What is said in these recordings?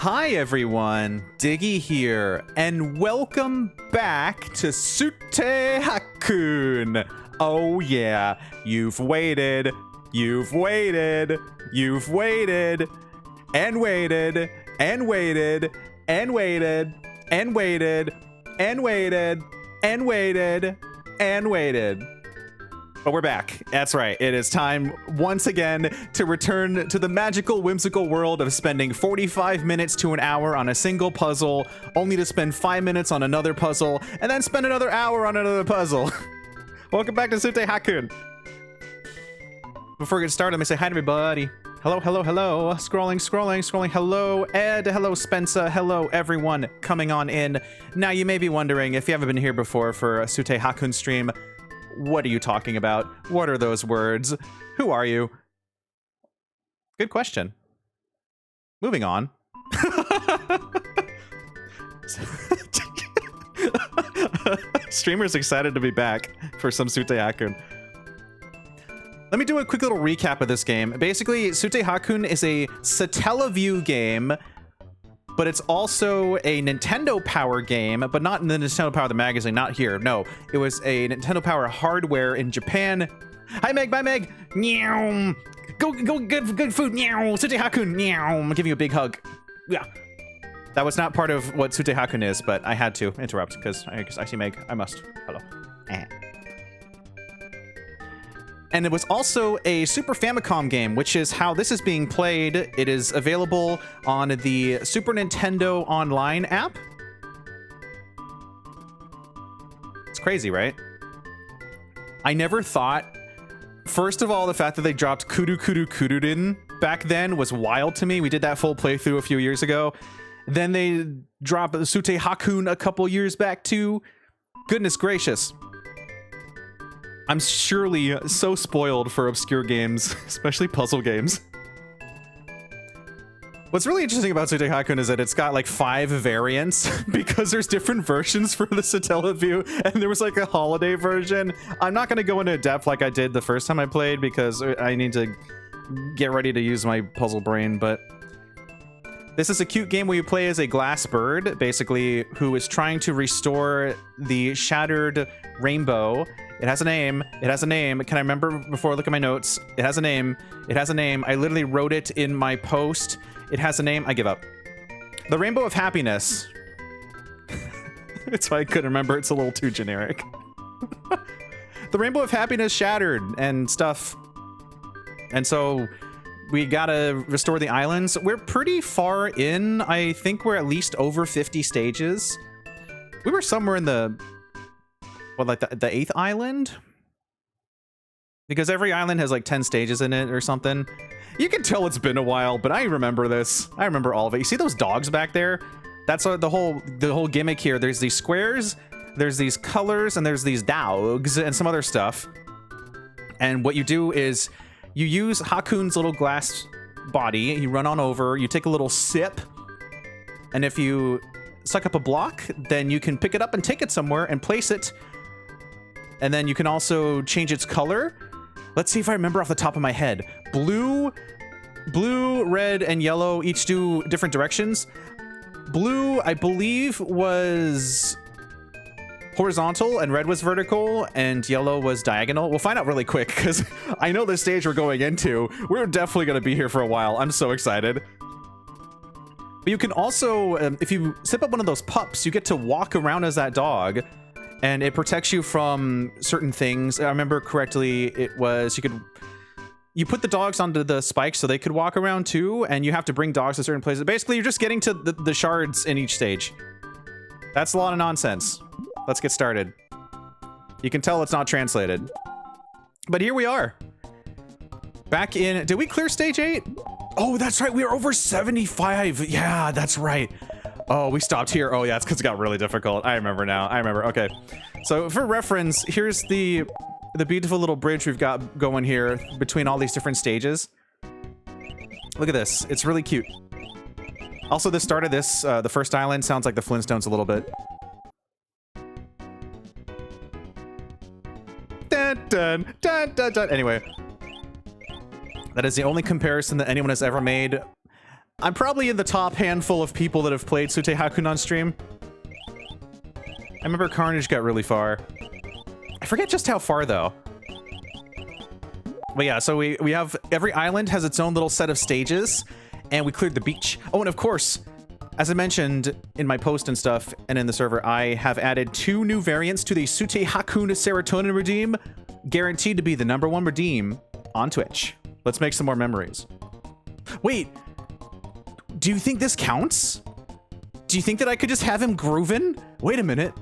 Hi everyone, Diggeh here, and welcome back to Sutte Hakkun. Oh yeah, you've waited, you've waited, you've waited, and waited, and waited, and waited, and waited, and waited, and waited, and waited. But we're back. That's right. It is time once again to return to the magical, whimsical world of spending 45 minutes to an hour on a single puzzle, only to spend 5 minutes on another puzzle, and then spend another hour on another puzzle. Welcome back to Sutte Hakkun. Before we get started, let me say hi to everybody. Hello, hello, hello. Scrolling, scrolling, scrolling. Hello, Ed. Hello, Spencer. Hello, everyone coming on in. Now, you may be wondering, if you haven't been here before for a Sutte Hakkun stream, what are you talking about? What are those words? Who are you? Good question. Moving on. Streamer's excited to be back for some Sutte Hakkun. Let me do a quick little recap of this game. Basically, Sutte Hakkun is a Satellaview game, but it's also a Nintendo Power game, but not in the Nintendo Power the magazine, not here. No, it was a Nintendo Power hardware in Japan. Hi Meg, bye Meg. Meow. Go, good food. Meow. Sutte Hakkun. Meow. I'm giving you a big hug. Yeah. That was not part of what Sutte Hakkun is, but I had to interrupt because I see Meg. I must. Hello. And it was also a Super Famicom game, which is how this is being played. It is available on the Super Nintendo Online app. It's crazy, right? I never thought... First of all, the fact that they dropped Kuru Kuru Kurudin back then was wild to me. We did that full playthrough a few years ago. Then they dropped Sutte Hakkun a couple years back too. Goodness gracious. I'm surely so spoiled for obscure games, especially puzzle games. What's really interesting about Sutte Hakkun is that it's got like 5 variants because there's different versions for the Satellaview, and there was like a holiday version. I'm not going to go into depth like I did the first time I played because I need to get ready to use my puzzle brain, but this is a cute game where you play as a glass bird, basically, who is trying to restore the shattered rainbow. It has a name. It has a name. Can I remember before I look at my notes? It has a name. It has a name. I literally wrote it in my post. It has a name. I give up. The Rainbow of Happiness. It's why I couldn't remember. It's a little too generic. The Rainbow of Happiness shattered and stuff. And so we gotta restore the islands. We're pretty far in. I think we're at least over 50 stages. We were somewhere in the... What, like the 8th island? Because every island has like 10 stages in it or something. You can tell it's been a while, but I remember this. I remember all of it. You see those dogs back there? That's the whole gimmick here. There's these squares, there's these colors, and there's these dogs and some other stuff. And what you do is you use Hakkun's little glass body, you run on over, you take a little sip, and if you suck up a block, then you can pick it up and take it somewhere and place it. And then you can also change its color. Let's see if I remember off the top of my head. Blue, red, and yellow each do different directions. Blue, I believe, was horizontal, and red was vertical, and yellow was diagonal. We'll find out really quick, because I know the stage we're going into. We're definitely going to be here for a while. I'm so excited. But you can also, if you sip up one of those pups, you get to walk around as that dog. And it protects you from certain things. I remember correctly, it was you put the dogs onto the spikes so they could walk around too, and you have to bring dogs to certain places. Basically, you're just getting to the shards in each stage. That's a lot of nonsense. Let's get started. You can tell it's not translated. But here we are. Back in... Did we clear stage 8? Oh, that's right. We are over 75. Yeah, that's right. Oh, we stopped here. Oh, yeah, it's because it got really difficult. I remember now. I remember. Okay. So for reference, here's the beautiful little bridge we've got going here between all these different stages. Look at this. It's really cute. Also, the start of this, the first island, sounds like the Flintstones a little bit. Dun, dun, dun, dun, dun. Anyway. That is the only comparison that anyone has ever made I'm probably in the top handful of people that have played Sutte Hakkun on stream. I remember Carnage got really far. I forget just how far, though. But yeah, so we have... Every island has its own little set of stages, and we cleared the beach. Oh, and of course, as I mentioned in my post and stuff, and in the server, I have added 2 new variants to the Sutte Hakkun Serotonin redeem, guaranteed to be the #1 redeem on Twitch. Let's make some more memories. Wait, do you think this counts? Do you think that I could just have him grooving? Wait a minute.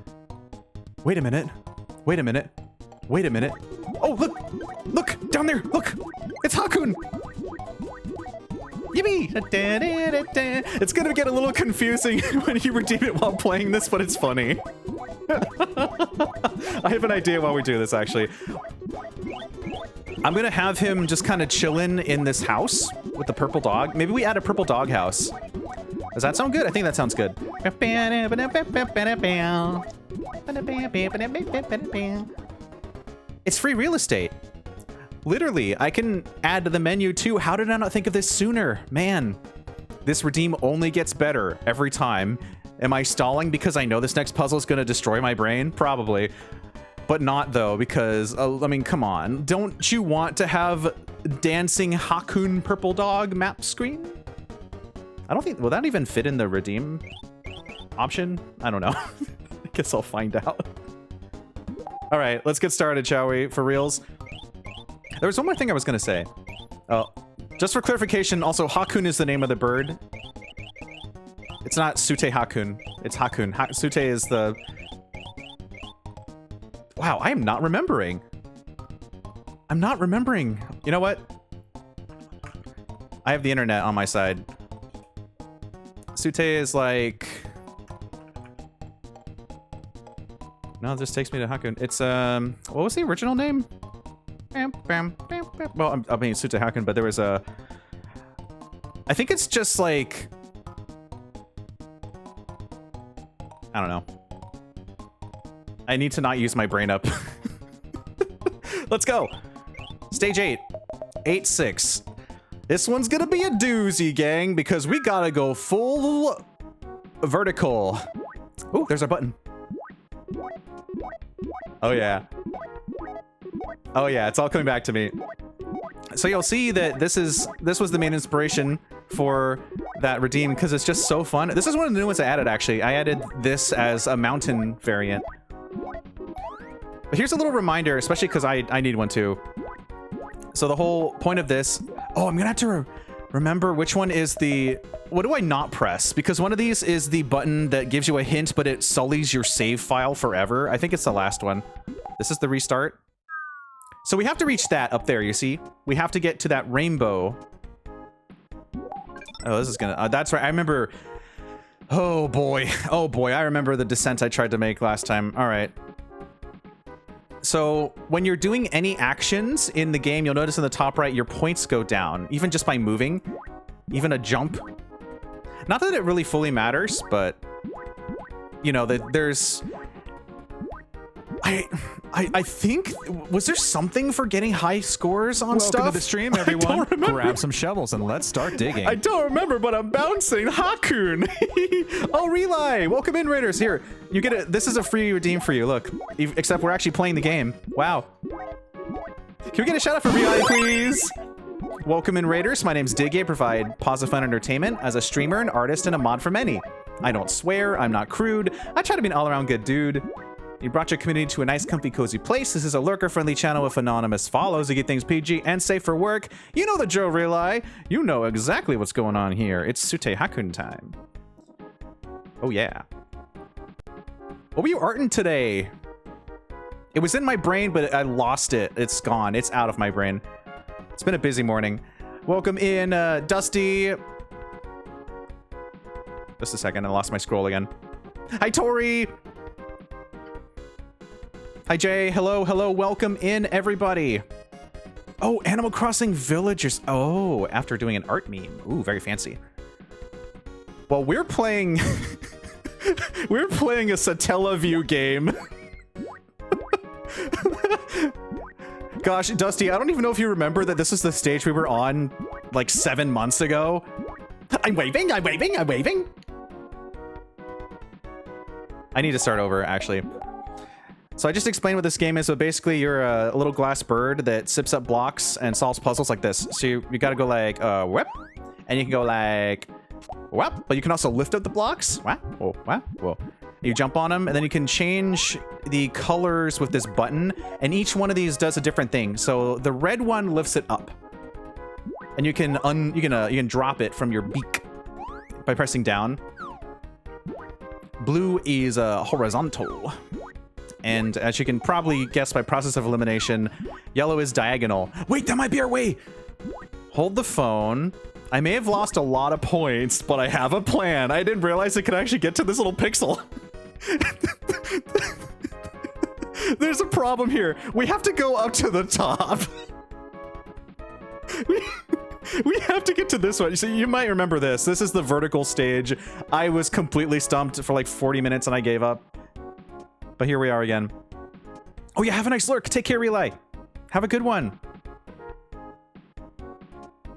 Wait a minute. Wait a minute. Wait a minute. Oh, look! Look! Down there! Look! It's Hakkun! Yippee! It's gonna get a little confusing when you redeem it while playing this, but it's funny. I have an idea while we do this, actually. I'm gonna have him just kind of chilling in this house with the purple dog. Maybe we add a purple dog house. Does that sound good? I think that sounds good. It's free real estate. Literally, I can add to the menu too. How did I not think of this sooner? Man, this redeem only gets better every time. Am I stalling because I know this next puzzle is going to destroy my brain? Probably. But not though, because, I mean, come on. Don't you want to have dancing Hakkun purple dog map screen? I don't think, will that even fit in the redeem option? I don't know. I guess I'll find out. All right, let's get started, shall we? For reals. There was one more thing I was going to say. Oh, just for clarification, also Hakkun is the name of the bird. It's not Sutte Hakkun. It's Hakkun. Sutte is the... Wow, I am not remembering. I'm not remembering. You know what? I have the internet on my side. Sutte is like... No, this takes me to Hakkun. It's, what was the original name? Well, I mean, Sutte Hakkun, but there was a... I think it's just like... I don't know. I need to not use my brain up. Let's go. Stage 8. 8-6. This one's gonna be a doozy, gang, because we gotta go full vertical. Ooh, there's our button. Oh, yeah. Oh, yeah, it's all coming back to me. So you'll see that this was the main inspiration for that redeem, because it's just so fun. This is one of the new ones I added, actually. I added this as a mountain variant. But here's a little reminder, especially because I need one too. So the whole point of this... Oh, I'm gonna have to remember which one is the... What do I not press? Because one of these is the button that gives you a hint, but it sullies your save file forever. I think it's the last one. This is the restart. So we have to reach that up there, you see? We have to get to that rainbow. Oh, this is gonna... that's right, I remember... Oh boy, I remember the descent I tried to make last time. All right. So when you're doing any actions in the game, you'll notice in the top right, your points go down, even just by moving, even a jump. Not that it really fully matters, but you know, there's... I think, was there something for getting high scores on stuff? Welcome to the stream, everyone. Grab some shovels and let's start digging. I don't remember, but I'm bouncing. Hakkun. Oh, Relay. Welcome in, Raiders. Here, you get it. This is a free redeem for you. Look, except we're actually playing the game. Wow. Can we get a shout out for Relay, please? Welcome in, Raiders. My name's Diggeh. I provide positive fun entertainment as a streamer, an artist, and a mod for many. I don't swear. I'm not crude. I try to be an all-around good dude. You brought your community to a nice, comfy, cozy place. This is a lurker-friendly channel with anonymous follows to keep things PG and safe for work. You know the drill, Relay. You know exactly what's going on here. It's Sutte Hakkun time. Oh, yeah. What were you arting today? It was in my brain, but I lost it. It's gone. It's out of my brain. It's been a busy morning. Welcome in, Dusty. Just a second. I lost my scroll again. Hi, Tori. Hi, Jay. Hello, hello. Welcome in, everybody. Oh, Animal Crossing Villagers. Oh, after doing an art meme. Ooh, very fancy. Well, we're playing... we're playing a Satellaview game. Gosh, Dusty, I don't even know if you remember that this is the stage we were on like 7 months ago. I'm waving, I'm waving, I'm waving. I need to start over, actually. So I just explained what this game is. So basically, you're a little glass bird that sips up blocks and solves puzzles like this. So you got to go like, whip. And you can go like, whap. But you can also lift up the blocks. Whap, whoa, whap, whoa. You jump on them, and then you can change the colors with this button. And each one of these does a different thing. So the red one lifts it up. And you can drop it from your beak by pressing down. Blue is horizontal. And as you can probably guess by process of elimination, yellow is diagonal. Wait, that might be our way. Hold the phone. I may have lost a lot of points, but I have a plan. I didn't realize it could actually get to this little pixel. There's a problem here. We have to go up to the top. We have to get to this one. So you might remember this. This is the vertical stage. I was completely stumped for like 40 minutes and I gave up. But here we are again. Oh yeah, have a nice lurk. Take care, Relay. Have a good one.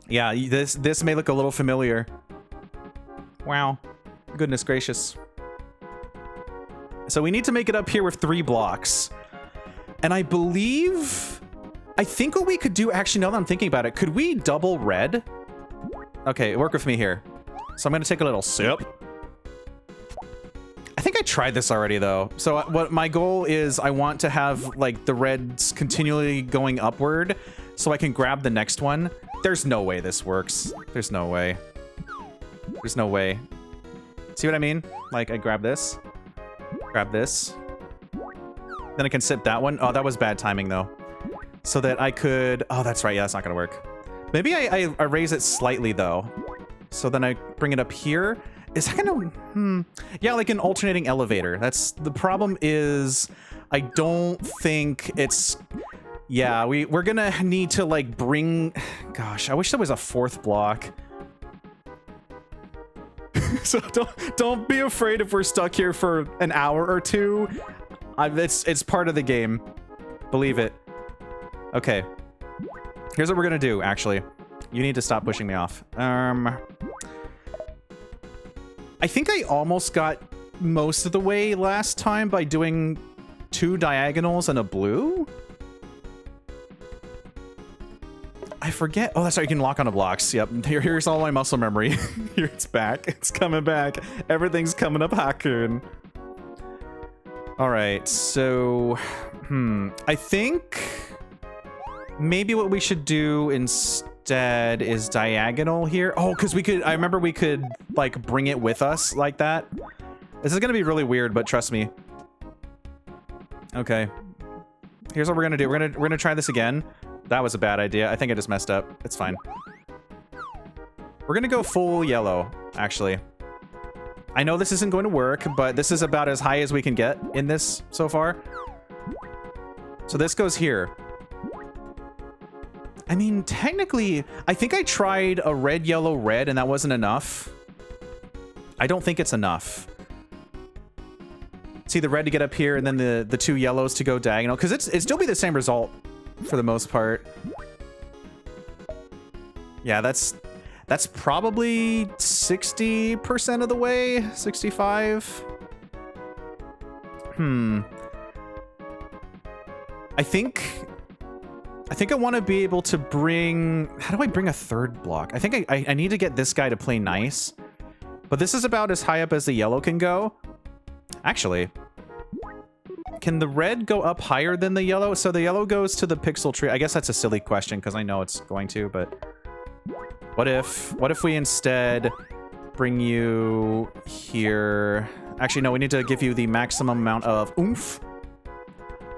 Yeah, this may look a little familiar. Wow. Goodness gracious. So we need to make it up here with 3 blocks. And I think what we could do, actually, now that I'm thinking about it, could we double red? Okay, work with me here. So I'm gonna take a little sip. I think I tried this already though. So what my goal is, I want to have like the reds continually going upward so I can grab the next one. There's no way this works. There's no way. There's no way. See what I mean? Like I grab this, then I can sip that one. Oh, that was bad timing though. So that I could, oh, that's right. Yeah, that's not gonna work. Maybe I raise it slightly though. So then I bring it up here. Is that gonna, yeah, like an alternating elevator. That's, the problem is, I don't think it's, yeah, we're gonna need to like bring, gosh, I wish there was a 4th block. So don't be afraid if we're stuck here for an hour or 2. It's part of the game. Believe it. Okay. Here's what we're gonna do, actually. You need to stop pushing me off. I think I almost got most of the way last time by doing 2 diagonals and a blue? I forget. Oh, that's right. You can lock on the blocks. Yep. Here's all my muscle memory. Here it's back. It's coming back. Everything's coming up, Hakkun. All right. So, I think maybe what we should do instead is diagonal here. Oh, because we could, I remember we could like bring it with us like that. This is going to be really weird, but trust me. Okay. Here's what we're going to do. We're going to try this again. That was a bad idea. I think I just messed up. It's fine. We're going to go full yellow, actually. I know this isn't going to work, but this is about as high as we can get in this so far. So this goes here. I mean, technically, I think I tried a red, yellow, red, and that wasn't enough. I don't think it's enough. See the red to get up here, and then the 2 yellows to go diagonal, because it'd still be the same result for the most part. Yeah, that's probably 60% of the way, 65. I think I want to be able to bring... How do I bring a 3rd block? I think I need to get this guy to play nice. But this is about as high up as the yellow can go. Actually, can the red go up higher than the yellow? So the yellow goes to the pixel tree. I guess that's a silly question because I know it's going to, but... What if we instead bring you here? Actually, no, we need to give you the maximum amount of oomph.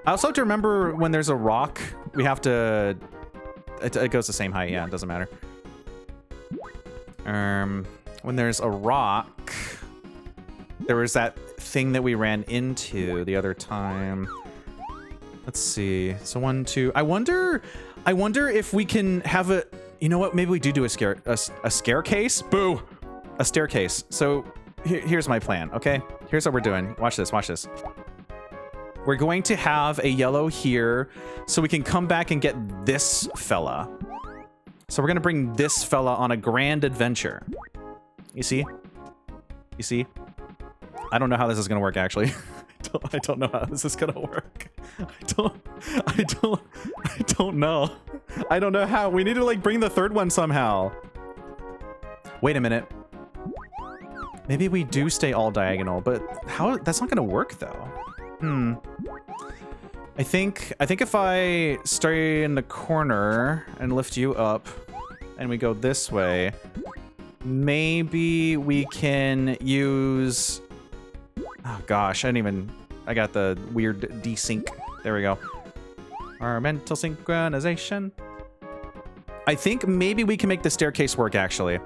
I also have to remember when there's a rock, we have to... It goes the same height, yeah, it doesn't matter. When there's a rock, there was that thing that we ran into the other time. Let's see. So 1, 2. I wonder if we can have a... You know what? Maybe we do a staircase? Boo! A staircase. So here's my plan, okay? Here's what we're doing. Watch this, watch this. We're going to have a yellow here so we can come back and get this fella. So we're going to bring this fella on a grand adventure. You see? You see? I don't know how this is gonna work, actually. I don't know how this is gonna work. I don't know. I don't know how. We need to like bring the third one somehow. Wait a minute. Maybe we do stay all diagonal, but how? That's not gonna work though. I think if I stay in the corner and lift you up, and we go this way, maybe we can use. Oh gosh, I got the weird desync. There we go. Our mental synchronization. I think maybe we can make the staircase work, actually.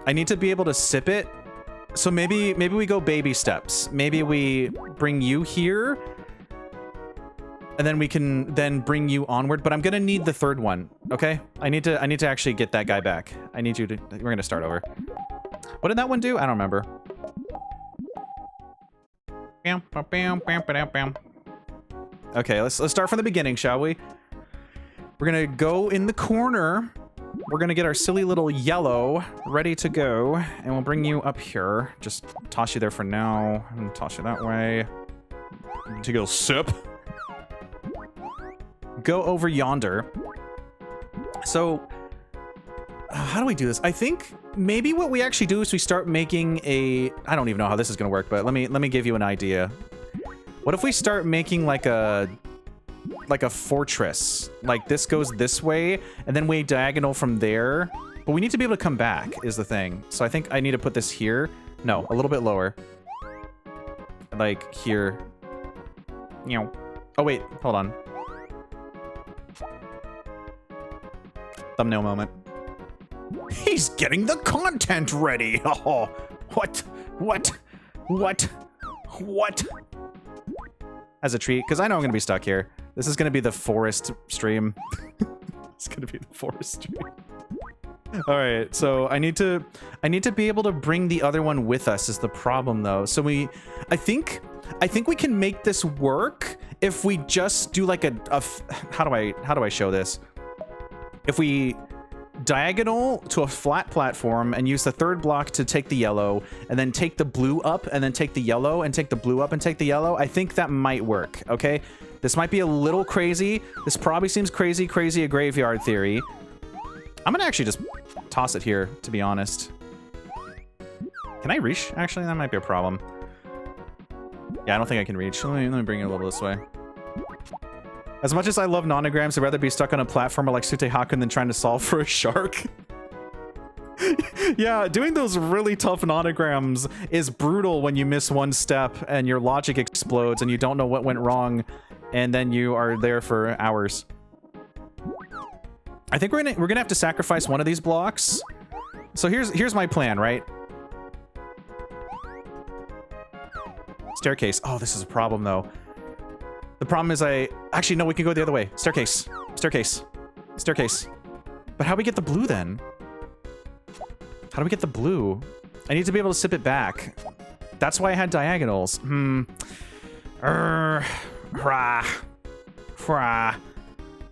I need to be able to sip it. So maybe we go baby steps. Maybe we bring you here, and then we can then bring you onward. But I'm gonna need the third one, okay? I need to actually get that guy back. I need you to. We're gonna start over. What did that one do? I don't remember. Okay, let's start from the beginning, shall we? We're gonna go in the corner. We're gonna get our silly little yellow ready to go, and we'll bring you up here. Just toss you there for now, and toss you that way. Take a little sip. Go over yonder. So, how do we do this? I think maybe what we actually do is we start making a... I don't even know how this is gonna work, but let me give you an idea. What if we start making like a fortress? Like this goes this way, and then we diagonal from there. But we need to be able to come back, is the thing. So I think I need to put this here. No, a little bit lower. Like here. Oh wait, hold on. Thumbnail moment. He's getting the content ready. Oh, what? As a treat, because I know I'm gonna be stuck here. This is gonna be the forest stream. It's gonna be the forest stream. All right, so I need to be able to bring the other one with us is the problem though. So I think we can make this work if we just do like how do I show this? If we diagonal to a flat platform and use the third block to take the yellow, and then take the blue up, and then take the yellow, and take the blue up, and take the yellow, I think that might work, okay? This might be a little crazy. This probably seems crazy a graveyard theory. I'm gonna actually just toss it here, to be honest. Can I reach? Actually, that might be a problem. Yeah, I don't think I can reach. Let me bring it a little this way. As much as I love nonograms, I'd rather be stuck on a platformer like Sutte Hakkun than trying to solve for a shark. Yeah, doing those really tough nonograms is brutal when you miss one step and your logic explodes and you don't know what went wrong, and then you are there for hours. I think we're gonna have to sacrifice one of these blocks. So here's my plan, right? Staircase. Oh, this is a problem though. The problem is actually, no, we can go the other way. Staircase. Staircase. Staircase. But how do we get the blue then? How do we get the blue? I need to be able to sip it back. That's why I had diagonals. Yeah,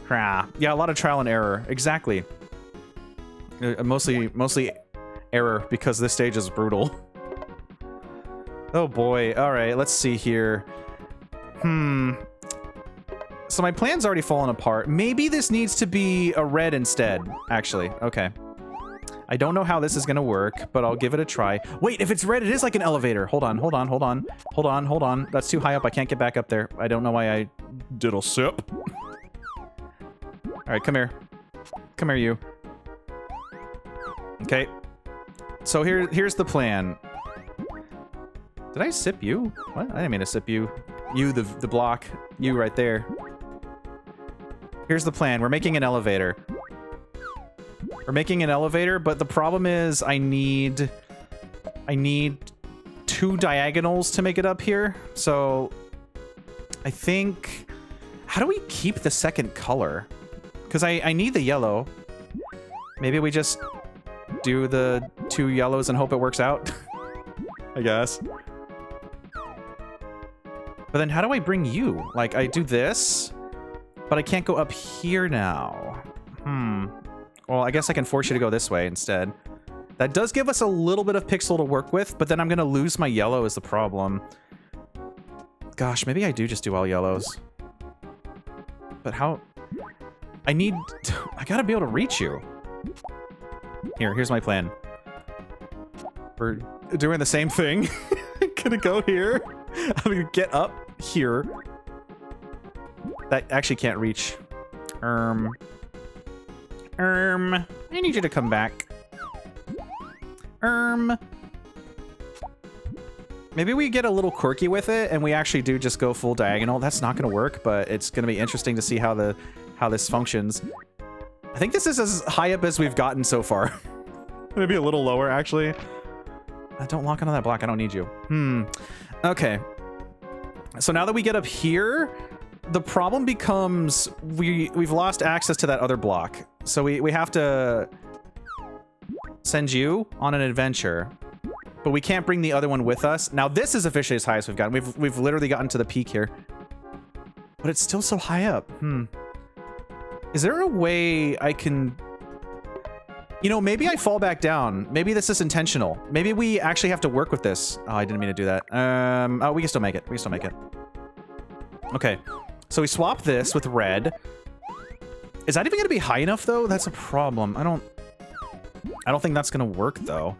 a lot of trial and error. Exactly. Mostly error because this stage is brutal. Oh boy. All right, let's see here. So my plan's already fallen apart. Maybe this needs to be a red instead, actually. Okay. I don't know how this is gonna work, but I'll give it a try. Wait, if it's red, it is like an elevator. Hold on. That's too high up. I can't get back up there. I don't know why I did a sip. All right, come here. Come here, you. Okay. So here's the plan. Did I sip you? What? I didn't mean to sip you. You, the block. You right there. Here's the plan. We're making an elevator. We're making an elevator, but the problem is I need 2 diagonals to make it up here. So I think... How do we keep the second color? Because I need the yellow. Maybe we just do the 2 yellows and hope it works out. I guess. But then how do I bring you? Like, I do this, but I can't go up here now. Well, I guess I can force you to go this way instead. That does give us a little bit of pixel to work with, but then I'm gonna lose my yellow is the problem. Gosh, maybe I do just do all yellows. But how? I gotta be able to reach you. Here's my plan. We're doing the same thing. Gonna go here. I'm gonna get up here. That actually can't reach. I need you to come back. Maybe we get a little quirky with it and we actually do just go full diagonal. That's not gonna work, but it's gonna be interesting to see how this functions. I think this is as high up as we've gotten so far. Maybe a little lower, actually. Don't lock onto that block. I don't need you. Okay. So now that we get up here, the problem becomes we've lost access to that other block. So we have to send you on an adventure, but we can't bring the other one with us. Now this is officially as high as we've gotten. We've literally gotten to the peak here, but it's still so high up. Is there a way I can... You know, maybe I fall back down. Maybe this is intentional. Maybe we actually have to work with this. Oh, I didn't mean to do that. Oh, we can still make it. We can still make it. Okay. So we swap this with red. Is that even going to be high enough, though? That's a problem. I don't think that's going to work, though.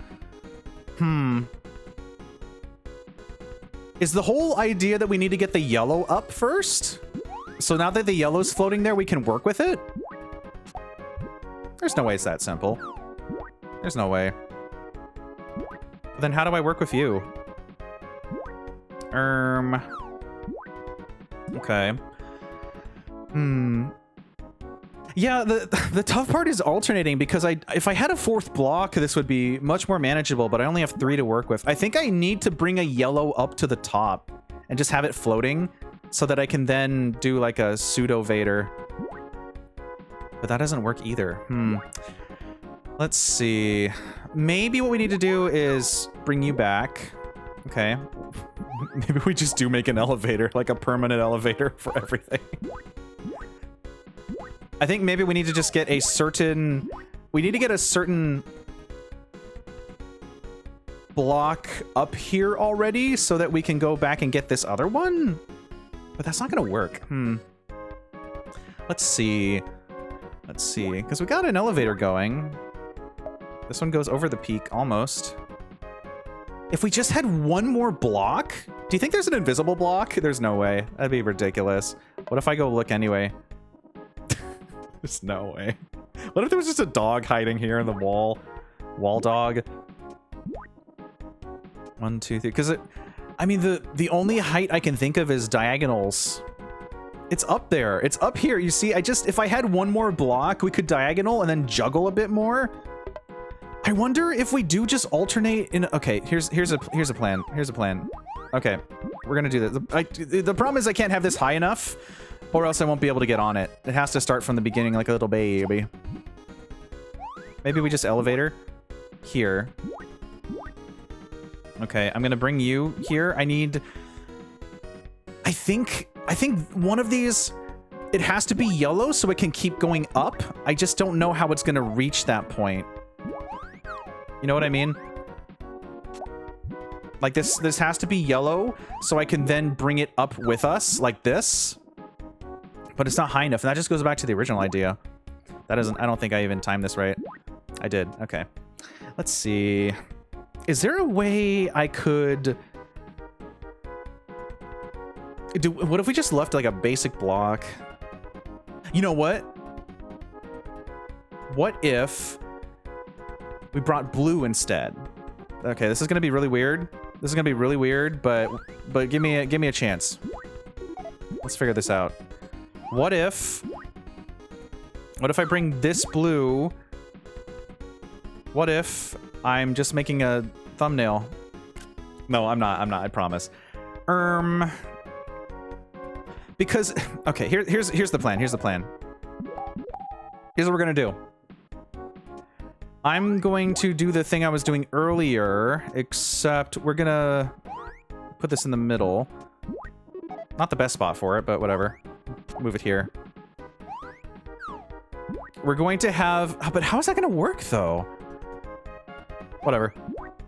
Is the whole idea that we need to get the yellow up first? So now that the yellow's floating there, we can work with it? There's no way it's that simple. There's no way. Then how do I work with you? Okay. Yeah, the tough part is alternating because if I had a fourth block, this would be much more manageable, but I only have 3 to work with. I think I need to bring a yellow up to the top and just have it floating so that I can then do like a pseudo Vader. But that doesn't work either. Let's see. Maybe what we need to do is bring you back. Okay. Maybe we just do make an elevator, like a permanent elevator for everything. I think maybe we need to just get a certain... We need to get a certain block up here already so that we can go back and get this other one. But that's not gonna work. Let's see. Let's see, because we got an elevator going. This one goes over the peak, almost. If we just had one more block? Do you think there's an invisible block? There's no way. That'd be ridiculous. What if I go look anyway? There's no way. What if there was just a dog hiding here in the wall? Wall dog. 1, 2, 3. Because I mean, the only height I can think of is diagonals. It's up there. It's up here. You see, if I had one more block, we could diagonal and then juggle a bit more. I wonder if we do just alternate in... Okay, here's a plan. Here's a plan. Okay, we're gonna do this. The problem is I can't have this high enough, or else I won't be able to get on it. It has to start from the beginning like a little baby. Maybe we just elevator here. Okay, I'm gonna bring you here. I think one of these, it has to be yellow so it can keep going up. I just don't know how it's gonna reach that point. You know what I mean? Like this has to be yellow so I can then bring it up with us like this. But it's not high enough, and that just goes back to the original idea. I don't think I even timed this right. I did, okay. Let's see. Is there a way I could... What if we just left like a basic block? You know what? What if we brought blue instead? Okay, this is gonna be really weird. This is gonna be really weird, but give me a chance. Let's figure this out. What if I bring this blue? What if I'm just making a thumbnail? No, I'm not, I promise. Because, okay, here's the plan, Here's what we're gonna do. I'm going to do the thing I was doing earlier, except we're gonna put this in the middle. Not the best spot for it, but whatever. Move it here. We're going to have, but how is that gonna work though? Whatever.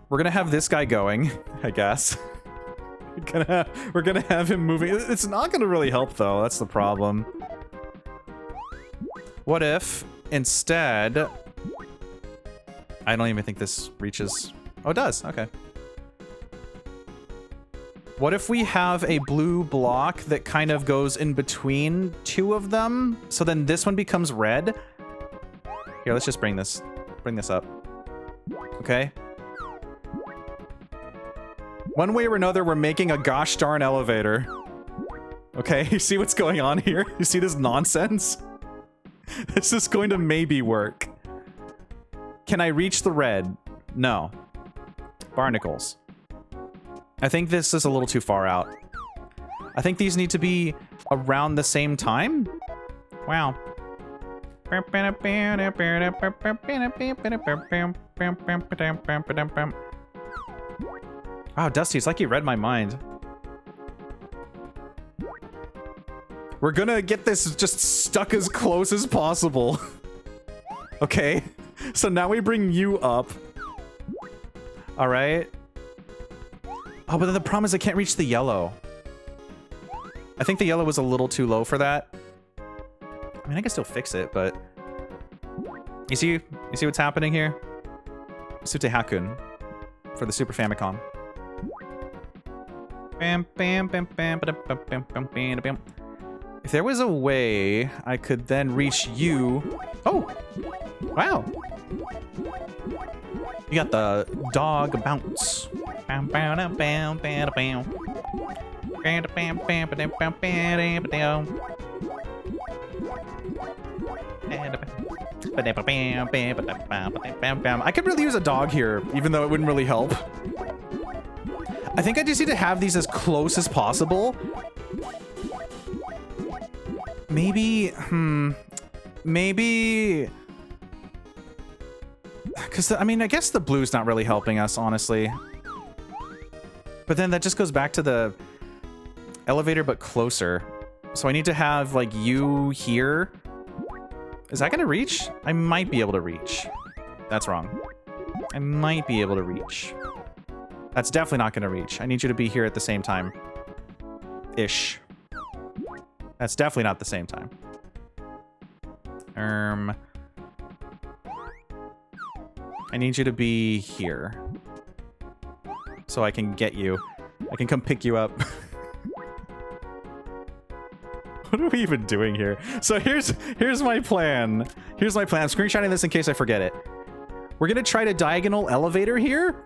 We're gonna have this guy going, I guess. We're gonna have him moving. It's not gonna really help though, that's the problem. What if, instead... I don't even think this reaches... Oh, it does, okay. What if we have a blue block that kind of goes in between two of them? So then this one becomes red? Here, let's just bring this up. Okay. One way or another, we're making a gosh darn elevator. Okay, you see what's going on here? You see this nonsense? This is going to maybe work. Can I reach the red? No. Barnacles. I think this is a little too far out. I think these need to be around the same time? Wow. Wow, Dusty, it's like you read my mind. We're gonna get this just stuck as close as possible. Okay, so now we bring you up. All right. Oh, but then the problem is I can't reach the yellow. I think the yellow was a little too low for that. I mean, I can still fix it, but... You see what's happening here? Sutte Hakkun for the Super Famicom. If there was a way I could then reach you... Oh! Wow! You got the dog bounce. I could really use a dog here, even though it wouldn't really help. I think I just need to have these as close as possible. Maybe, maybe... Because, I mean, I guess the blue's not really helping us, honestly. But then that just goes back to the elevator, but closer. So I need to have, like, you here. Is that gonna reach? I might be able to reach. That's wrong. I might be able to reach. That's definitely not gonna reach. I need you to be here at the same time. Ish. That's definitely not the same time. I need you to be here. So I can get you. I can come pick you up. What are we even doing here? So here's my plan. Here's my plan. I'm screenshotting this in case I forget it. We're gonna try to diagonal elevator here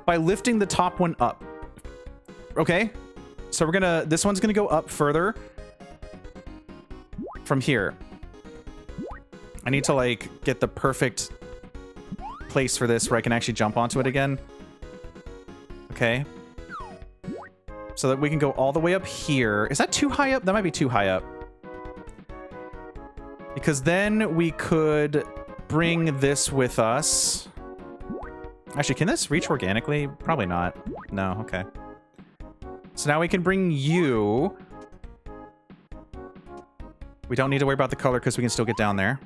by lifting the top one up. Okay? So we're gonna, this one's gonna go up further from here. I need to like get the perfect place for this where I can actually jump onto it again. Okay. So that we can go all the way up here. Is that too high up? That might be too high up. Because then we could bring this with us. Actually, can this reach organically? Probably not. No, okay. So now we can bring you. We don't need to worry about the color because we can still get down there.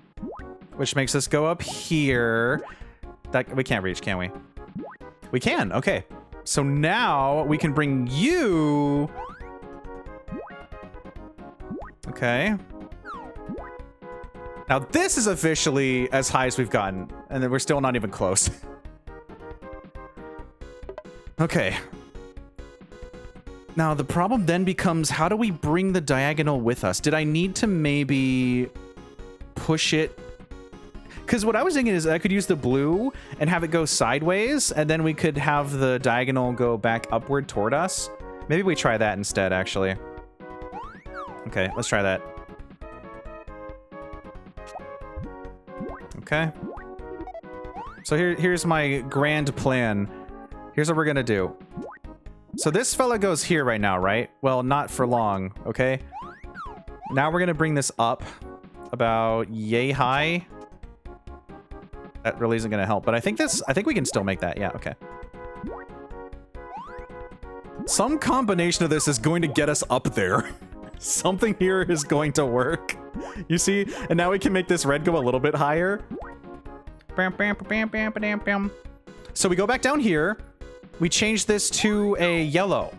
Which makes us go up here. That we can't reach, can we? We can, okay. So now we can bring you. Okay. Now this is officially as high as we've gotten, and then we're still not even close. Okay. Now the problem then becomes, how do we bring the diagonal with us? Did I need to maybe push it? Because what I was thinking is I could use the blue and have it go sideways, and then we could have the diagonal go back upward toward us. Maybe we try that instead, actually. Okay, let's try that. Okay. So here's my grand plan. Here's what we're gonna do. So this fella goes here right now, right? Well, not for long, okay? Now we're gonna bring this up about yay high. That really isn't gonna help, but I think we can still make that. Yeah, okay. Some combination of this is going to get us up there. Something here is going to work. You see? And now we can make this red go a little bit higher. So we go back down here. We change this to a yellow.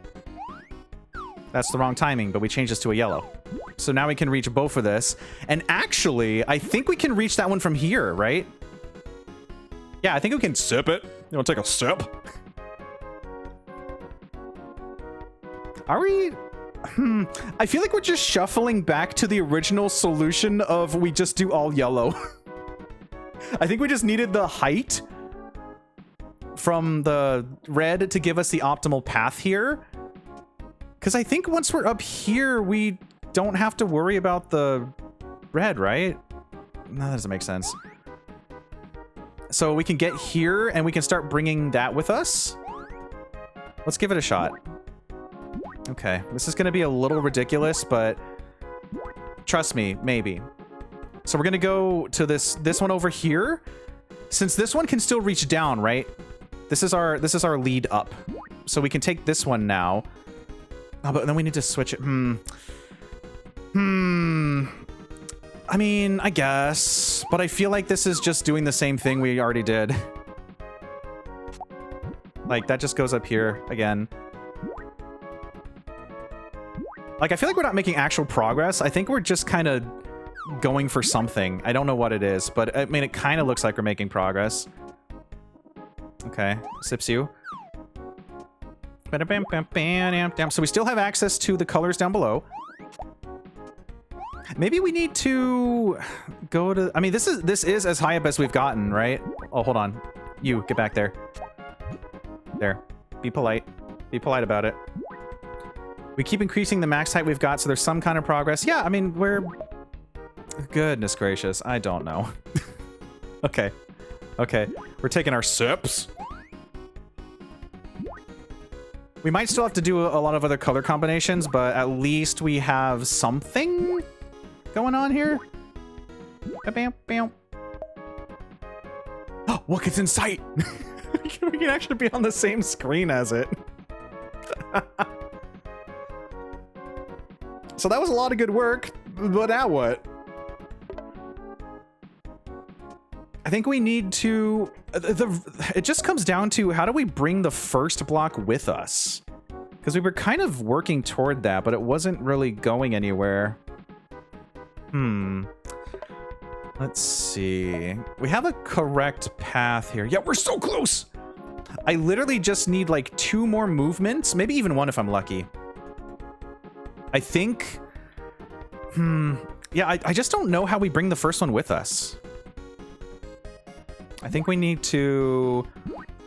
That's the wrong timing, but we change this to a yellow. So now we can reach both of this. And actually, I think we can reach that one from here, right? Yeah, I think we can sip it. You want to take a sip? Are we... I feel like we're just shuffling back to the original solution of we just do all yellow. I think we just needed the height from the red to give us the optimal path here. Because I think once we're up here, we don't have to worry about the red, right? No, that doesn't make sense. So we can get here and we can start bringing that with us. Let's give it a shot. Okay, this is going to be a little ridiculous, but trust me, maybe. So we're going to go to this one over here. Since this one can still reach down, right? This is our lead up. So we can take this one now. Oh, but then we need to switch it. I mean, I guess. But I feel like this is just doing the same thing we already did. Like, that just goes up here again. Like, I feel like we're not making actual progress. I think we're just kind of going for something. I don't know what it is, but I mean, it kind of looks like we're making progress. Okay, sips you. So we still have access to the colors down below. Maybe we need to go to... I mean, this is as high up as we've gotten, right? Oh, hold on. You, get back there. There. Be polite. Be polite about it. We keep increasing the max height we've got, so there's some kind of progress. Yeah, I mean, we're... Goodness gracious. I don't know. Okay. Okay. We're taking our sips. We might still have to do a lot of other color combinations, but at least we have something going on here. Oh, look, it's in sight. We can actually be on the same screen as it. So that was a lot of good work, but now what? I think we need to... it just comes down to how do we bring the first block with us? Because we were kind of working toward that, but it wasn't really going anywhere. Let's see. We have a correct path here. Yeah, we're so close! I literally just need like 2 more movements, maybe even 1 if I'm lucky. I think... Yeah, I just don't know how we bring the first one with us. I think we need to...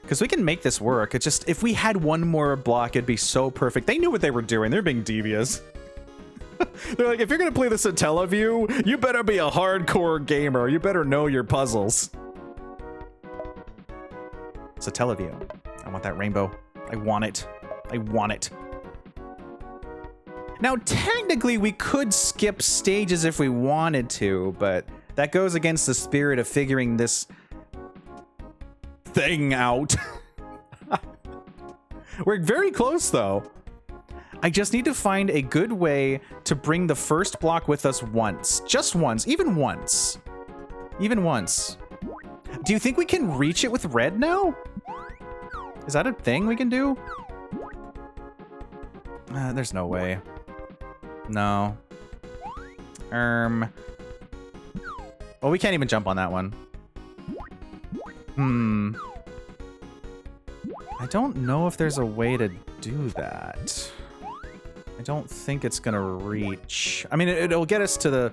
Because we can make this work. It's just, if we had 1 more block, it'd be so perfect. They knew what they were doing. They're being devious. They're like, if you're going to play this Satellaview, you better be a hardcore gamer. You better know your puzzles. Satellaview. I want that rainbow. I want it. I want it. Now, technically, we could skip stages if we wanted to, but that goes against the spirit of figuring this thing out. We're very close, though. I just need to find a good way to bring the first block with us once. Just once. Even once. Even once. Do you think we can reach it with red now? Is that a thing we can do? There's no way. No. Well, we can't even jump on that one. I don't know if there's a way to do that. I don't think it's gonna reach. I mean, it'll get us to the...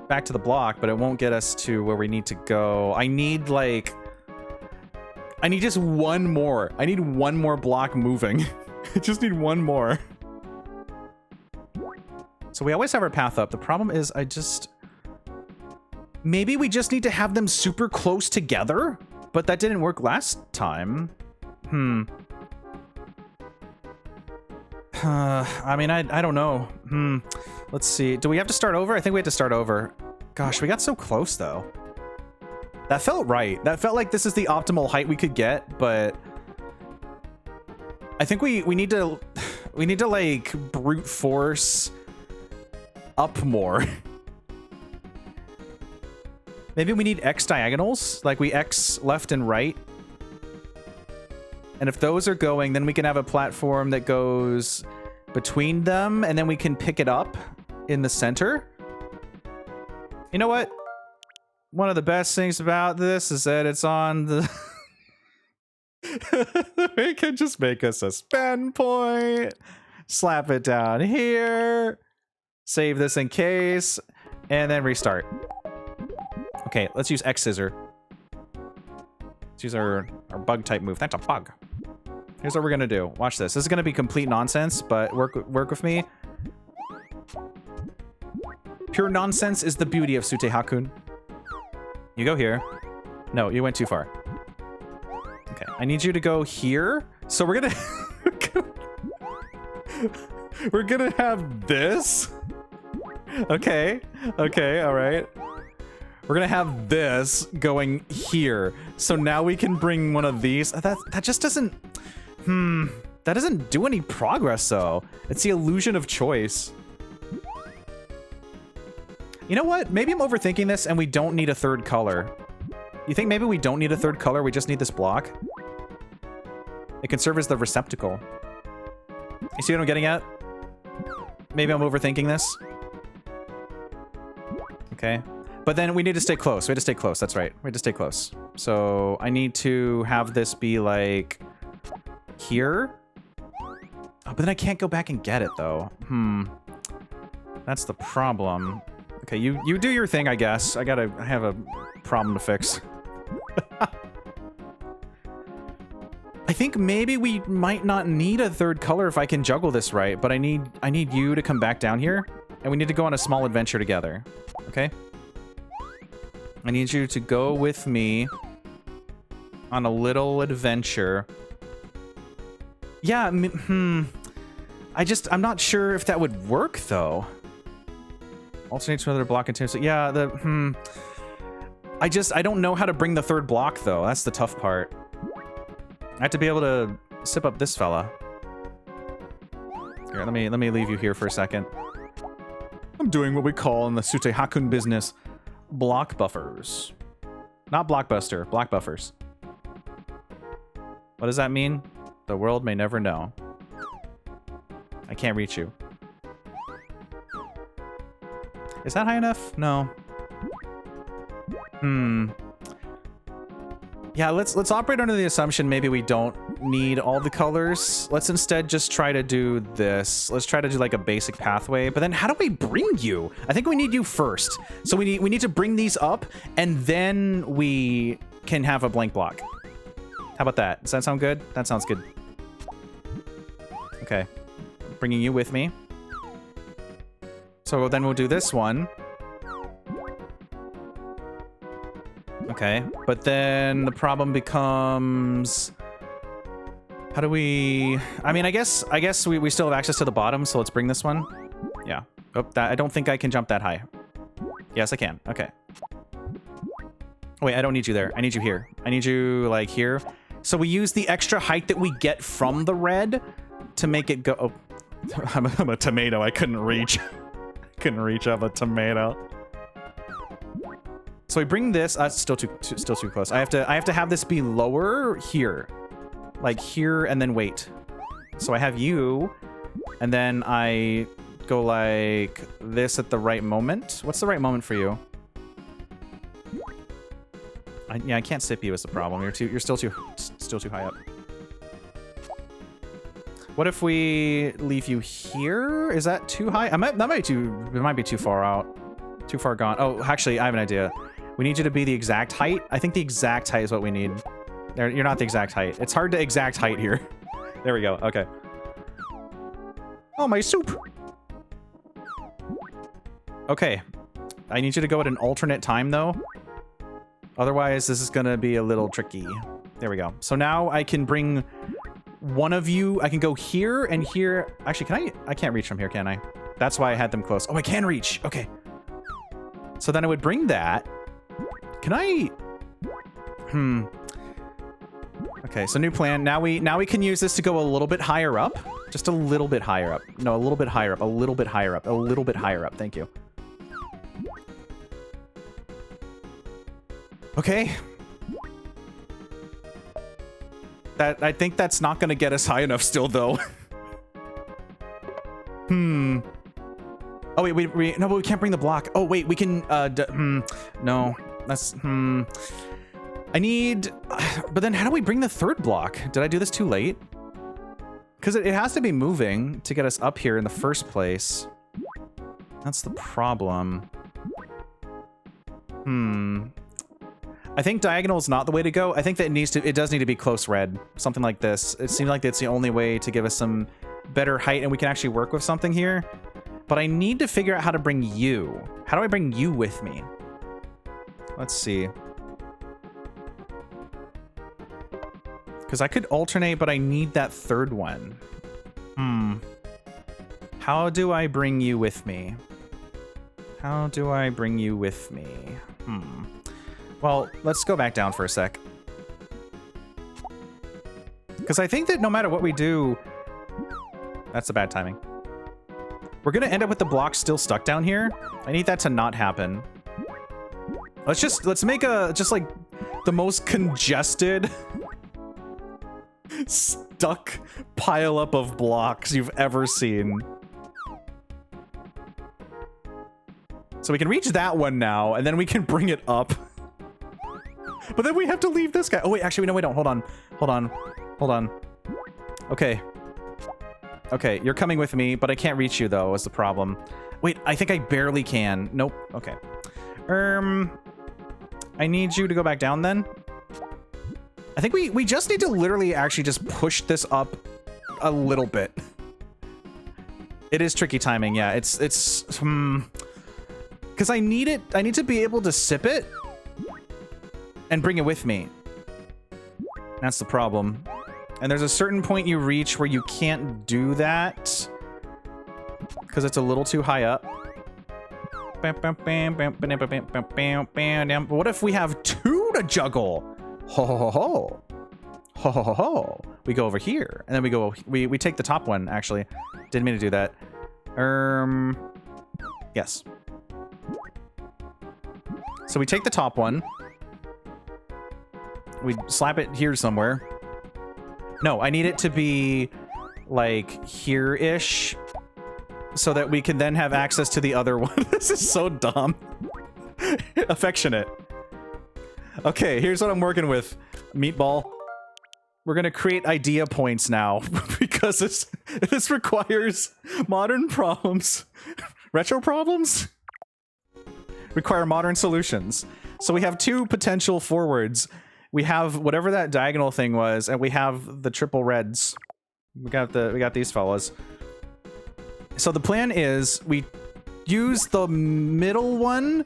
back to the block, but it won't get us to where we need to go. I need, like... I need just 1 more. I need 1 more block moving. I just need 1 more. So we always have our path up. The problem is I just... Maybe we just need to have them super close together? But that didn't work last time. I mean, I don't know. Let's see. Do we have to start over? I think we have to start over. Gosh, we got so close, though. That felt right. That felt like this is the optimal height we could get, but... I think we need to... We need to, like, brute force up more. Maybe we need X diagonals, like we X left and right. And if those are going, then we can have a platform that goes between them, and then we can pick it up in the center. You know what? One of the best things about this is that it's on the... We can just make a suspend point, slap it down here, save this in case, and then restart. Okay, let's use X scissor. Let's use our bug type move. That's a bug. Here's what we're gonna do. Watch this. This is gonna be complete nonsense, but work with me. Pure nonsense is the beauty of Sutte Hakkun. You go here. No, you went too far. Okay, I need you to go here. So we're gonna... we're gonna have this. Okay, okay, all right. We're gonna have this going here. So now we can bring one of these. That just doesn't... that doesn't do any progress, though. It's the illusion of choice. You know what? Maybe I'm overthinking this and we don't need a third color. You think maybe we don't need a third color? We just need this block? It can serve as the receptacle. You see what I'm getting at? Maybe I'm overthinking this. Okay. But then we need to stay close. We have to stay close. That's right. We have to stay close. So I need to have this be like here. Oh, but then I can't go back and get it though. That's the problem. Okay, you do your thing, I guess. I have a problem to fix. I think maybe we might not need a third color if I can juggle this right, but I need you to come back down here, and we need to go on a small adventure together. Okay? I need you to go with me on a little adventure. Yeah, I'm not sure if that would work though. Alternate to another block continuously. Yeah, I don't know how to bring the third block though. That's the tough part. I have to be able to sip up this fella. Here, let me leave you here for a second. I'm doing what we call in the Sutte Hakkun business block buffers. Not blockbuster, block buffers. What does that mean? The world may never know. I can't reach you. Is that high enough? No. Yeah, let's operate under the assumption maybe we don't need all the colors. Let's instead just try to do this. Let's try to do like a basic pathway. But then how do we bring you? I think we need you first. So we need to bring these up and then we can have a blank block. How about that? Does that sound good? That sounds good. Okay. Bringing you with me. So then we'll do this one. Okay, but then the problem becomes... How do we... I mean, I guess we still have access to the bottom, so let's bring this one. Yeah. Oh, I don't think I can jump that high. Yes, I can. Okay. Oh, wait, I don't need you there. I need you here. I need you, like, here. So we use the extra height that we get from the red to make it go... Oh, I'm a tomato. I couldn't reach. Couldn't reach up a tomato. So we bring this. Still too close. I have to have this be lower here, like here, and then wait. So I have you, and then I go like this at the right moment. What's the right moment for you? Yeah, I can't sip you is the problem. You're still too high up. What if we leave you here? Is that too high? It might be too far out. Too far gone. Oh, actually, I have an idea. We need you to be the exact height. I think the exact height is what we need. You're not the exact height. It's hard to exact height here. There we go. Okay. Oh, my soup. Okay. I need you to go at an alternate time, though. Otherwise, this is going to be a little tricky. There we go. So now I can bring... one of you, I can go here and here. Actually, I can't reach from here, can I? That's why I had them close. Oh, I can reach. Okay. So then I would bring that. Can I? Okay, so new plan. Now we can use this to go a little bit higher up. Just a little bit higher up. No, a little bit higher up. A little bit higher up. A little bit higher up. Thank you. Okay. I think that's not going to get us high enough still, though. Oh, wait, no, but we can't bring the block. Oh, wait, we can, no, that's, I need, but then how do we bring the third block? Did I do this too late? Because it has to be moving to get us up here in the first place. That's the problem. I think diagonal is not the way to go. I think that it does need to be close red. Something like this. It seems like it's the only way to give us some better height and we can actually work with something here. But I need to figure out how to bring you. How do I bring you with me? Let's see. Because I could alternate, but I need that third one. How do I bring you with me? How do I bring you with me? Well, let's go back down for a sec. Because I think that no matter what we do... That's the bad timing. We're going to end up with the block still stuck down here. I need that to not happen. Let's make just like the most congested... stuck pile up of blocks you've ever seen. So we can reach that one now, and then we can bring it up. But then we have to leave this guy. Oh, wait, actually, no, wait, don't. Hold on. Okay. Okay, you're coming with me, but I can't reach you, though, is the problem. Wait, I think I barely can. Nope. Okay. I need you to go back down, then. I think we just need to literally actually just push this up a little bit. It is tricky timing, yeah. It's because I need to be able to sip it and bring it with me. That's the problem. And there's a certain point you reach where you can't do that because it's a little too high up. But what if we have two to juggle? Ho ho ho ho. Ho ho ho ho. We go over here and then we take the top one, actually. Didn't mean to do that. Yes. So we take the top one. We slap it here somewhere. No, I need it to be like here-ish so that we can then have access to the other one. This is so dumb. Affectionate. Okay, here's what I'm working with. Meatball. We're gonna create idea points now because this requires modern problems. Retro problems? Require modern solutions. So we have two potential forwards. We have whatever that diagonal thing was, and we have the triple reds. We got these fellas. So the plan is we use the middle one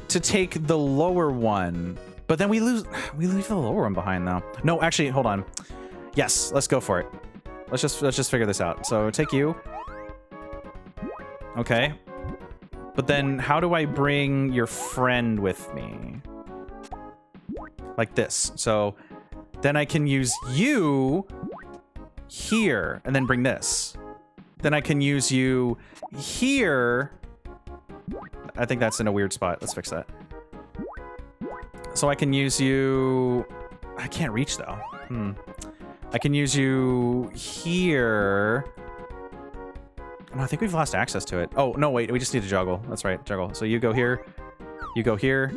to take the lower one, but then we leave the lower one behind though. No, actually, hold on. Yes, let's go for it. Let's just figure this out. So take you. Okay. But then how do I bring your friend with me? Like this. So then I can use you here and then bring this. Then I can use you here. I think that's in a weird spot. Let's fix that. So I can use you... I can't reach, though. I can use you here. No, I think we've lost access to it. Oh, no, wait. We just need to juggle. That's right. Juggle. So you go here. You go here.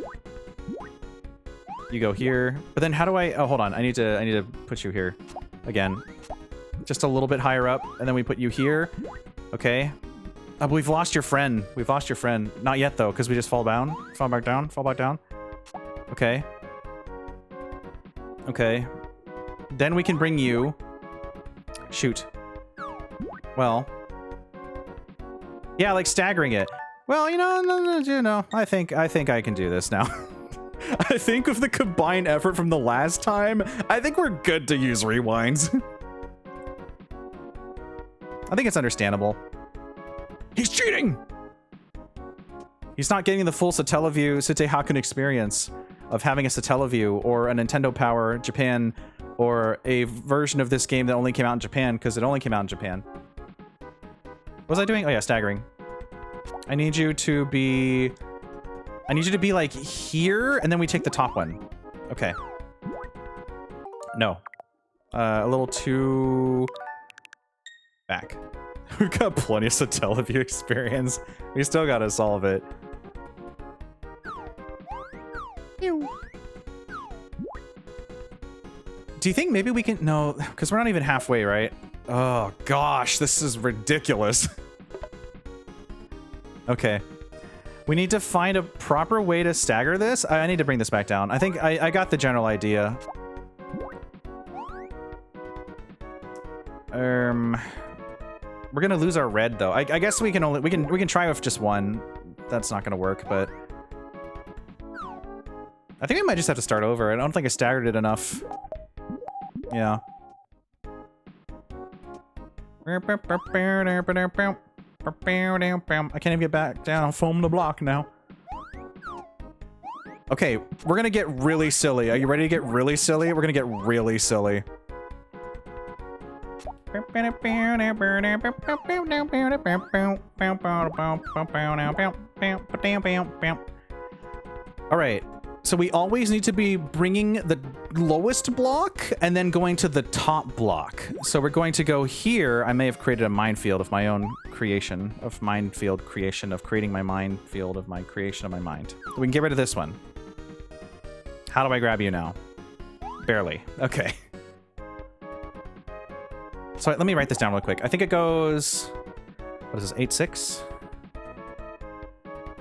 You go here. But then how do I... Oh, hold on. I need to put you here. Again. Just a little bit higher up. And then we put you here. Okay. Oh, but we've lost your friend. We've lost your friend. Not yet, though, because we just fall down. Fall back down. Fall back down. Okay. Okay. Then we can bring you... Shoot. Well... Yeah, like staggering it. Well, you know, I think I can do this now. I think with the combined effort from the last time, I think we're good to use rewinds. I think it's understandable. He's cheating! He's not getting the full Sutte Hakkun experience of having a Satellaview or a Nintendo Power Japan or a version of this game that only came out in Japan because it only came out in Japan. What was I doing? Oh yeah, staggering. I need you to be I need you to be like here, and then we take the top one. Okay. No. A little too back. We've got plenty of Satellaview experience. We still gotta solve it. Do you think maybe we can... No, because we're not even halfway, right? Oh, gosh, this is ridiculous. Okay. We need to find a proper way to stagger this. I need to bring this back down. I think I got the general idea. We're gonna lose our red though. I guess we can try with just one. That's not gonna work, but I think we might just have to start over. I don't think I staggered it enough. Yeah. I can't even get back down from the block now. Okay, we're gonna get really silly. Are you ready to get really silly? We're gonna get really silly. All right. So we always need to be bringing the lowest block and then going to the top block. So we're going to go here. I may have created a minefield of my own creation, of minefield creation, of creating my minefield of my creation of my mind. We can get rid of this one. How do I grab you now? Barely. Okay. So let me write this down real quick. I think it goes... What is this? 8-6?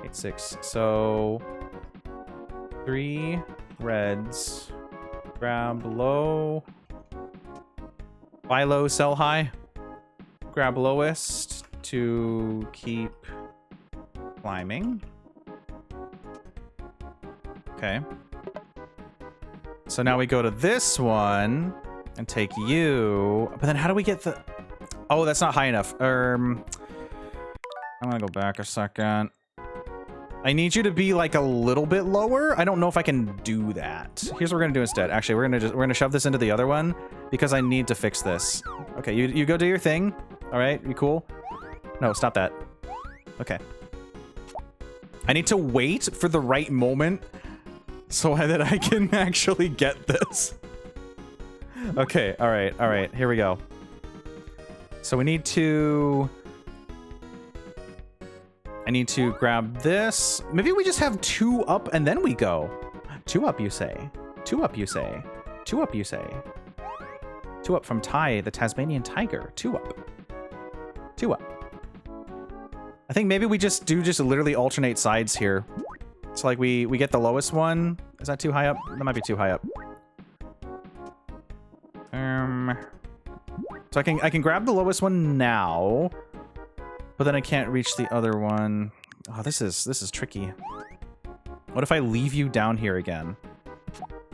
8-6. So... 3 reds. Grab low. Buy low, sell high. Grab lowest to keep climbing. Okay. So now we go to this one and take you. But then how do we get the... Oh, that's not high enough. I'm gonna go back a second. I need you to be like a little bit lower. I don't know if I can do that. Here's what we're gonna do instead. Actually, we're gonna shove this into the other one because I need to fix this. Okay, you go do your thing. All right, you cool? No, stop that. Okay. I need to wait for the right moment so that I can actually get this. Okay, all right, here we go. So we need to... I need to grab this. Maybe we just have 2 up and then we go. 2 up, you say. 2 up, you say. 2 up, you say. 2 up from Ty, the Tasmanian tiger. 2 up. 2 up. I think maybe we just literally alternate sides here. So like we get the lowest one. Is that too high up? That might be too high up. So I can grab the lowest one now. But then I can't reach the other one. Oh, this is tricky. What if I leave you down here again?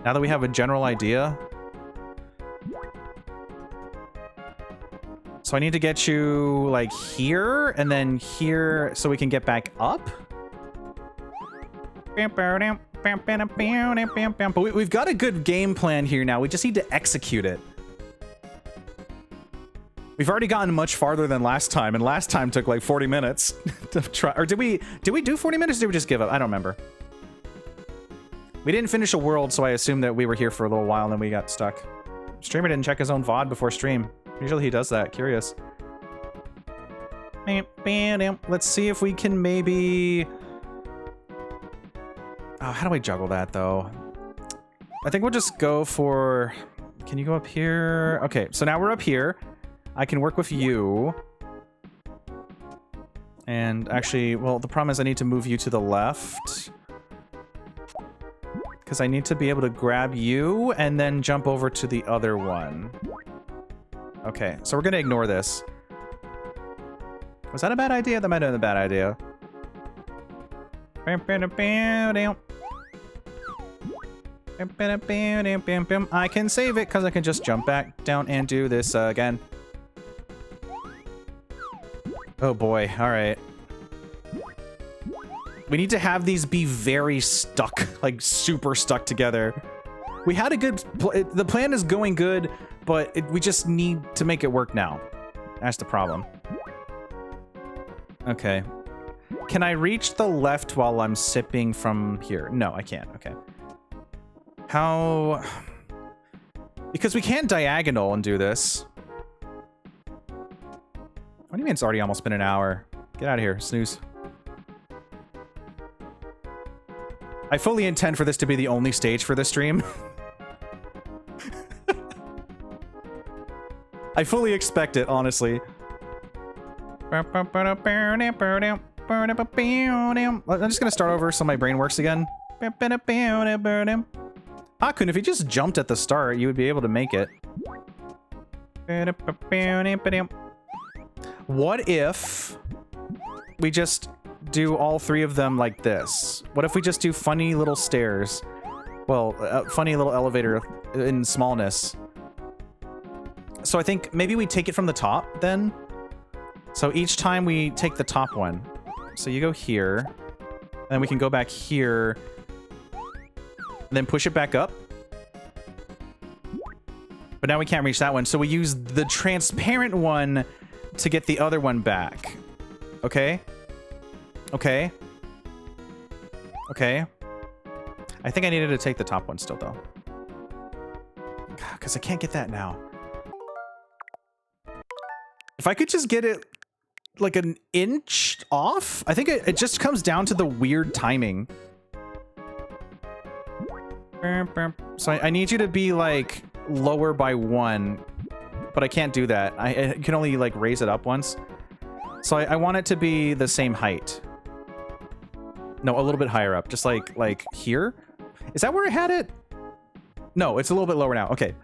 Now that we have a general idea. So I need to get you like here and then here so we can get back up. But we've got a good game plan here now. We just need to execute it. We've already gotten much farther than last time, and last time took like 40 minutes to try. Or did we do 40 minutes or did we just give up? I don't remember. We didn't finish a world, so I assumed that we were here for a little while and then we got stuck. Streamer didn't check his own VOD before stream. Usually he does that. Curious. Let's see if we can maybe... Oh, how do I juggle that, though? I think we'll just go for... Can you go up here? Okay, so now we're up here. I can work with you. And actually, well, the problem is I need to move you to the left. Because I need to be able to grab you and then jump over to the other one. Okay, so we're going to ignore this. Was that a bad idea? That might have been a bad idea. I can save it because I can just jump back down and do this again. Oh boy, all right. We need to have these be very stuck, like super stuck together. We had a good, the plan is going good, but we just need to make it work now. That's the problem. Okay. Can I reach the left while I'm sipping from here? No, I can't. Okay. How... Because we can't diagonal and do this. What do you mean it's already almost been an hour? Get out of here, snooze. I fully intend for this to be the only stage for this stream. I fully expect it, honestly. I'm just gonna start over so my brain works again. Hakkun, if you just jumped at the start, you would be able to make it. What if we just do all three of them like this? What if we just do funny little stairs? Well, funny little elevator in smallness. So I think maybe we take it from the top then. So each time we take the top one. So you go here, and then we can go back here, and then push it back up. But now we can't reach that one, so we use the transparent one to get the other one back. Okay? Okay. Okay. I think I needed to take the top one still, though. Because I can't get that now. If I could just get it like an inch off, I think it just comes down to the weird timing. So I need you to be like lower by 1, but I can't do that. I can only like raise it up once. So I want it to be the same height. No, a little bit higher up, just like here. Is that where I had it? No, it's a little bit lower now. Okay.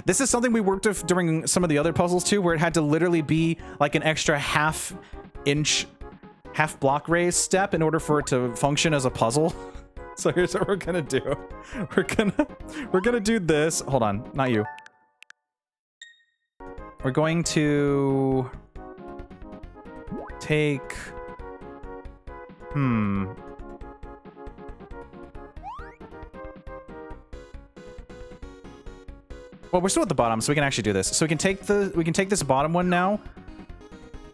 This is something we worked with during some of the other puzzles too, where it had to literally be like an extra half block raise step in order for it to function as a puzzle. So here's what we're gonna do. We're gonna do this. Hold on, not you. We're going to take, well, we're still at the bottom, so we can actually do this. So we can take this bottom one now,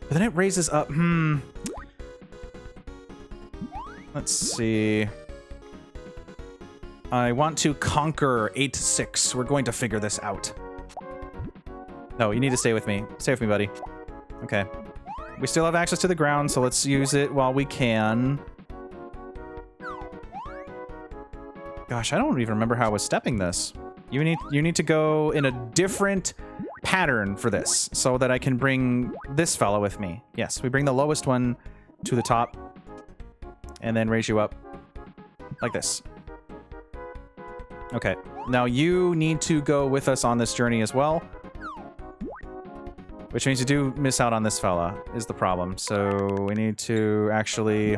but then it raises up. Let's see. I want to conquer 8-6. We're going to figure this out. No, you need to stay with me. Stay with me, buddy. Okay. We still have access to the ground, so let's use it while we can. Gosh, I don't even remember how I was stepping this. You need to go in a different pattern for this so that I can bring this fella with me. Yes, we bring the lowest one to the top and then raise you up like this. Okay, now you need to go with us on this journey as well, which means you do miss out on this fella is the problem. So we need to actually,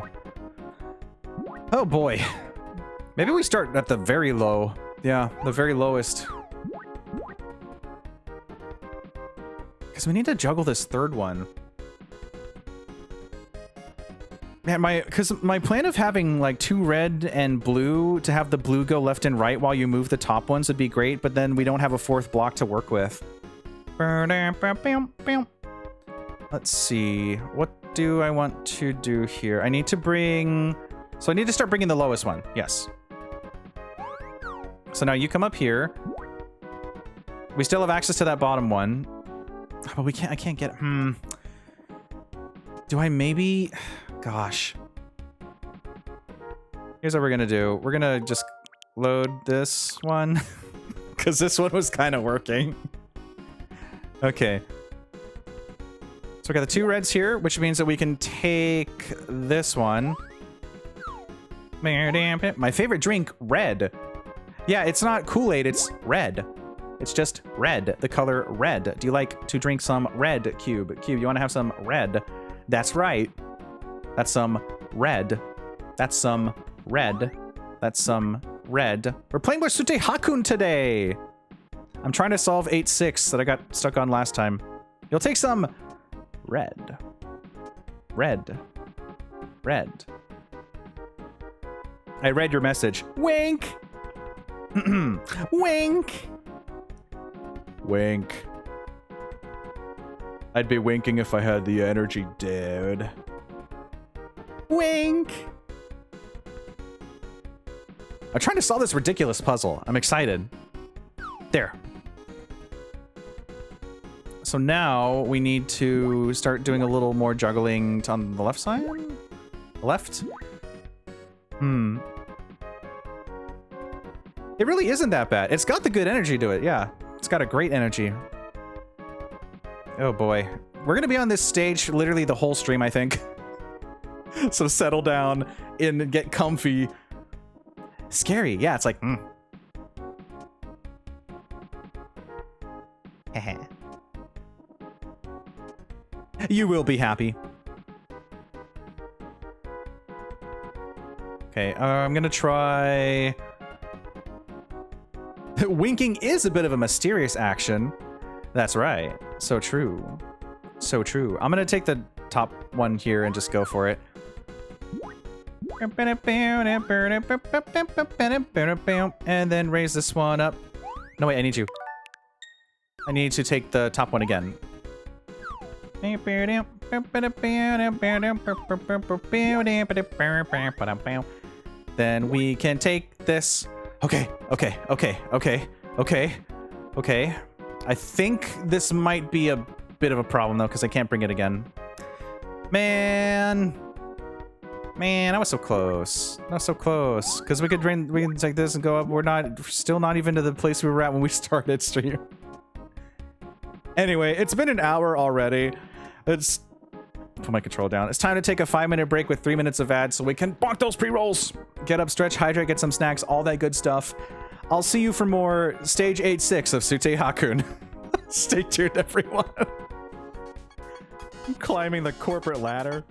oh boy, maybe we start at the very low. Yeah, the very lowest. Because we need to juggle this third one. Man, because my plan of having like 2 red and blue to have the blue go left and right while you move the top ones would be great, but then we don't have a 4th block to work with. Let's see. What do I want to do here? I need to bring... So I need to start bringing the lowest one. Yes. So now you come up here. We still have access to that bottom one. But we can't, I can't get, Do I maybe, gosh. Here's what we're gonna do. We're gonna just load this one. Because this one was kind of working. Okay. So we got the 2 reds here, which means that we can take this one. My favorite drink, red. Yeah, it's not Kool-Aid, it's red. It's just red, the color red. Do you like to drink some red, Cube? Cube, you want to have some red? That's right. That's some red. That's some red. That's some red. We're playing with Sutte Hakkun today. I'm trying to solve 8-6 that I got stuck on last time. You'll take some red. Red. Red. I read your message. Wink! Wink! Wink. I'd be winking if I had the energy, dude. Wink! I'm trying to solve this ridiculous puzzle. I'm excited. There. So now we need to start doing a little more juggling on the left side? Left? It really isn't that bad. It's got the good energy to it, yeah. It's got a great energy. Oh boy. We're gonna be on this stage literally the whole stream, I think. So settle down and get comfy. Scary, yeah, it's like, You will be happy. Okay, I'm gonna try... Winking is a bit of a mysterious action. That's right. So true. So true. I'm gonna take the top one here and just go for it. And then raise this one up. No, wait, I need you. I need to take the top one again. Then we can take this. Okay. I think this might be a bit of a problem though, because I can't bring it again. Man, I was so close. Not so close. Because we can take this and go up. We're still not even to the place we were at when we started stream. Anyway, it's been an hour already. Let's put my control down. It's time to take a 5-minute break with 3 minutes of ads so we can bonk those pre-rolls. Get up, stretch, hydrate, get some snacks, all that good stuff. I'll see you for more stage 8-6 of Sutte Hakkun. Stay tuned, everyone. I'm climbing the corporate ladder.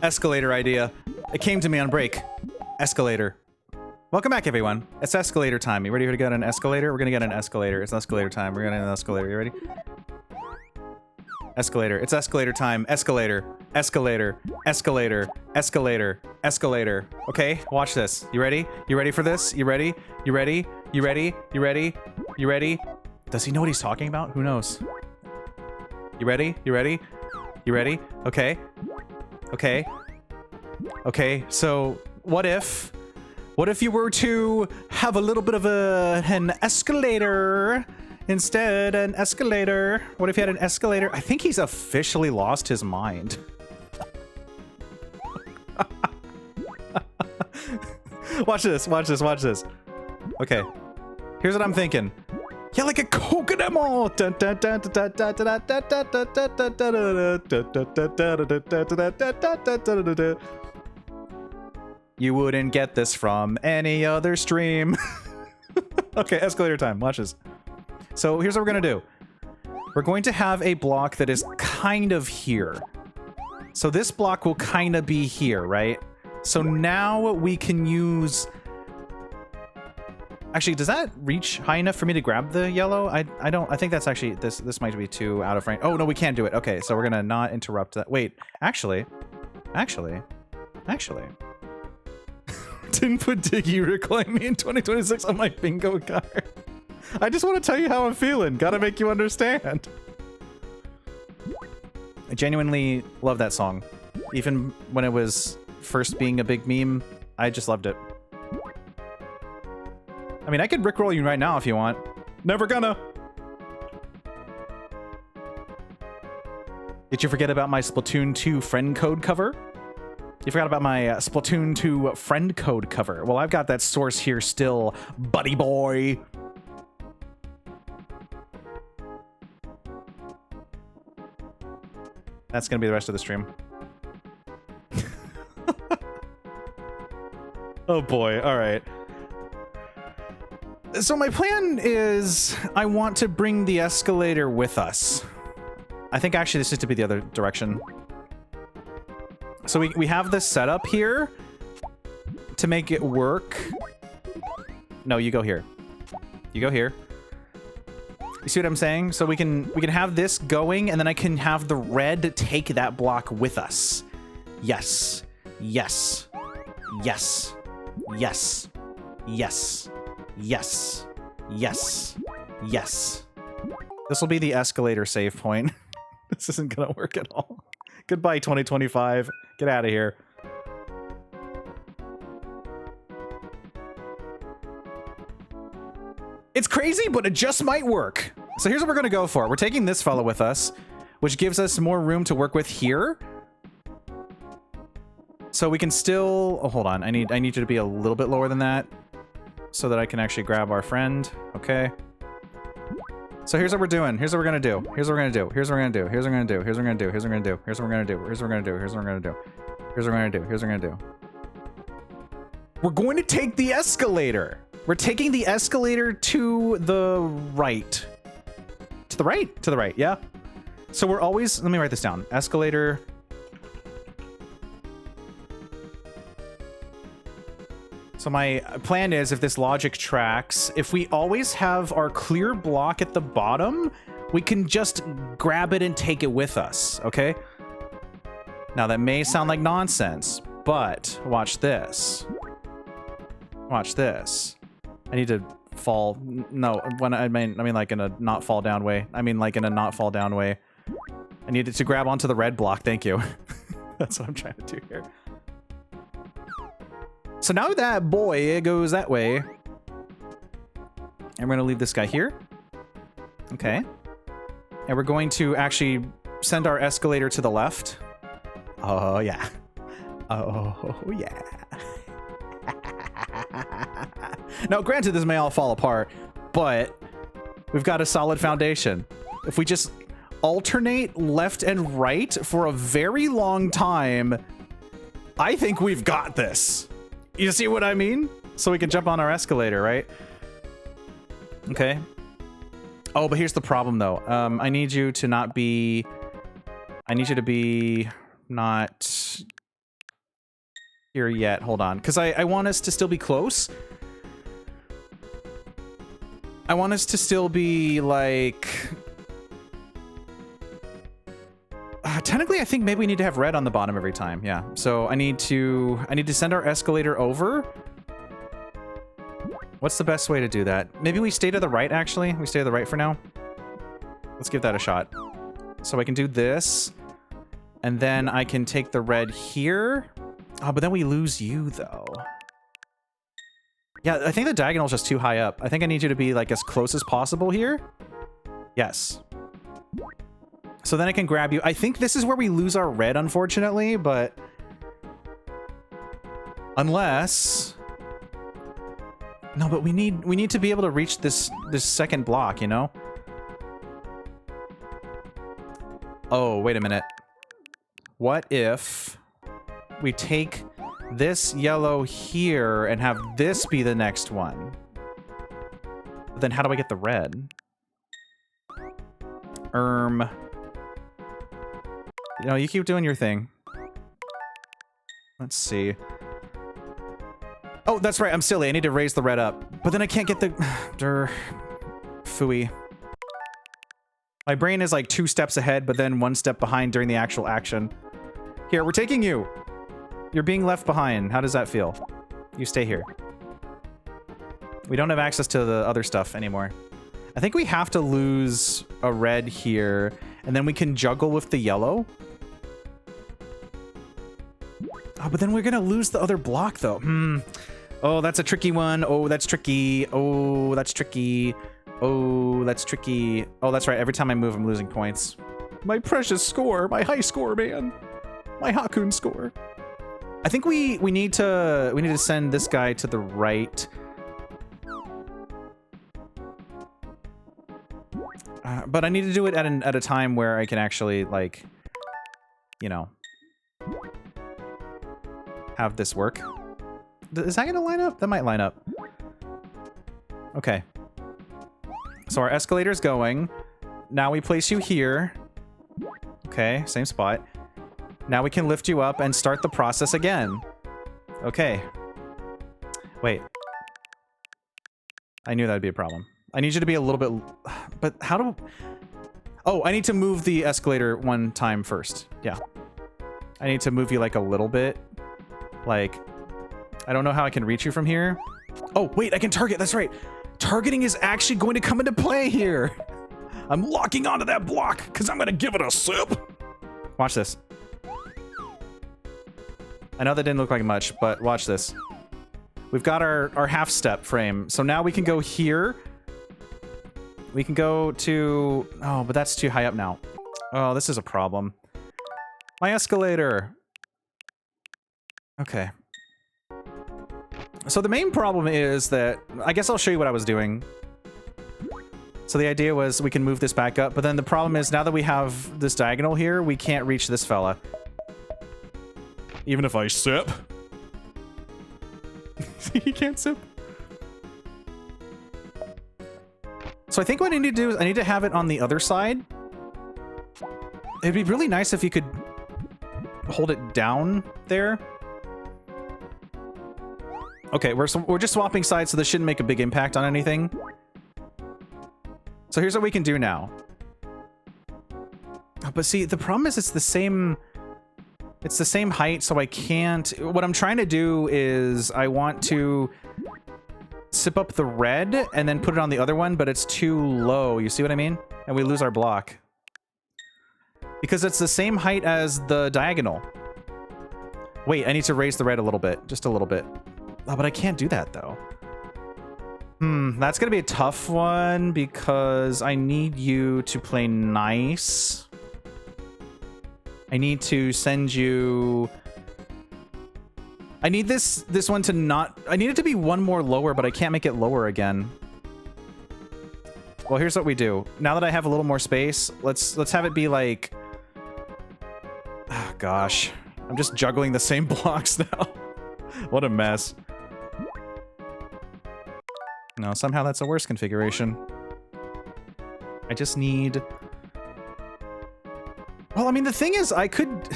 Escalator idea. It came to me on break. Escalator. Welcome back, everyone. It's escalator time. You ready to get an escalator? We're gonna get an escalator. It's escalator time. We're gonna get an escalator. You ready? Escalator. It's escalator time. Escalator. Escalator. Escalator. Escalator. Escalator. Okay, watch this. You ready? You ready for this? You ready? You ready? You ready? You ready? You ready? Does he know what he's talking about? Who knows? You ready? You ready? You ready? Okay. Okay. Okay, so what if you were to have a little bit of an escalator instead? An escalator. What if you had an escalator? I think he's officially lost his mind. Watch this, watch this, watch this. Okay, here's what I'm thinking. Yeah, like a coconut mall. You wouldn't get this from any other stream. Okay, escalator time. Watch this. So here's what we're gonna do. We're going to have a block that is kind of here. So this block will kind of be here, right? So now we can use... Actually, does that reach high enough for me to grab the yellow? I think that's actually... This might be too out of range. Oh, no, we can't do it. Okay, so we're gonna not interrupt that. Wait, actually... Didn't put Diggeh Reclaim Me in 2026 on my bingo card. I just want to tell you how I'm feeling. Gotta make you understand. I genuinely love that song. Even when it was first being a big meme, I just loved it. I mean, I could rickroll you right now if you want. Never gonna. Did you forget about my Splatoon 2 friend code cover? You forgot about my Splatoon 2 friend code cover. Well, I've got that source here still, buddy boy. That's gonna be the rest of the stream. Oh boy, all right. So my plan is I want to bring the escalator with us. I think actually this is to be the other direction. So we have this set up here to make it work. No, you go here. You go here. You see what I'm saying? So we can have this going, and then I can have the red take that block with us. Yes. Yes. Yes. Yes. Yes. Yes. Yes. Yes. This will be the escalator save point. This isn't gonna work at all. Goodbye, 2025. Get out of here. It's crazy, but it just might work. So here's what we're gonna go for. We're taking this fella with us, which gives us more room to work with here. So we can still... Oh, hold on. I need you to be a little bit lower than that so that I can actually grab our friend. Okay. So here's what we're doing. Here's what we're gonna do. Here's what we're gonna do. Here's what we're gonna do. Here's what we're gonna do. Here's what we're gonna do. Here's what we're gonna do. Here's what we're gonna do. Here's what we're gonna do. Here's what we're gonna do. Here's what we're gonna do. Here's what we're gonna do. We're going to take the escalator. We're taking the escalator to the right. To the right? To the right, yeah. So we're always... Let me write this down. Escalator... So my plan is, if this logic tracks, if we always have our clear block at the bottom, we can just grab it and take it with us, okay? Now that may sound like nonsense, but watch this. Watch this. I need to fall... No, when I mean like in a not fall down way. I mean like in a not fall down way. I needed to grab onto the red block, thank you. That's what I'm trying to do here. So now that boy goes that way. And we're going to leave this guy here. Okay. And we're going to actually send our escalator to the left. Oh, yeah. Oh, yeah. Now, granted, this may all fall apart, but we've got a solid foundation. If we just alternate left and right for a very long time, I think we've got this. You see what I mean? So we can jump on our escalator, right? Okay. Oh, but here's the problem, though. I need you to not be... I need you to be not here yet. Hold on, because I want us to still be close. I want us to still be like... technically, I think maybe we need to have red on the bottom every time. Yeah. So I need to send our escalator over. What's the best way to do that? Maybe we stay to the right, actually. We stay to the right for now. Let's give that a shot. So I can do this. And then I can take the red here. Oh, but then we lose you, though. Yeah, I think the diagonal is just too high up. I think I need you to be, like, as close as possible here. Yes. So then I can grab you. I think this is where we lose our red, unfortunately, but... Unless... No, but we need to be able to reach this second block, you know? Oh, wait a minute. What if we take this yellow here and have this be the next one? But then how do I get the red? You know, you keep doing your thing. Let's see. Oh, that's right. I'm silly. I need to raise the red up. But then I can't get the... Phooey. My brain is like 2 steps ahead, but then 1 step behind during the actual action. Here, we're taking you. You're being left behind. How does that feel? You stay here. We don't have access to the other stuff anymore. I think we have to lose a red here, and then we can juggle with the yellow. Oh, but then we're gonna lose the other block, though. Oh, that's a tricky one. Oh, that's tricky. Oh, that's tricky. Oh, that's tricky. Oh, that's right. Every time I move, I'm losing points. My precious score. My high score, man. My Hakkun score. I think we need to send this guy to the right. But I need to do it at a time where I can actually, like, you know, have this work. Is that gonna line up? That might line up. Okay. So our escalator's going. Now we place you here. Okay, same spot. Now we can lift you up and start the process again. Okay. Wait. I knew that'd be a problem. I need you to be a little bit... But how do... Oh, I need to move the escalator 1 time first. Yeah. I need to move you like a little bit. Like... I don't know how I can reach you from here. Oh, wait, I can target. That's right. Targeting is actually going to come into play here. I'm locking onto that block because I'm going to give it a sip. Watch this. I know that didn't look like much, but watch this. We've got our half step frame. So now we can go here. We can go to... Oh, but that's too high up now. Oh, this is a problem. My escalator. Okay. So the main problem is that... I guess I'll show you what I was doing. So the idea was we can move this back up, but then the problem is now that we have this diagonal here, we can't reach this fella. Even if I sip. He can't sip. So I think what I need to do is I need to have it on the other side. It'd be really nice if you could hold it down there. Okay, we're just swapping sides, so this shouldn't make a big impact on anything. So here's what we can do now. Oh, but see, the problem is it's the same height, so I can't... What I'm trying to do is I want to sip up the red and then put it on the other one, but it's too low. You see what I mean? And we lose our block. Because it's the same height as the diagonal. Wait, I need to raise the red a little bit. Just a little bit. Oh, but I can't do that, though. That's gonna be a tough one because I need you to play nice. I need to send you... I need this one to not... I need it to be 1 more lower, but I can't make it lower again. Well, here's what we do. Now that I have a little more space, let's have it be like... Oh, gosh. I'm just juggling the same blocks now. What a mess. No, somehow that's a worse configuration. I just need... Well, I mean, the thing is, I could...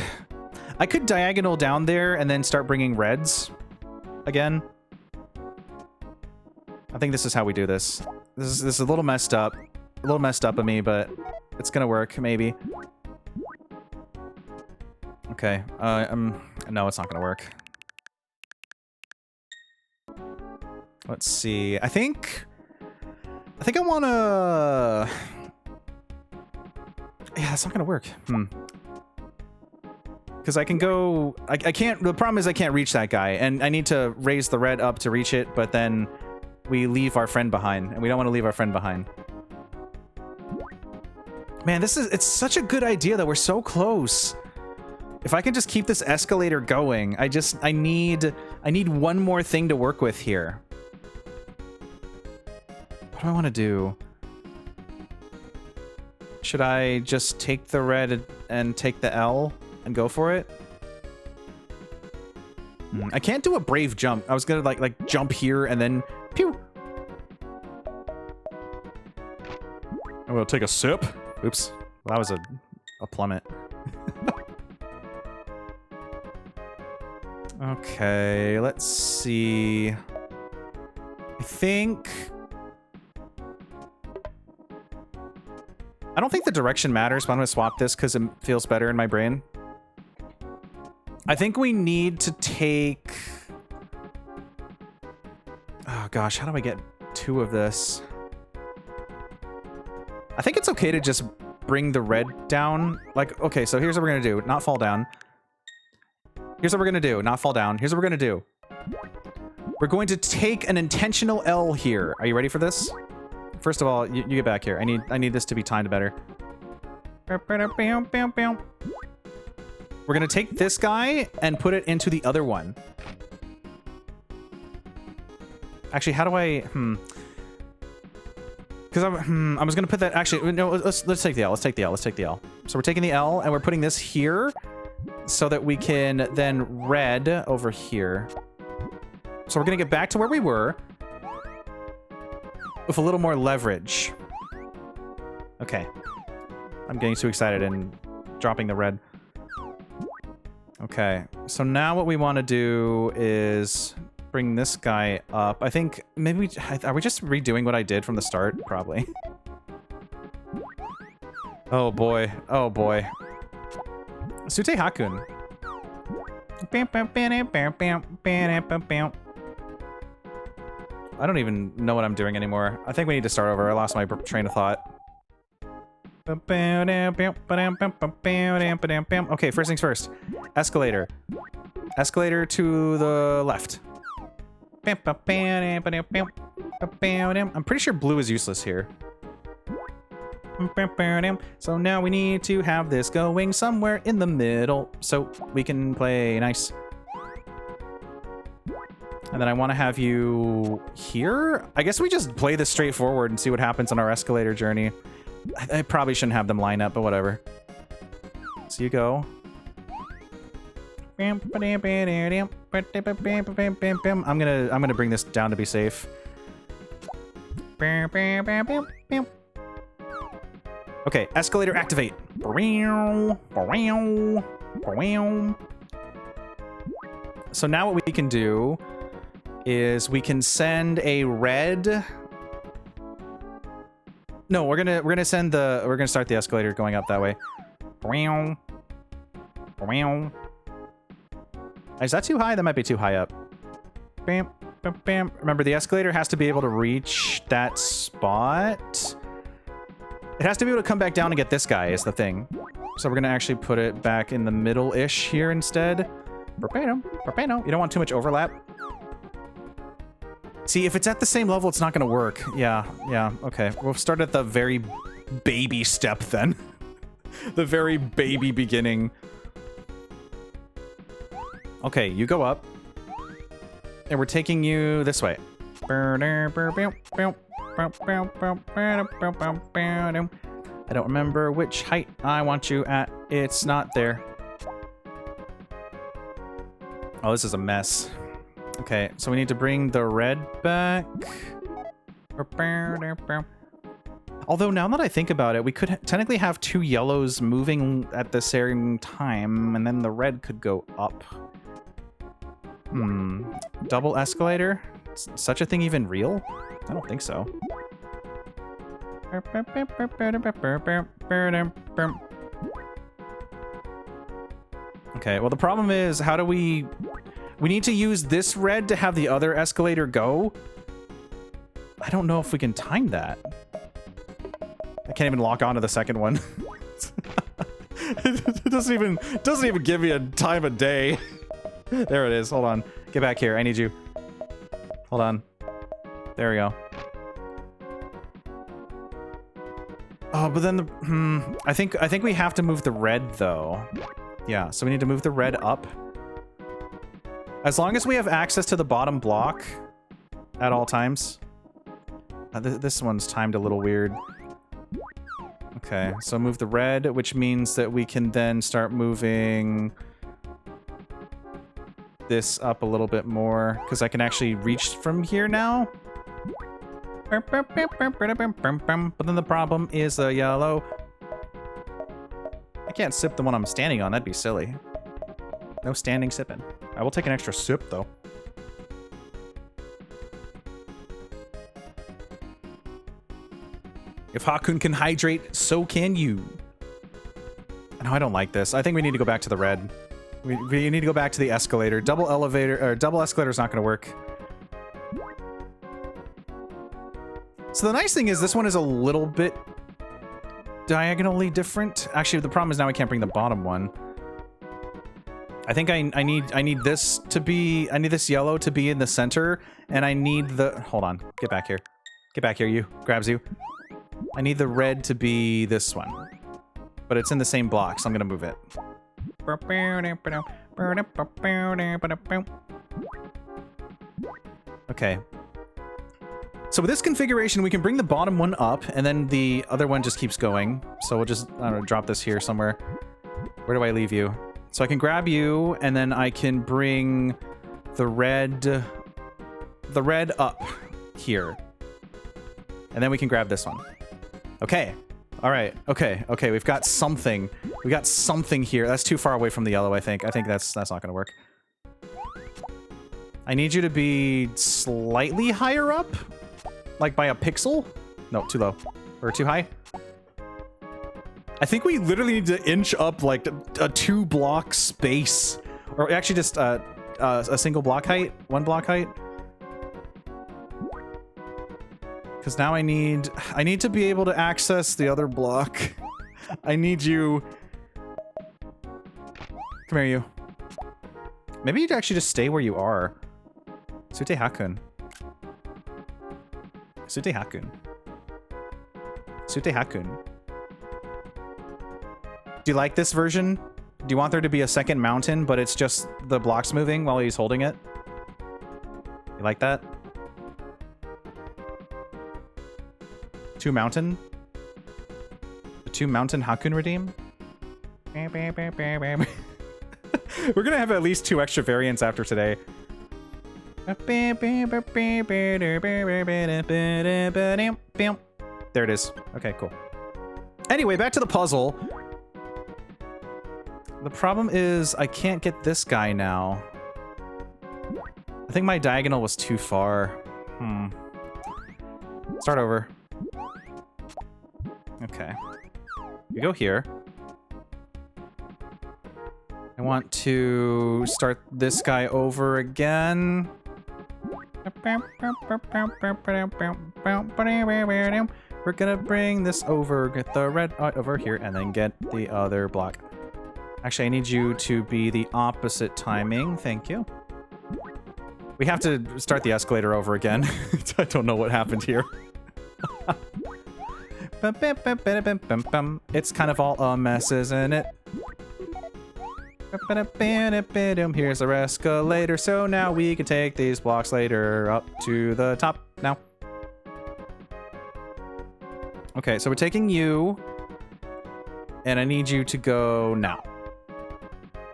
I could diagonal down there and then start bringing reds again. I think this is how we do this. This is a little messed up. A little messed up of me, but it's gonna work, maybe. Okay, no, it's not gonna work. Let's see. I think I wanna... Yeah, it's not gonna work. Because I can go... I can't... The problem is I can't reach that guy, and I need to raise the red up to reach it, but then we leave our friend behind, and we don't want to leave our friend behind. Man, it's such a good idea that we're so close. If I can just keep this escalator going, I need one more thing to work with here. What do I want to do? Should I just take the red and take the L and go for it? I can't do a brave jump. I was gonna like jump here and then pew. I'm gonna take a sip. Oops. Well, that was a plummet. Okay, let's see. I don't think the direction matters, but I'm gonna swap this because it feels better in my brain. I think we need to take... Oh gosh, how do I get 2 of this? I think it's okay to just bring the red down. Like, okay, so here's what we're gonna do. Not fall down. Here's what we're gonna do. Not fall down. Here's what we're gonna do. We're going to take an intentional L here. Are you ready for this? First of all, you get back here. I need this to be timed better. We're gonna take this guy and put it into the other one. Actually, how do I... Because I was gonna put that... Actually, no. Let's take the L. Let's take the L. Let's take the L. So we're taking the L and we're putting this here, so that we can then red over here. So we're gonna get back to where we were with a little more leverage. Okay. I'm getting too excited and dropping the red. Okay, so now what we want to do is bring this guy up. I think maybe are we just redoing what I did from the start? Probably. Oh boy. Oh boy. Sutte Hakkun. I don't even know what I'm doing anymore. I think we need to start over. I lost my train of thought. Okay, first things first. Escalator. Escalator to the left. I'm pretty sure blue is useless here. So now we need to have this going somewhere in the middle so we can play nice. And then I want to have you here. I guess we just play this straightforward and see what happens on our escalator journey. I probably shouldn't have them line up, but whatever. So you go. I'm gonna bring this down to be safe. Okay, escalator activate. So now what we can do is we can send a red. No, we're gonna start the escalator going up that way. Is that too high? That might be too high up. Bam, bam, bam. Remember, the escalator has to be able to reach that spot. It has to be able to come back down and get this guy is the thing. So we're gonna actually put it back in the middle-ish here instead. You don't want too much overlap. See, if it's at the same level, it's not gonna work. Yeah, okay. We'll start at the very baby step then. The very baby beginning. Okay, you go up. And we're taking you this way. I don't remember which height I want you at. It's not there. Oh, this is a mess. Okay, so we need to bring the red back. Although now that I think about it, we could technically have 2 yellows moving at the same time, and then the red could go up. Double escalator? Is such a thing even real? I don't think so. Okay, well the problem is, how do we need to use this red to have the other escalator go? I don't know if we can time that. I can't even lock onto the second one. It doesn't even give me a time of day. There it is. Hold on. Get back here. I need you. Hold on. There we go. Oh, but then the I think we have to move the red though. Yeah, so we need to move the red up. As long as we have access to the bottom block at all times. This one's timed a little weird. Okay, so move the red, which means that we can then start moving this up a little bit more, because I can actually reach from here now. But then the problem is the yellow. I can't sip the one I'm standing on, that'd be silly. No standing sipping. I will take an extra sip, though. If Hakkun can hydrate, so can you. No, I don't like this. I think we need to go back to the red. We need to go back to the escalator. Double elevator, or double escalator is not going to work. So the nice thing is this one is a little bit diagonally different. Actually, the problem is now I can't bring the bottom one. I think I need this to be, I need this yellow to be in the center, and I need the, hold on, get back here. Get back here, you. Grabs you. I need the red to be this one. But it's in the same block, so I'm gonna move it. Okay. So with this configuration, we can bring the bottom one up, and then the other one just keeps going. So we'll just, I don't know, drop this here somewhere. Where do I leave you? So I can grab you, and then I can bring the red up here. And then we can grab this one. Okay. All right. Okay. Okay. We've got something. We got something here. That's too far away from the yellow, I think. I think that's not going to work. I need you to be slightly higher up. Like by a pixel? No, too low. Or too high? I think we literally need to inch up like a 2-block space. Or actually just a single block height. 1 block height. Because now I need to be able to access the other block. I need you. Come here, you. Maybe you'd actually just stay where you are. Sutte Hakkun. Sutte Hakkun. Sutte Hakkun. Do you like this version? Do you want there to be a second mountain, but it's just the blocks moving while he's holding it? You like that? 2 mountain? The 2 mountain Hakkun redeem? We're gonna have at least 2 extra variants after today. There it is. Okay, cool. Anyway, back to the puzzle. The problem is I can't get this guy now. I think my diagonal was too far. Start over. Okay. We go here. I want to start this guy over again. We're gonna bring this over, get the red over here, and then get the other block. Actually, I need you to be the opposite timing. Thank you. We have to start the escalator over again. I don't know what happened here. It's kind of all a mess, isn't it? Here's our escalator, so now we can take these blocks later up to the top now. Okay, so we're taking you, and I need you to go now.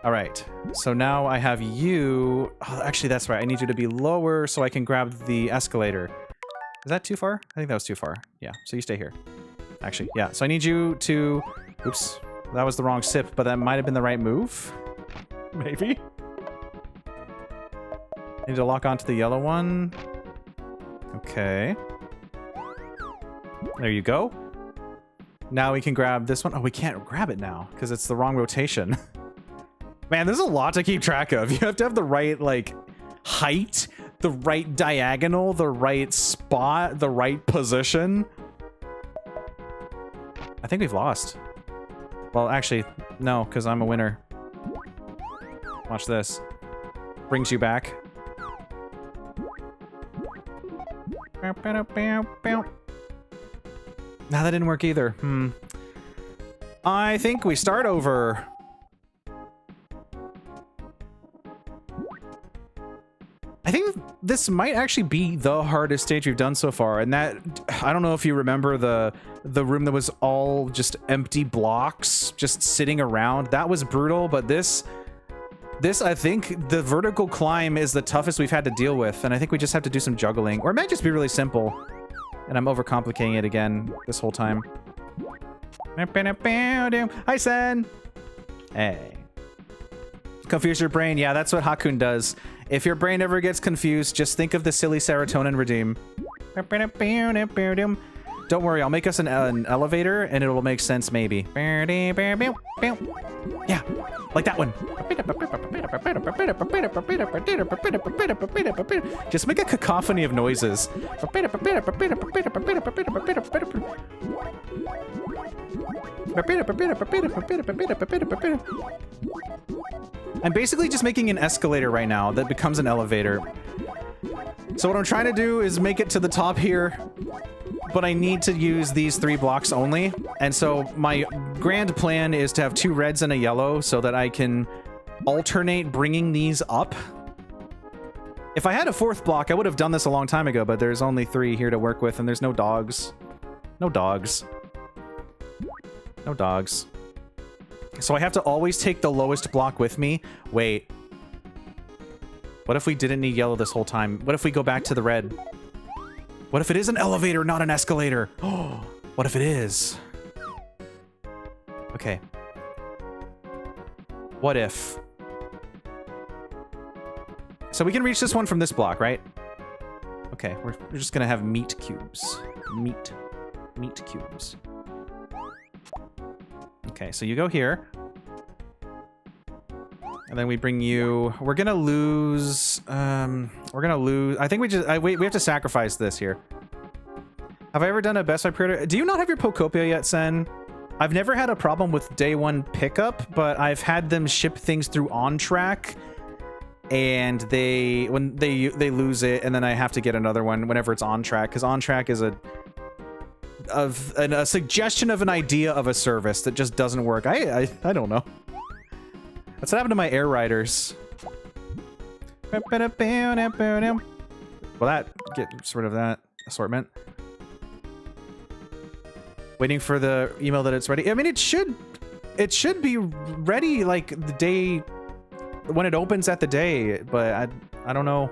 All right, so now I have you. Oh, actually, that's right. I need you to be lower so I can grab the escalator. Is that too far? I think that was too far. Yeah, so you stay here. actually. Yeah, so I need you to... Oops, that was the wrong sip, but that might have been the right move. Maybe? Need to lock onto the yellow one. Okay. There you go. Now we can grab this one. Oh, we can't grab it now because it's the wrong rotation. Man, there's a lot to keep track of. You have to have the right, like, height, the right diagonal, the right spot, the right position. I think we've lost. Well, actually, no, because I'm a winner. Watch this. Brings you back. Nah, that didn't work either. I think we start over. I think this might actually be the hardest stage we've done so far, and that, I don't know if you remember the room that was all just empty blocks just sitting around. That was brutal, but this I think the vertical climb is the toughest we've had to deal with, and I think we just have to do some juggling, or it might just be really simple. And I'm overcomplicating it again this whole time. Hi, Sen! Hey. Confuse your brain. Yeah, that's what Hakkun does. If your brain ever gets confused, just think of the silly serotonin redeem. Don't worry, I'll make us an elevator, and it will make sense, maybe. Yeah, like that one. Just make a cacophony of noises. I'm basically just making an escalator right now that becomes an elevator. So what I'm trying to do is make it to the top here, but I need to use these 3 blocks only. And so my grand plan is to have 2 reds and a yellow so that I can alternate bringing these up. If I had a 4th block, I would have done this a long time ago, but there's only 3 here to work with, and there's no dogs. No dogs. No dogs. So I have to always take the lowest block with me. Wait. What if we didn't need yellow this whole time? What if we go back to the red? What if it is an elevator, not an escalator? Oh, what if it is? Okay. What if? So we can reach this one from this block, right? Okay, we're just gonna have meat cubes. Meat cubes. Okay, so you go here. And then we bring you... We're gonna lose... I think we have to sacrifice this here. Have I ever done a Best Buy pre-order? Do you not have your Pocopia yet, Sen? I've never had a problem with day 1 pickup, but I've had them ship things through On-Track, and they lose it, and then I have to get another one whenever it's On-Track, because On-Track is a suggestion of an idea of a service that just doesn't work. I don't know. That's what happened to my Air Riders. Well, get rid of that assortment. Waiting for the email that it's ready. I mean, it should be ready like the day when it opens at the day, but I don't know.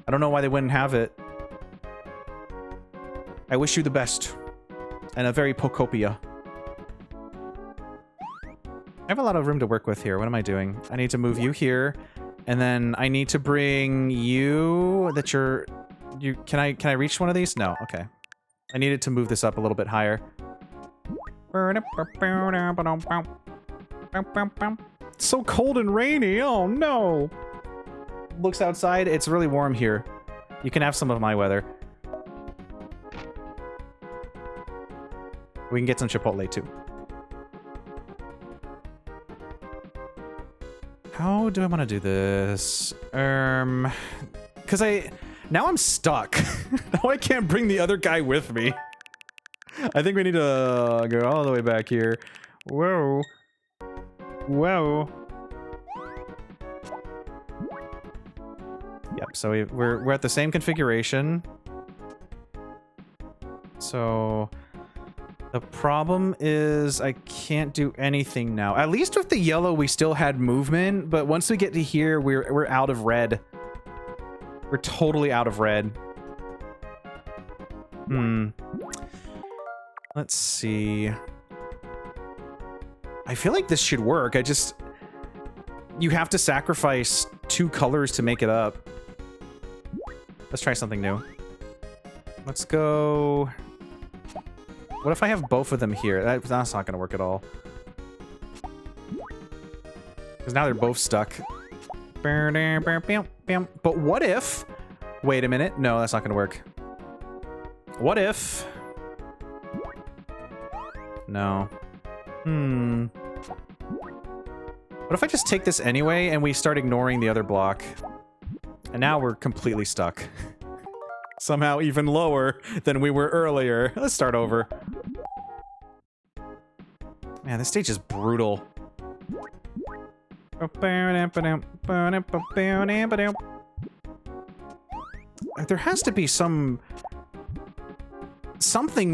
I don't know why they wouldn't have it. I wish you the best and a very Pocopia. I have a lot of room to work with here. What am I doing? I need to move you here, and then I need to bring you that can I reach one of these? No. Okay. I needed to move this up a little bit higher. It's so cold and rainy. Oh no. Looks outside. It's really warm here. You can have some of my weather. We can get some Chipotle too. How do I want to do this? Because now I'm stuck. Now I can't bring the other guy with me. I think we need to go all the way back here. Whoa. Whoa. Yep, so we're at the same configuration. So the problem is I can't do anything now. At least with the yellow, we still had movement, but once we get to here, we're out of red. We're totally out of red. Let's see. I feel like this should work. You have to sacrifice 2 colors to make it up. Let's try something new. Let's go... What if I have both of them here? That's not gonna work at all. Because now they're both stuck. But what if... Wait a minute. No, that's not gonna work. What if... No. What if I just take this anyway and we start ignoring the other block? And now we're completely stuck. Somehow even lower than we were earlier. Let's start over. Man, this stage is brutal. There has to be something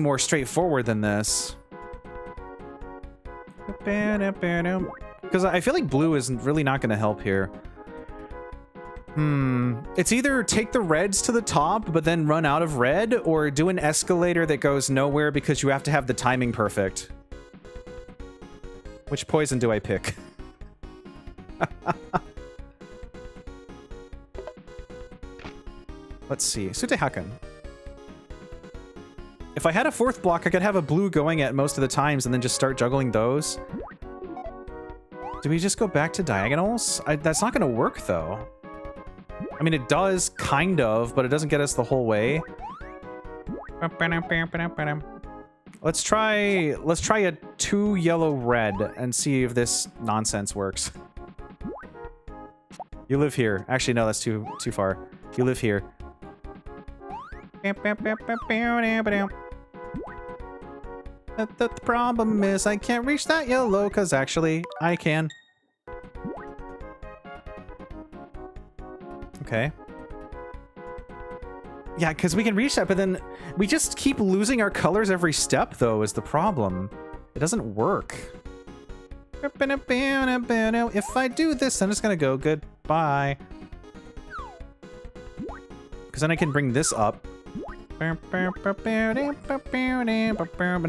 more straightforward than this. Because I feel like blue is really not going to help here. It's either take the reds to the top, but then run out of red, or do an escalator that goes nowhere because you have to have the timing perfect. Which poison do I pick? Let's see. Sutte Hakkun. If I had a 4th block, I could have a blue going at most of the times and then just start juggling those. Do we just go back to diagonals? That's not going to work, though. I mean, it does, kind of, but it doesn't get us the whole way. Let's try a 2 yellow red and see if this nonsense works. You live here. Actually, no, that's too far. You live here. The problem is I can't reach that yellow, because actually, I can. Okay. Yeah, because we can reach that, but then we just keep losing our colors every step, though, is the problem. It doesn't work. If I do this, then it's gonna go goodbye. Because then I can bring this up. And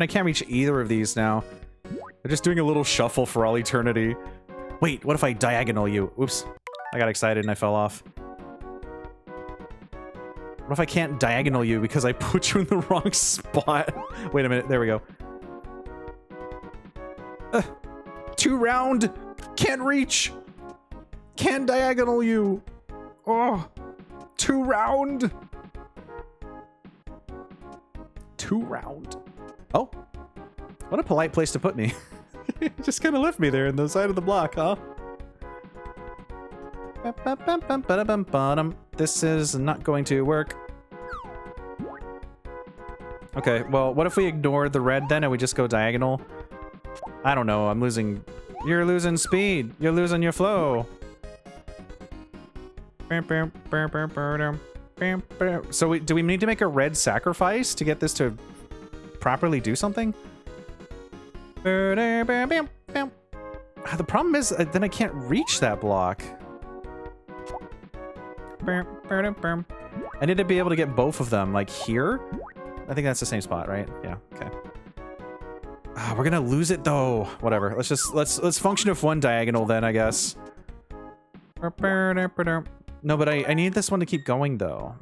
I can't reach either of these now. They're just doing a little shuffle for all eternity. Wait, what if I diagonal you? Oops. I got excited and I fell off. What if I can't diagonal you because I put you in the wrong spot? Wait a minute, there we go. 2 round! Can't reach! Can't diagonal you! Oh! 2 round! 2 round. Oh. What a polite place to put me. Just kind of left me there in the side of the block, huh? This is not going to work. Okay, well, what if we ignore the red then and we just go diagonal? I don't know, I'm losing... You're losing speed! You're losing your flow! So do we need to make a red sacrifice to get this to properly do something? The problem is, then I can't reach that block. I need to be able to get both of them, like here? I think that's the same spot, right? Yeah, okay. We're gonna lose it though. Whatever. Let's function with one diagonal then, I guess. No, but I need this one to keep going though.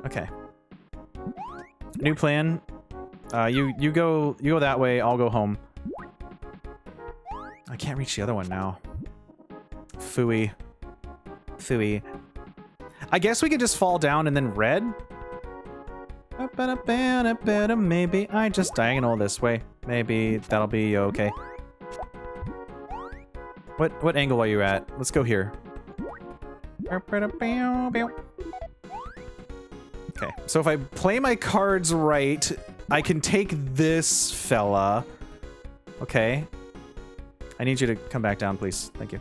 Okay. New plan. You go that way, I'll go home. I can't reach the other one now. Phooey. Phooey. I guess we could just fall down and then red. Maybe I just diagonal this way. Maybe that'll be okay. What angle are you at? Let's go here. Okay, so if I play my cards right, I can take this fella. Okay. I need you to come back down, please. Thank you.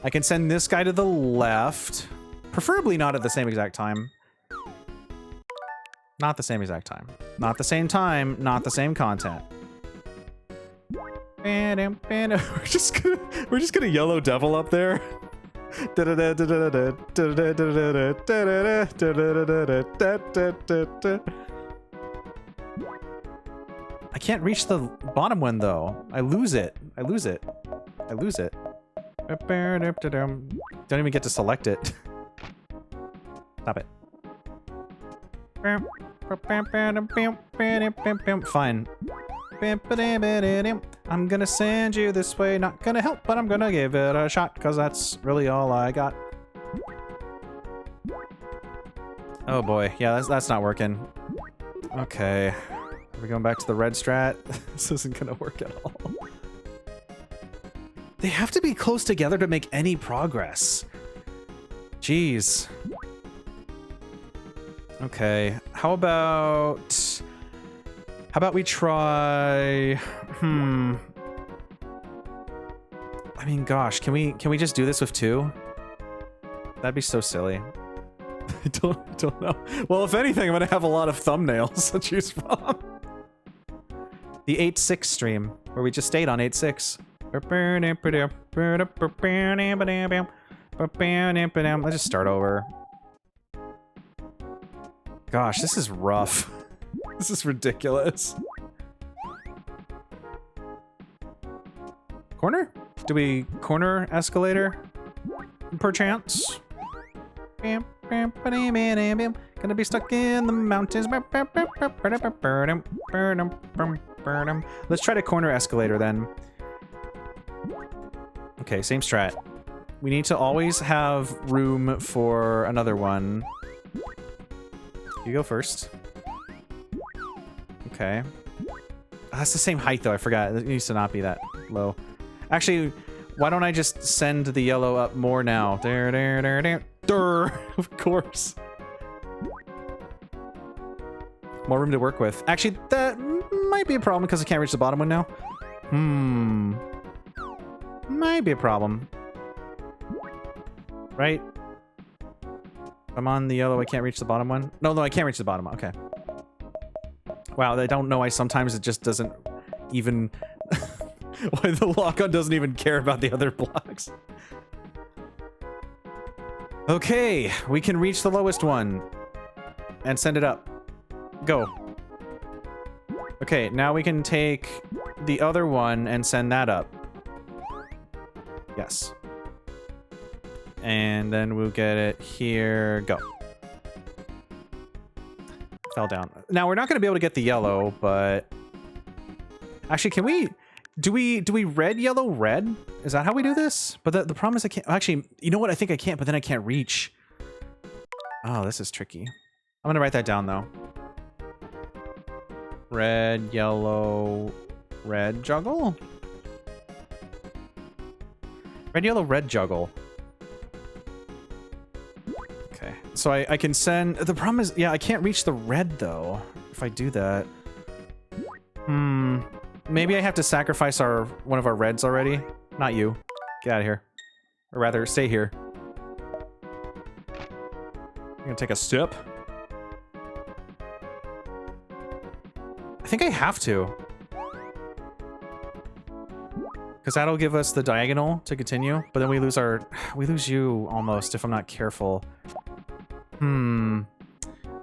I can send this guy to the left. Preferably not at the same exact time. Not the same exact time. Not the same time, not the same content. We're just gonna yellow devil up there. I can't reach the bottom one, though. I lose it. I lose it. I lose it. Don't even get to select it. Stop it. Fine. I'm gonna send you this way. Not gonna help, but I'm gonna give it a shot, because that's really all I got. Oh boy. Yeah, that's not working. Okay. Are we going back to the red strat? This isn't gonna work at all. They have to be close together to make any progress. Jeez. Okay. How about we try... I mean, gosh, can we just do this with 2? That'd be so silly. I don't know. Well, if anything, I'm gonna have a lot of thumbnails to choose from. The 8-6 stream, where we just stayed on 8-6. Let's just start over. Gosh, this is rough. This is ridiculous. Corner? Do we corner escalator? Perchance? Gonna be stuck in the mountains. Let's try to corner escalator then. Okay, same strat. We need to always have room for another one. You go first. Okay. Oh, that's the same height though, I forgot. It needs to not be that low. Actually, why don't I just send the yellow up more now? Of course. More room to work with. Actually, that might be a problem because I can't reach the bottom one now. Might be a problem. Right? I'm on the yellow, I can't reach the bottom one? No, I can't reach the bottom one. Okay. Wow, I don't know why sometimes it just doesn't even... why the lock-on doesn't even care about the other blocks. Okay, we can reach the lowest one. And send it up. Go. Okay, now we can take the other one and send that up. Yes. And then we'll get it here. Go. Fell down. Now, we're not going to be able to get the yellow, but... Actually, can we... Do we red, yellow, red? Is that how we do this? But the problem is I can't... Actually, you know what? I think I can't, but then I can't reach. Oh, this is tricky. I'm going to write that down, though. Red, yellow, red juggle? Red, yellow, red juggle. Okay. So I can send... The problem is... Yeah, I can't reach the red, though. If I do that. Maybe I have to sacrifice one of our reds already. Not you. Get out of here. Or rather, stay here. I'm gonna take a sip. I think I have to. Because that'll give us the diagonal to continue. But then we lose you almost if I'm not careful. And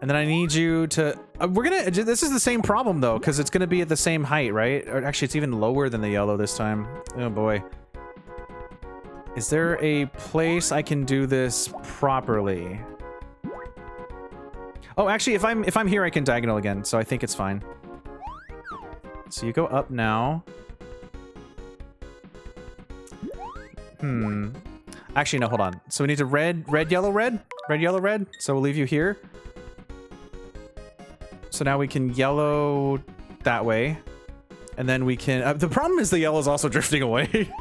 then I need you to... this is the same problem, though, because it's going to be at the same height, right? Or actually, it's even lower than the yellow this time. Oh, boy. Is there a place I can do this properly? Oh, actually, if I'm here, I can diagonal again, so I think it's fine. So you go up now. Actually, no, hold on. So we need to red, yellow, red. Red, yellow, red. So we'll leave you here. So now we can yellow that way. And then we can... the problem is the yellow is also drifting away.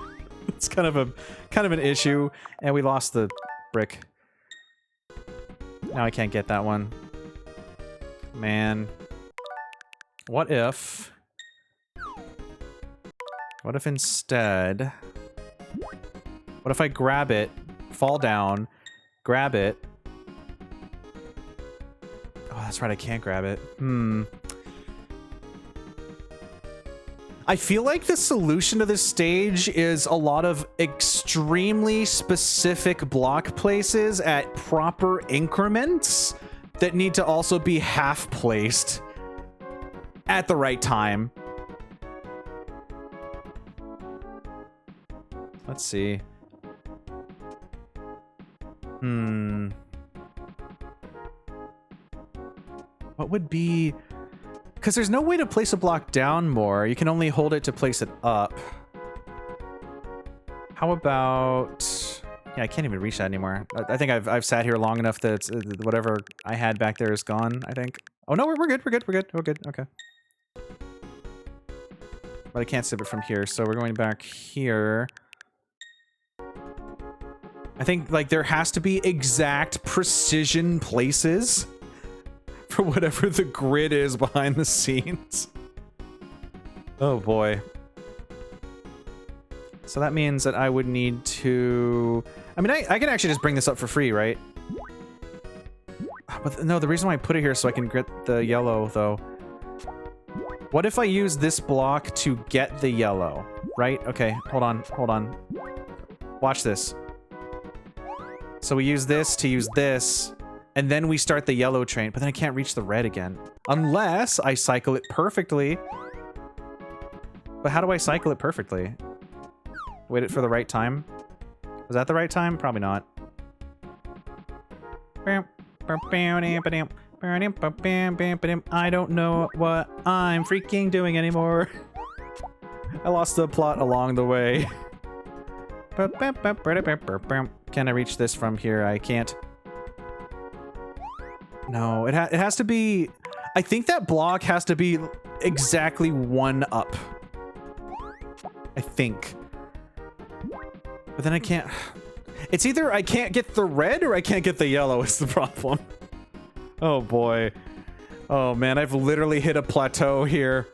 It's kind of an issue. And we lost the brick. Now I can't get that one. Man. What if instead... What if I grab it, fall down, grab it... Oh, that's right, I can't grab it. I feel like the solution to this stage is a lot of extremely specific block places at proper increments that need to also be half placed at the right time. Let's see. What would be... Because there's no way to place a block down more. You can only hold it to place it up. How about... Yeah, I can't even reach that anymore. I think I've sat here long enough that it's, whatever I had back there is gone, I think. Oh, no, we're good. We're good. Okay. But I can't sip it from here, so we're going back here. I think, like, there has to be exact precision places for whatever the grid is behind the scenes. Oh, boy. So that means that I would need to... I mean, I can actually just bring this up for free, right? But no, the reason why I put it here is so I can get the yellow, though. What if I use this block to get the yellow, right? Okay, hold on. Watch this. So we use this to use this, and then we start the yellow train, but then I can't reach the red again. Unless I cycle it perfectly. But how do I cycle it perfectly? Wait it for the right time? Was that the right time? Probably not. I don't know what I'm freaking doing anymore. I lost the plot along the way. Can I reach this from here? I can't. No, it has to be... I think that block has to be exactly one up. I think. But then I can't... It's either I can't get the red or I can't get the yellow is the problem. Oh boy. Oh man, I've literally hit a plateau here.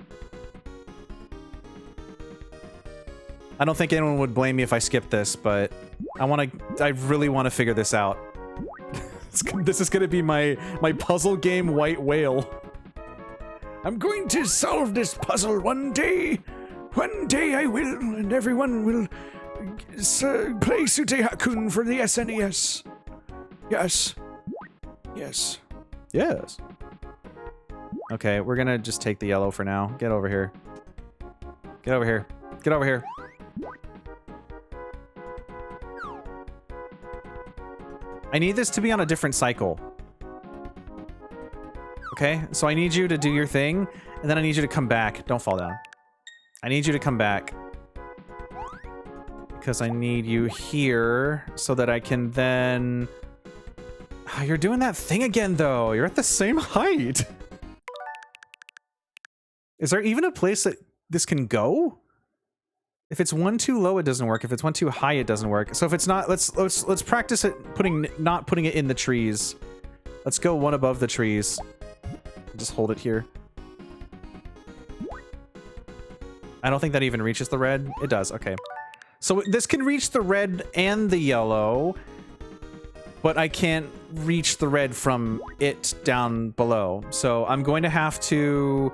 I don't think anyone would blame me if I skipped this, but I really want to figure this out. This is gonna be my puzzle game white whale. I'm going to solve this puzzle one day. One day I will, and everyone will play Sutte Hakkun for the SNES. Yes. Yes. Yes. Okay, we're gonna just take the yellow for now. Get over here. Get over here. Get over here. I need this to be on a different cycle. Okay, so I need you to do your thing, and then I need you to come back. Don't fall down. I need you to come back. Because I need you here so that I can then... Oh, you're doing that thing again, though. You're at the same height. Is there even a place that this can go? If it's one too low, it doesn't work. If it's one too high, it doesn't work. So if it's not, let's practice it not putting it in the trees. Let's go one above the trees. Just hold it here. I don't think that even reaches the red. It does. Okay. So this can reach the red and the yellow, but I can't reach the red from it down below. So I'm going to have to...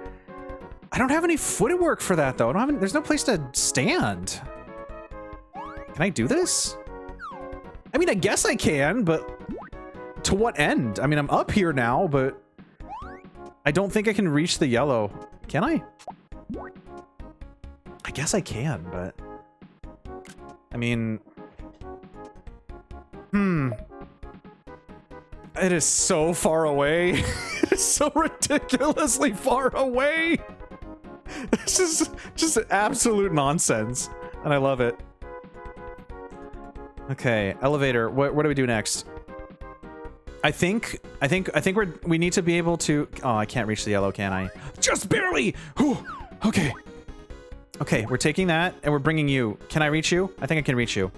I don't have any footwork for that, though. I don't have there's no place to stand. Can I do this? I mean, I guess I can, but to what end? I mean, I'm up here now, but I don't think I can reach the yellow. Can I? I guess I can, but... I mean... It is so far away. It is so ridiculously far away. This is just absolute nonsense, and I love it. Okay, elevator. What do we do next? I think we need to be able to... Oh, I can't reach the yellow, can I? Just barely! Whew. Okay. Okay, we're taking that, and we're bringing you. Can I reach you? I think I can reach you.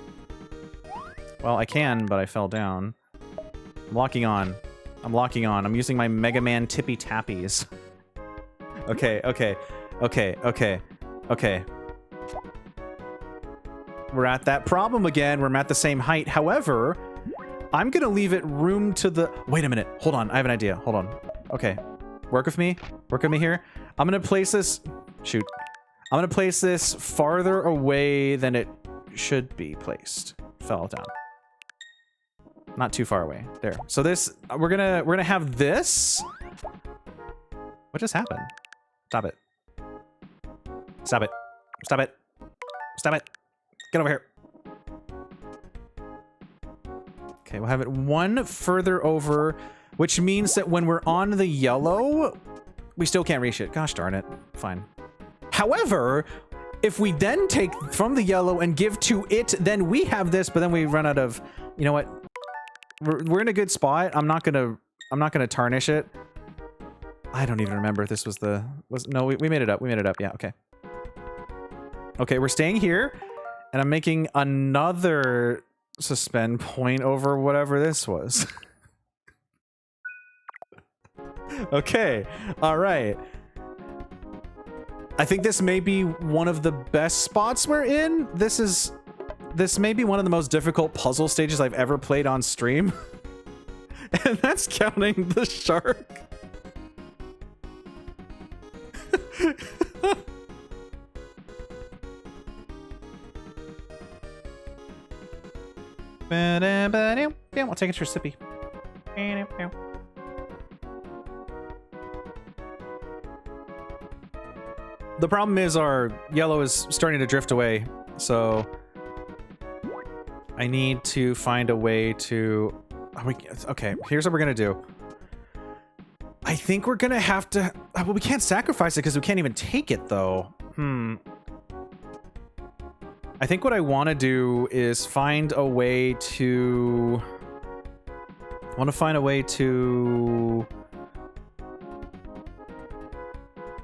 Well, I can, but I fell down. I'm locking on. I'm locking on. I'm using my Mega Man tippy tappies. Okay, okay. Okay, okay, okay. We're at that problem again. We're at the same height. However, I'm gonna leave it room to the... Wait a minute. Hold on. I have an idea. Hold on. Okay. Work with me. Work with me here. I'm gonna place this... Shoot. I'm gonna place this farther away than it should be placed. Fell down. Not too far away. There. So this... We're gonna have this... What just happened? Stop it. Stop it. Stop it. Stop it. Get over here. Okay, we'll have it one further over, which means that when we're on the yellow, we still can't reach it. Gosh darn it. Fine. However, if we then take from the yellow and give to it, then we have this, but then we run out of, you know what? We're in a good spot. I'm not gonna tarnish it. I don't even remember if this was the, no, we made it up. We made it up. Yeah, okay. Okay, we're staying here, and I'm making another suspend point over whatever this was. Okay, all right. I think this may be one of the best spots we're in. This may be one of the most difficult puzzle stages I've ever played on stream. And that's counting the shark. I'll take it for sippy. The problem is our yellow is starting to drift away, so I need to find a way to... Okay, here's what we're gonna do. I think we're gonna have to... Well, we can't sacrifice it because we can't even take it, though. I think what I want to do is find a way to... I want to find a way to...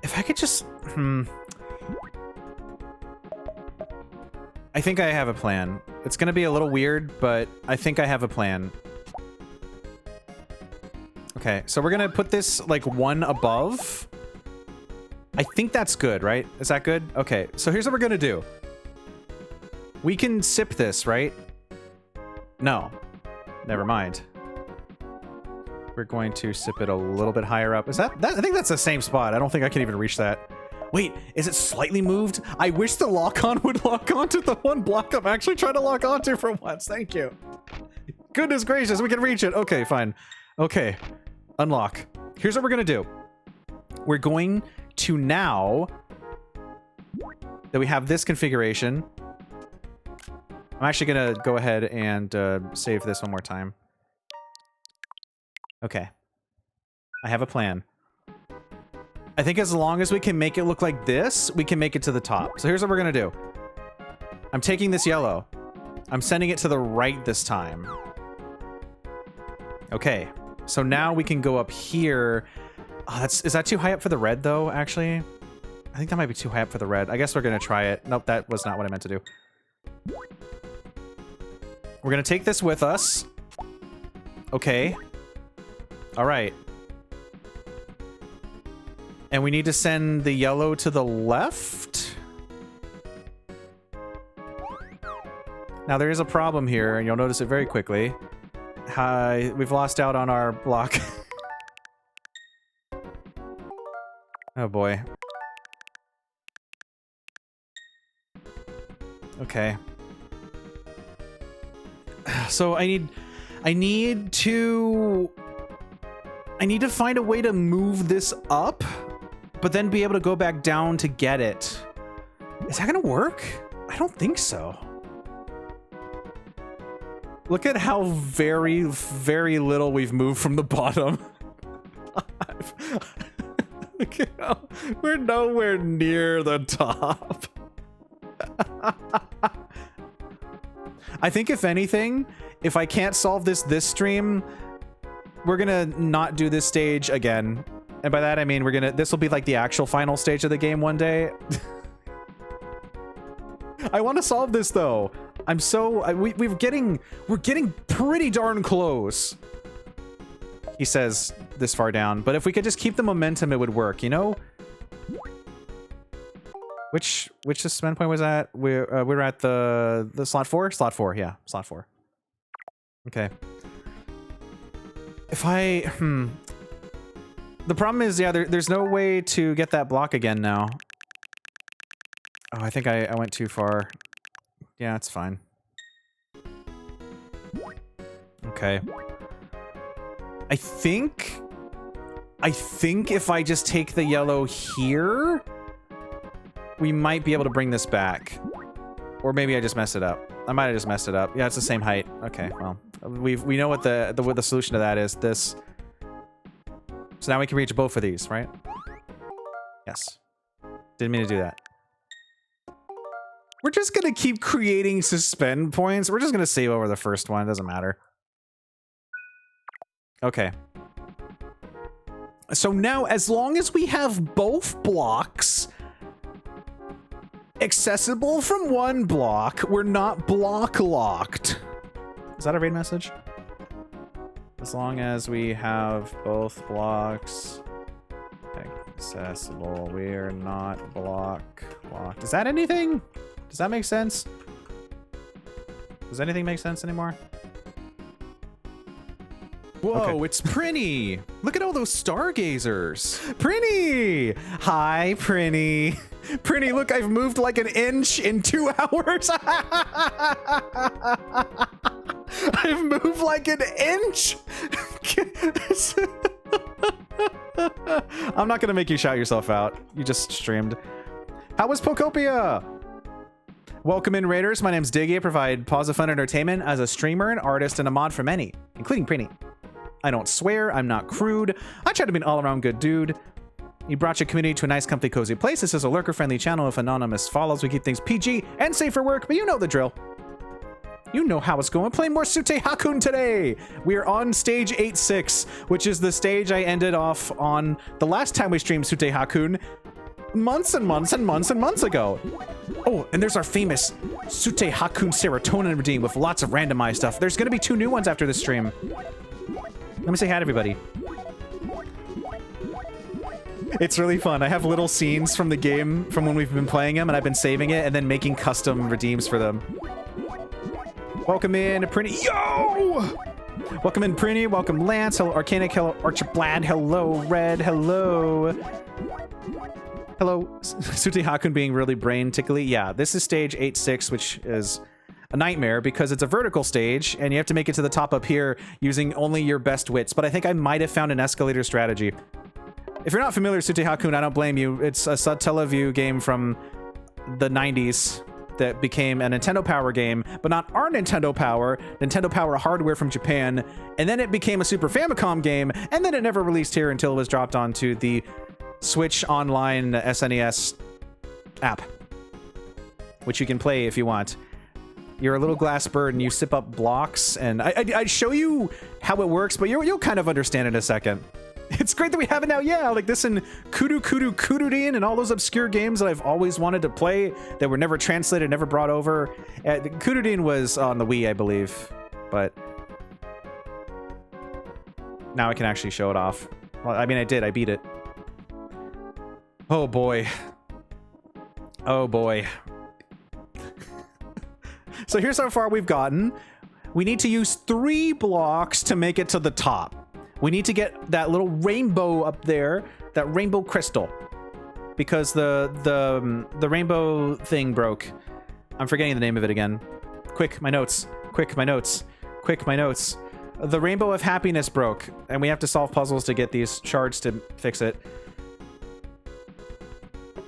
If I could just... I think I have a plan. It's gonna be a little weird, but I think I have a plan. Okay, so we're gonna put this, like, one above. I think that's good, right? Is that good? Okay, so here's what we're gonna do. We can sip this, right? No. Never mind. We're going to sip it a little bit higher up. Is that I think that's the same spot. I don't think I can even reach that. Wait, is it slightly moved? I wish the lock-on would lock onto the one block I'm actually trying to lock onto for once. Thank you. Goodness gracious, we can reach it. Okay, fine. Okay, unlock. Here's what we're gonna do. We're going to, now that we have this configuration, I'm actually gonna go ahead and save this one more time. Okay. I have a plan. I think as long as we can make it look like this, we can make it to the top. So here's what we're gonna do. I'm taking this yellow. I'm sending it to the right this time. Okay. So now we can go up here. Oh, is that too high up for the red, though, actually? I think that might be too high up for the red. I guess we're gonna try it. Nope, that was not what I meant to do. We're gonna take this with us. Okay. All right. And we need to send the yellow to the left. Now there is a problem here, and you'll notice it very quickly. We've lost out on our block. Oh boy. Okay. So I need to find a way to move this up, but then be able to go back down to get it. Is that gonna work? I don't think so. Look at how very, very little we've moved from the bottom. Look at how we're nowhere near the top. I think if anything, if I can't solve this stream, we're gonna not do this stage again. And by that I mean this will be like the actual final stage of the game one day. I want to solve this though. We're getting pretty darn close. He says this far down, but if we could just keep the momentum, it would work, you know? Which suspend point was that? We're at the slot 4? Slot 4, yeah, slot 4. Okay. If I the problem is, yeah, there's no way to get that block again now. Oh, I think I went too far. Yeah, it's fine. Okay. I think if I just take the yellow here, we might be able to bring this back. Or maybe I just messed it up. I might have just messed it up. Yeah, it's the same height. Okay, well, We know what the solution to that is. This. So now we can reach both of these, right? Yes. Didn't mean to do that. We're just gonna keep creating suspend points. We're just gonna save over the first one. It doesn't matter. Okay. So now, as long as we have both blocks accessible from one block, we're not block locked. Is that a raid message? As long as we have both blocks accessible, we're not block locked. Is that anything? Does that make sense? Does anything make sense anymore? Whoa, okay. It's Prinny! Look at all those stargazers! Prinny! Hi, Prinny! Prinny, look, I've moved like an inch in 2 hours! I've moved like an inch! I'm not gonna make you shout yourself out. You just streamed. How was Pokopia? Welcome in, Raiders. My name's Diggeh. I provide positive fun entertainment as a streamer, an artist, and a mod for many, including Prinny. I don't swear. I'm not crude. I try to be an all-around good dude. You brought your community to a nice, comfy, cozy place. This is a lurker-friendly channel with anonymous follows. We keep things PG and safe for work, but you know the drill. You know how it's going. Play more Sutte Hakkun today. We are on stage 8-6, which is the stage I ended off on the last time we streamed Sutte Hakkun months and months and months and months ago. Oh, and there's our famous Sutte Hakkun Serotonin redeem with lots of randomized stuff. There's going to be 2 new ones after this stream. Let me say hi to everybody. It's really fun. I have little scenes from the game from when we've been playing them, and I've been saving it and then making custom redeems for them. Welcome in, Prinny. Yo! Welcome in, Prinny. Welcome, Lance. Hello, Arcanic. Hello, Archibald. Hello, Red. Hello. Hello, Sutte Hakkun being really brain tickly. Yeah, this is stage 8-6, which is a nightmare because it's a vertical stage and you have to make it to the top up here using only your best wits. But I think I might have found an escalator strategy. If you're not familiar with Sutte Hakkun, I don't blame you. It's a Satellaview game from the 90s that became a Nintendo Power game, but not our Nintendo Power hardware from Japan. And then it became a Super Famicom game, and then it never released here until it was dropped onto the Switch Online SNES app, which you can play if you want. You're a little glass bird and you sip up blocks, and I'd show you how it works, but you'll kind of understand in a second. It's great that we have it now, yeah, like this and Kududin and all those obscure games that I've always wanted to play that were never translated, never brought over. Kududin was on the Wii, I believe, but now I can actually show it off. Well, I mean, I did, I beat it. Oh boy. Oh boy. So here's how far we've gotten. We need to use 3 blocks to make it to the top. We need to get that little rainbow up there, that rainbow crystal, because the rainbow thing broke. I'm forgetting the name of it again. Quick, my notes. Quick, my notes. Quick, my notes. The rainbow of happiness broke, and we have to solve puzzles to get these shards to fix it.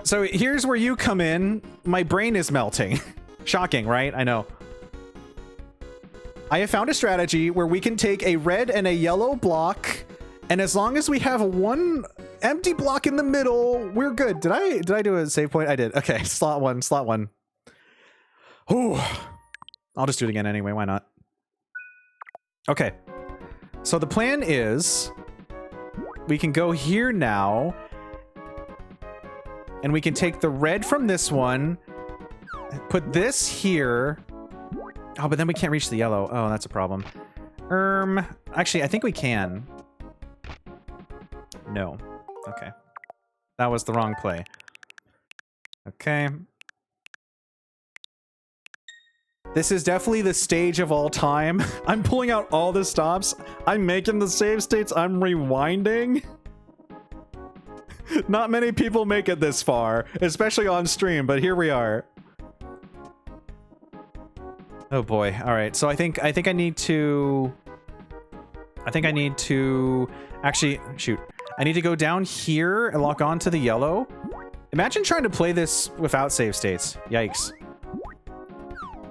So here's where you come in. My brain is melting. Shocking, right? I know. I have found a strategy where we can take a red and a yellow block, and as long as we have 1 empty block in the middle, we're good. Did I do a save point? I did. Okay, slot 1, slot 1. Ooh. I'll just do it again anyway, why not? Okay. So the plan is we can go here now, and we can take the red from this one, put this here. Oh, but then we can't reach the yellow. Oh, that's a problem. Actually, I think we can. No. Okay. That was the wrong play. Okay. This is definitely the stage of all time. I'm pulling out all the stops. I'm making the save states. I'm rewinding. Not many people make it this far, especially on stream, but here we are. Oh boy. All right. So I think I need to actually shoot. I need to go down here and lock on to the yellow. Imagine trying to play this without save states. Yikes.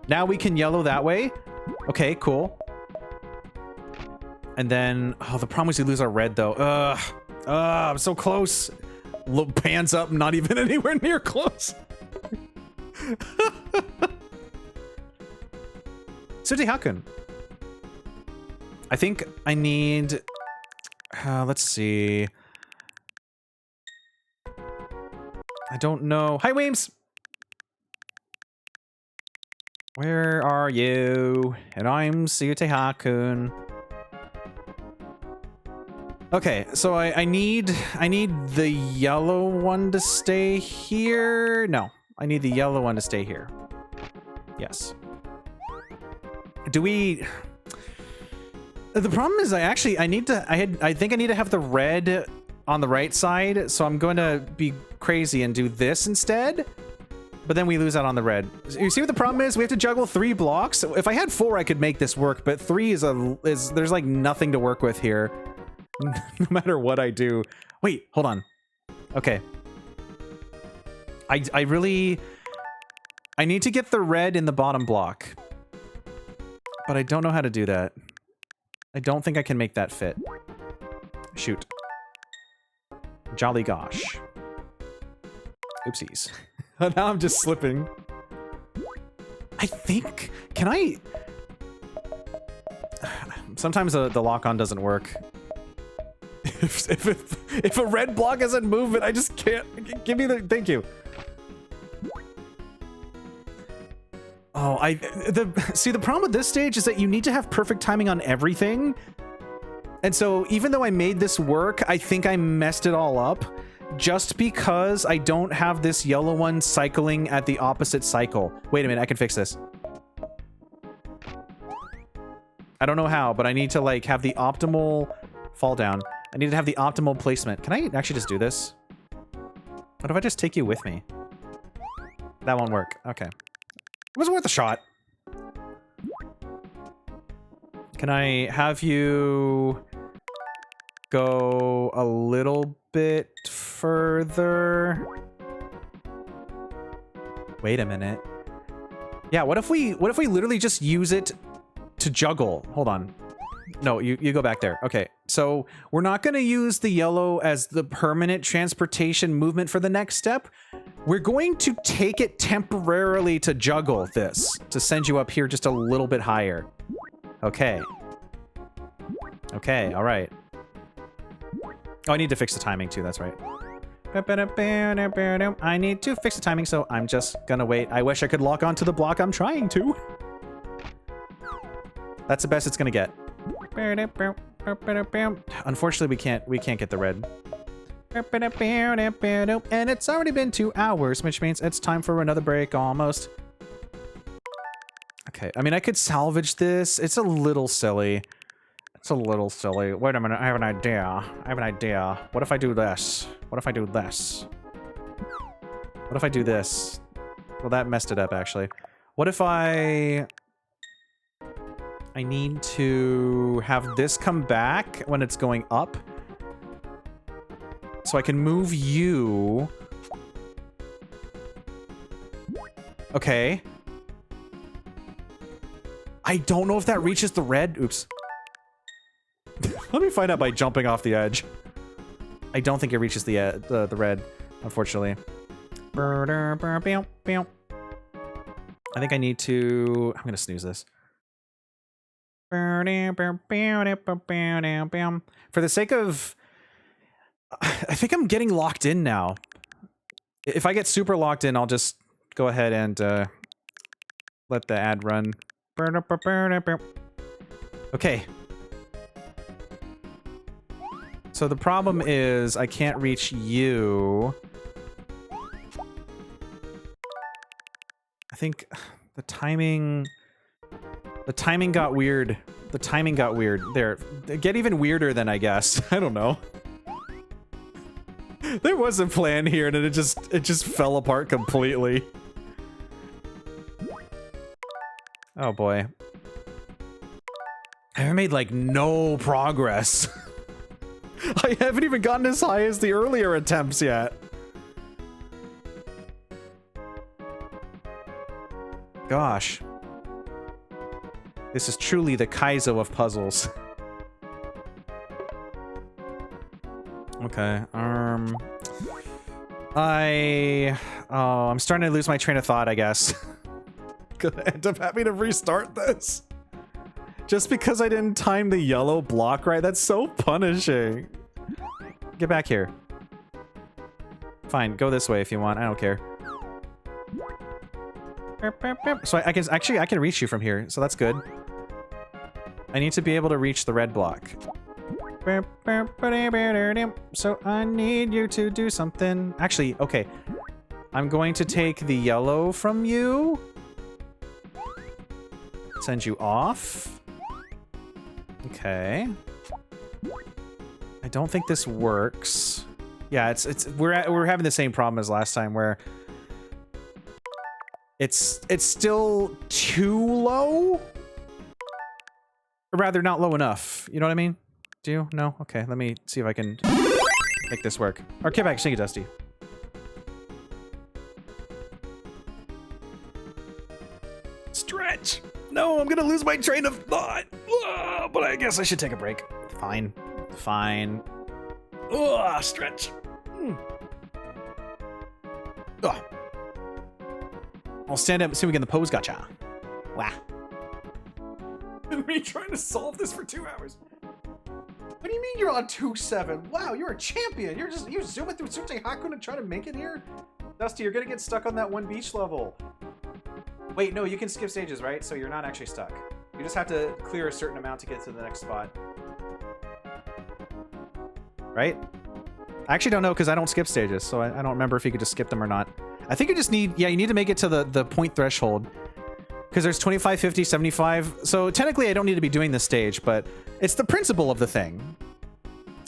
Now we can yellow that way. Okay, cool. And then, oh, the problem is we lose our red, though. I'm so close. Look, pans up, not even anywhere near close. Sutte Hakkun. I think I need... let's see. I don't know. Hi, Weems! Where are you? And I'm Sutte Hakkun. Okay, so I need the yellow one to stay here. No, I need the yellow one to stay here. Yes. Do we? The problem is I think I need to have the red on the right side, so I'm going to be crazy and do this instead. But then we lose out on the red. You see what the problem is? We have to juggle 3 blocks. If I had 4, I could make this work, but 3 is there's like nothing to work with here. No matter what I do. Wait, hold on. Okay. I need to get the red in the bottom block. But I don't know how to do that. I don't think I can make that fit. Shoot. Jolly gosh. Oopsies. Now I'm just slipping. I think... Can I... Sometimes the lock-on doesn't work. If a red block isn't moving, I just can't. Give me the... Thank you. Oh, see, the problem with this stage is that you need to have perfect timing on everything. And so even though I made this work, I think I messed it all up just because I don't have this yellow one cycling at the opposite cycle. Wait a minute, I can fix this. I don't know how, but I need to like have the optimal fall down. I need to have the optimal placement. Can I actually just do this? What if I just take you with me? That won't work. Okay. It was worth a shot. Can I have you go a little bit further? Wait a minute. Yeah, what if we literally just use it to juggle? Hold on. No, you go back there. Okay, so we're not going to use the yellow as the permanent transportation movement for the next step. We're going to take it temporarily to juggle this, to send you up here just a little bit higher. Okay. Okay, all right. Oh, I need to fix the timing too, that's right. I need to fix the timing, so I'm just gonna wait. I wish I could lock onto the block. I'm trying to. That's the best it's gonna get. Unfortunately, we can't get the red. And it's already been 2 hours, which means it's time for another break almost. Okay, I mean, I could salvage this. It's a little silly. It's a little silly. Wait a minute, I have an idea. I have an idea. What if I do this? What if I do this? What if I do this? Well, that messed it up, actually. What if I need to have this come back when it's going up. So I can move you. Okay. I don't know if that reaches the red. Oops. Let me find out by jumping off the edge. I don't think it reaches the red, unfortunately. I think I need to... I'm gonna snooze this. For the sake of... I think I'm getting locked in now. If I get super locked in, I'll just go ahead and let the ad run. Okay. So the problem is I can't reach you. I think the timing got weird. The timing got weird. There, get even weirder than I guess. I don't know. There was a plan here and it just fell apart completely. Oh boy. I haven't made like no progress. I haven't even gotten as high as the earlier attempts yet. Gosh. This is truly the Kaizo of puzzles. Okay. I'm starting to lose my train of thought, I guess. Gonna end up having to restart this. Just because I didn't time the yellow block right. That's so punishing. Get back here. Fine, go this way if you want. I don't care. So I can reach you from here, so that's good. I need to be able to reach the red block. So I need you to do something. Actually, okay. I'm going to take the yellow from you. Send you off. Okay. I don't think this works. Yeah, we're having the same problem as last time where it's still too low. Or rather, not low enough. You know what I mean? Do you? No? Okay, let me see if I can make this work. Or get back, sing it, Dusty. Stretch! No, I'm gonna lose my train of thought. But I guess I should take a break. Fine. Fine. Stretch. I'll stand up as soon as we get in the pose. Gotcha. Wow. Been me trying to solve this for 2 hours. What do you mean you're on 2-7? Wow, you're a champion. You're zooming through Sutte Hakkun and trying to make it here? Dusty, you're gonna get stuck on that one beach level. Wait, no, you can skip stages, right? So you're not actually stuck. You just have to clear a certain amount to get to the next spot. Right? I actually don't know because I don't skip stages, so I don't remember if you could just skip them or not. I think you just need, yeah, you need to make it to the point threshold. Because there's 25, 50, 75. So technically I don't need to be doing this stage, but it's the principle of the thing.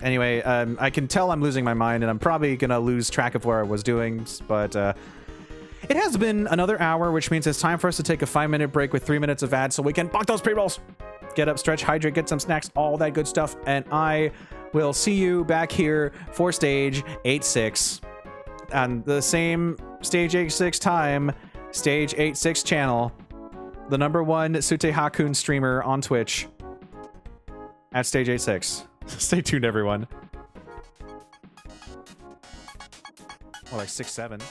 Anyway, I can tell I'm losing my mind and I'm probably going to lose track of where I was doing, but it has been another hour, which means it's time for us to take a 5-minute break with 3 minutes of ads so we can bonk those pre-rolls. Get up, stretch, hydrate, get some snacks, all that good stuff. And I will see you back here for stage 8-6 on the same stage 8-6 time, stage 8-6 channel. The #1 Sutte Hakkun streamer on Twitch at stage 8-6. Stay tuned, everyone. More like 6-7.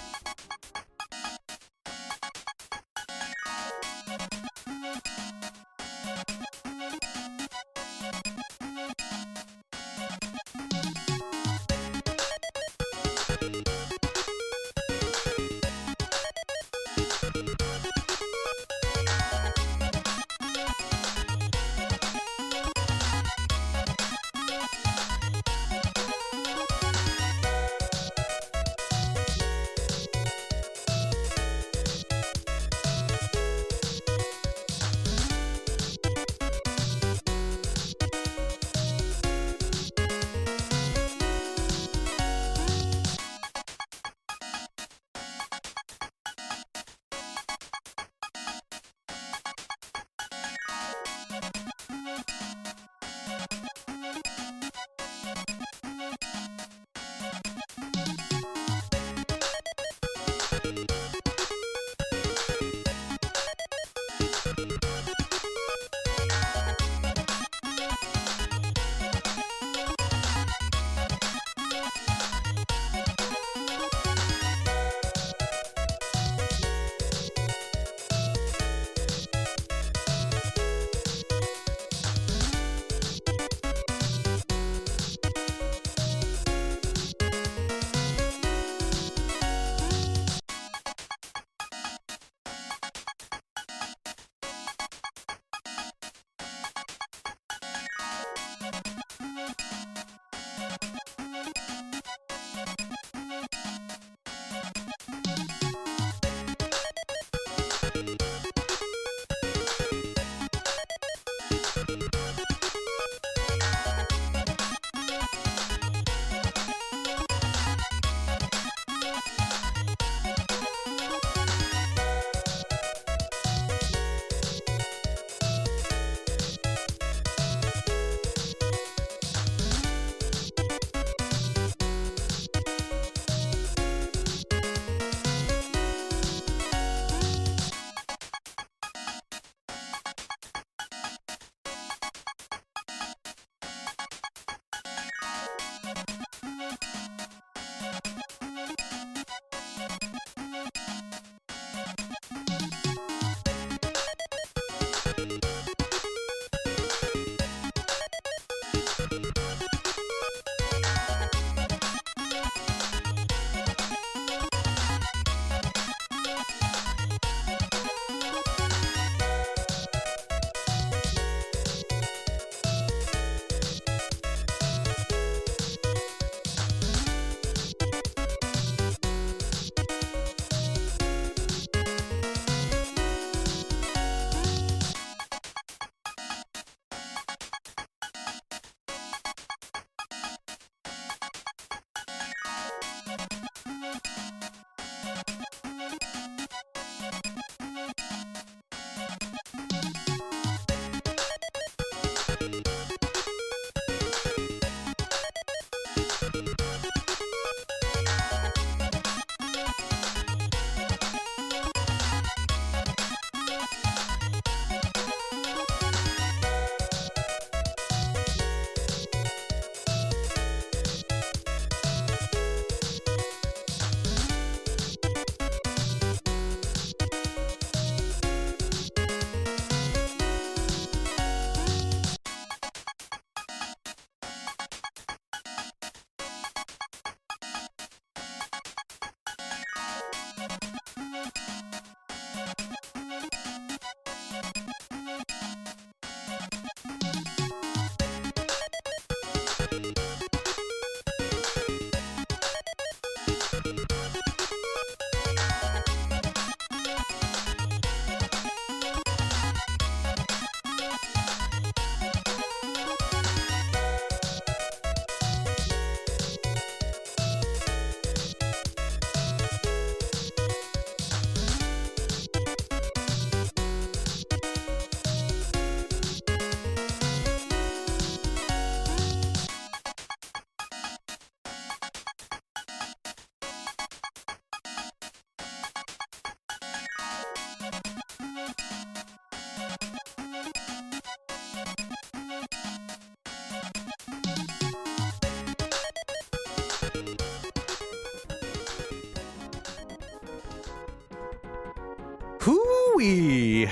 Phooey!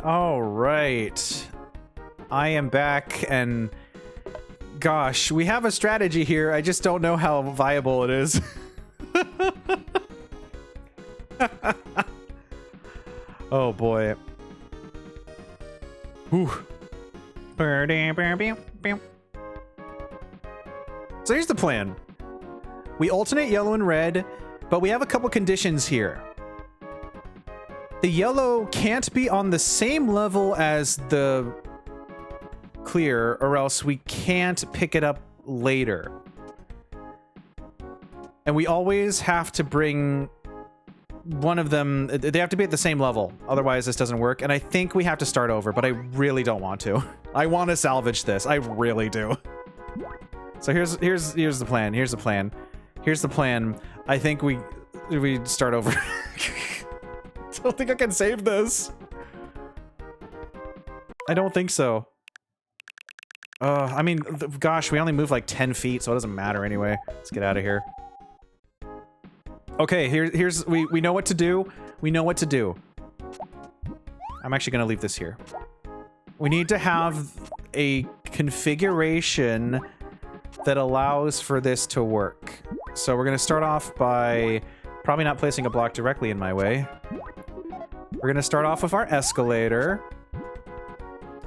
All right. I am back, and gosh, we have a strategy here. I just don't know how viable it is. Oh boy. Whew. So here's the plan. We alternate yellow and red, but we have a couple conditions here. The yellow can't be on the same level as the clear, or else we can't pick it up later. And we always have to bring one of them, they have to be at the same level, otherwise this doesn't work. And I think we have to start over, but I really don't want to. I want to salvage this, I really do. So here's the plan. Here's the plan. I think we start over. I don't think I can save this. I don't think so. I mean, gosh, we only move like 10 feet, so it doesn't matter anyway. Let's get out of here. Okay, here's we know what to do. We know what to do. I'm actually gonna leave this here. We need to have a configuration that allows for this to work. So we're gonna start off by probably not placing a block directly in my way. We're gonna start off with our escalator.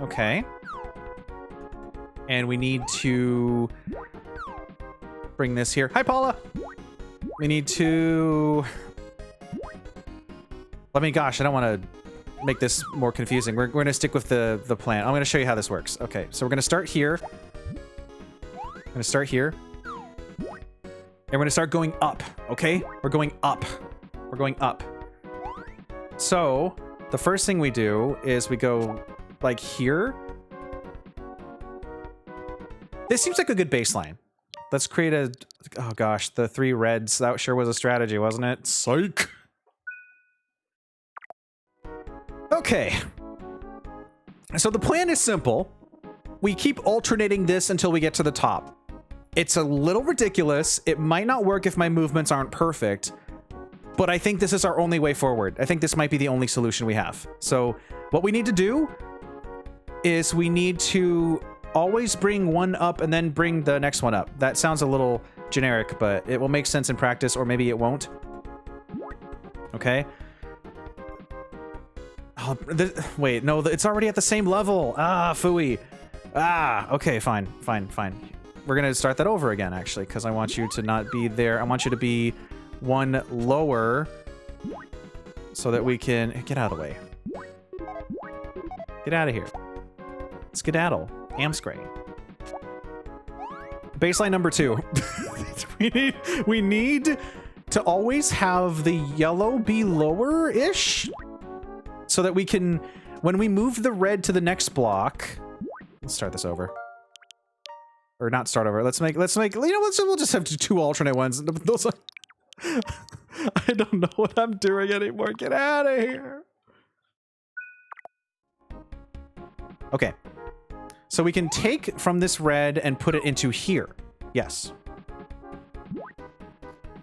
Okay. And we need to bring this here. Hi, Paula! We need to... I mean, gosh, I don't want to make this more confusing. We're going to stick with the plan. I'm going to show you how this works. Okay, so we're going to start here. I'm going to start here. And we're going to start going up, okay? We're going up. We're going up. So, the first thing we do is we go, like, here. This seems like a good baseline. Let's create a... Oh gosh, the 3 reds. That sure was a strategy, wasn't it? Psych! Okay. So the plan is simple. We keep alternating this until we get to the top. It's a little ridiculous. It might not work if my movements aren't perfect, but I think this is our only way forward. I think this might be the only solution we have. So what we need to do is we need to always bring one up and then bring the next one up. That sounds a little generic, but it will make sense in practice, or maybe it won't. Okay. Oh, wait, no, it's already at the same level. Ah, phooey. Ah, okay, fine. We're gonna start that over again, actually, because I want you to not be there. I want you to be one lower so that we can... Get out of the way. Get out of here. Skedaddle. Amscray. Baseline number 2. we need to always have the yellow be lower-ish so that we can, when we move the red to the next block, let's start this over. Or not start over. Let's make, you know, we'll just have 2 alternate ones. Those are, I don't know what I'm doing anymore. Get out of here. Okay. So we can take from this red and put it into here. Yes. Oh,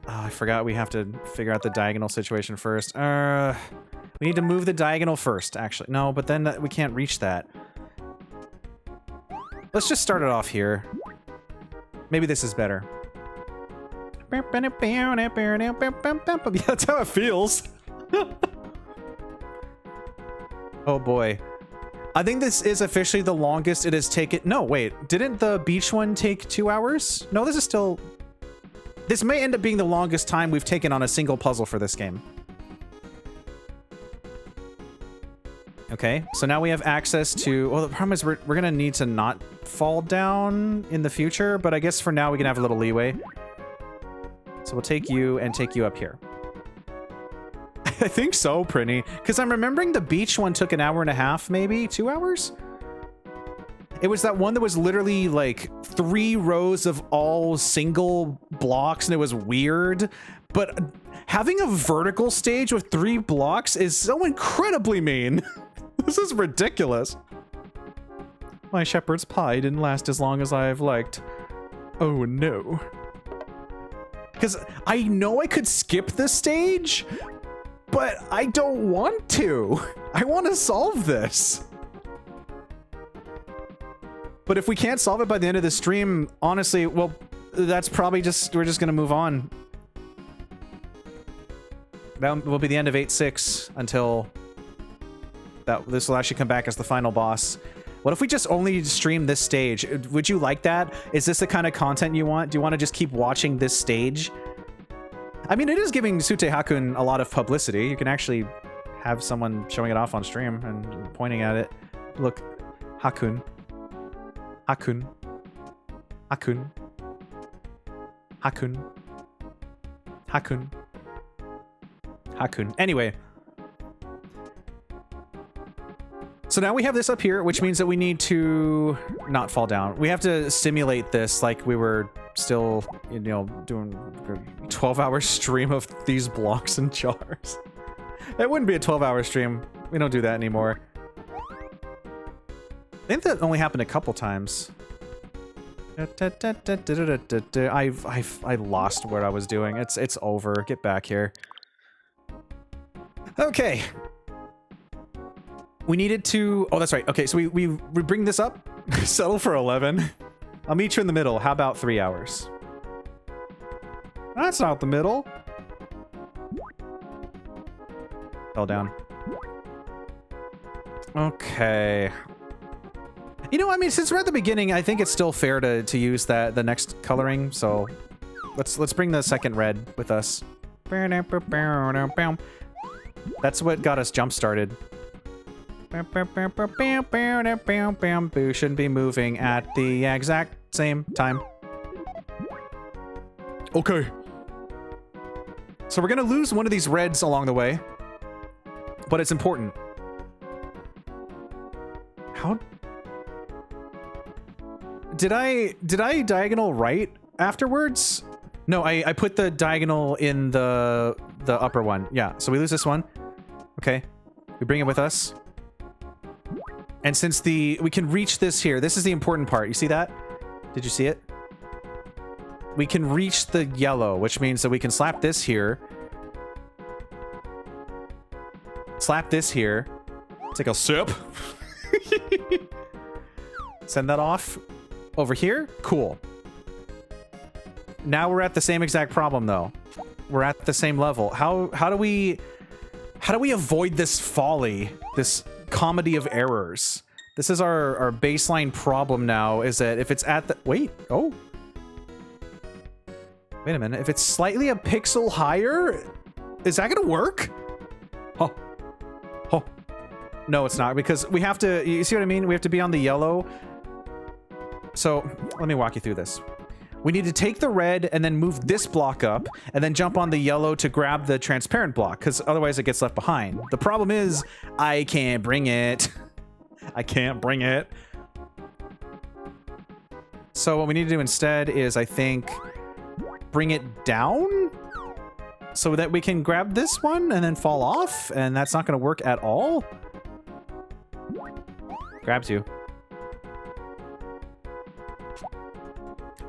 I forgot we have to figure out the diagonal situation first. We need to move the diagonal first, actually. No, but then we can't reach that. Let's just start it off here. Maybe this is better. Yeah, that's how it feels. Oh boy. I think this is officially the longest it has taken. No, wait. Didn't the beach one take 2 hours? No, this is still... This may end up being the longest time we've taken on a single puzzle for this game. Okay, so now we have access to... Well, the problem is we're going to need to not fall down in the future, but I guess for now we can have a little leeway. So we'll take you and take you up here. I think so, Prinny. Because I'm remembering the beach one took 1.5 hours, maybe? 2 hours? It was that one that was literally like 3 rows of all single blocks, and it was weird. But having a vertical stage with 3 blocks is so incredibly mean. This is ridiculous. My shepherd's pie didn't last as long as I've liked. Oh no. Because I know I could skip this stage, but I don't want to. I want to solve this. But if we can't solve it by the end of the stream, honestly, well, that's probably just, we're just going to move on. That will be the end of 8-6 until this will actually come back as the final boss. What if we just only stream this stage? Would you like that? Is this the kind of content you want? Do you want to just keep watching this stage? I mean, it is giving Sutte Hakkun a lot of publicity. You can actually have someone showing it off on stream and pointing at it. Look, Hakkun. Hakkun. Hakkun. Hakkun. Hakkun. Hakkun. Anyway. So now we have this up here, which means that we need to not fall down. We have to simulate this like we were still, you know, doing a 12-hour stream of these blocks and jars. It wouldn't be a 12-hour stream. We don't do that anymore. I think that only happened a couple times. I lost what I was doing. It's over. Get back here. Okay. We needed to... Oh, that's right. Okay, so we bring this up. Settle for 11. I'll meet you in the middle. How about 3 hours? That's not the middle. Fell down. Okay. You know, I mean, since we're at the beginning, I think it's still fair to use the next coloring. So let's bring the second red with us. That's what got us jump started. Boo shouldn't be moving at the exact same time. Okay. So we're gonna lose one of these reds along the way, but it's important. How did I diagonal right afterwards? No, I put the diagonal in the upper one. Yeah, so we lose this one. Okay. We bring it with us. And since we can reach this here, this is the important part. You see that? Did you see it? We can reach the yellow, which means that we can slap this here. Slap this here. Take a sip. Send that off over here. Cool. Now we're at the same exact problem, though. We're at the same level. How do we avoid this folly? This comedy of errors. This is our baseline problem now, is that if it's at the... Wait. Oh. Wait a minute. If it's slightly a pixel higher, is that gonna work? Oh. Oh. No, it's not, because we have to... You see what I mean? We have to be on the yellow. So, let me walk you through this. We need to take the red and then move this block up and then jump on the yellow to grab the transparent block, because otherwise it gets left behind. The problem is I can't bring it. I can't bring it. So what we need to do instead is, I think, bring it down so that we can grab this one and then fall off, and that's not going to work at all. Grabs you.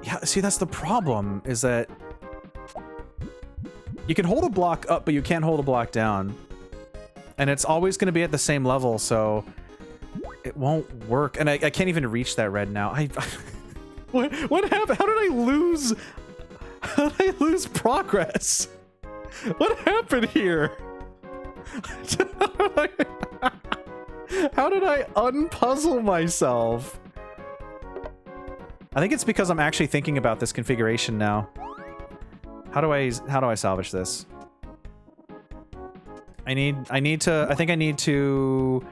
Yeah, see, that's the problem, is that you can hold a block up, but you can't hold a block down. And it's always going to be at the same level, so it won't work. And I can't even reach that red now. What happened? How did I lose progress? What happened here? How did I unpuzzle myself? I think it's because I'm actually thinking about this configuration now. How do I salvage this? I think I need to...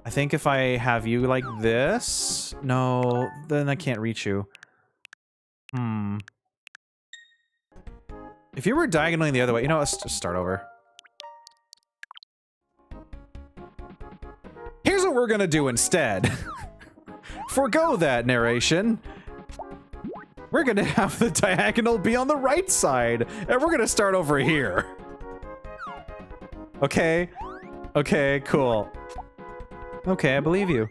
I think if I have you like this... No, then I can't reach you. If you were diagonally the other way... You know, let's just start over. Here's what we're gonna do instead. Forgo that narration. We're gonna have the diagonal be on the right side, and we're gonna start over here. Okay. Okay, cool. Okay, I believe you.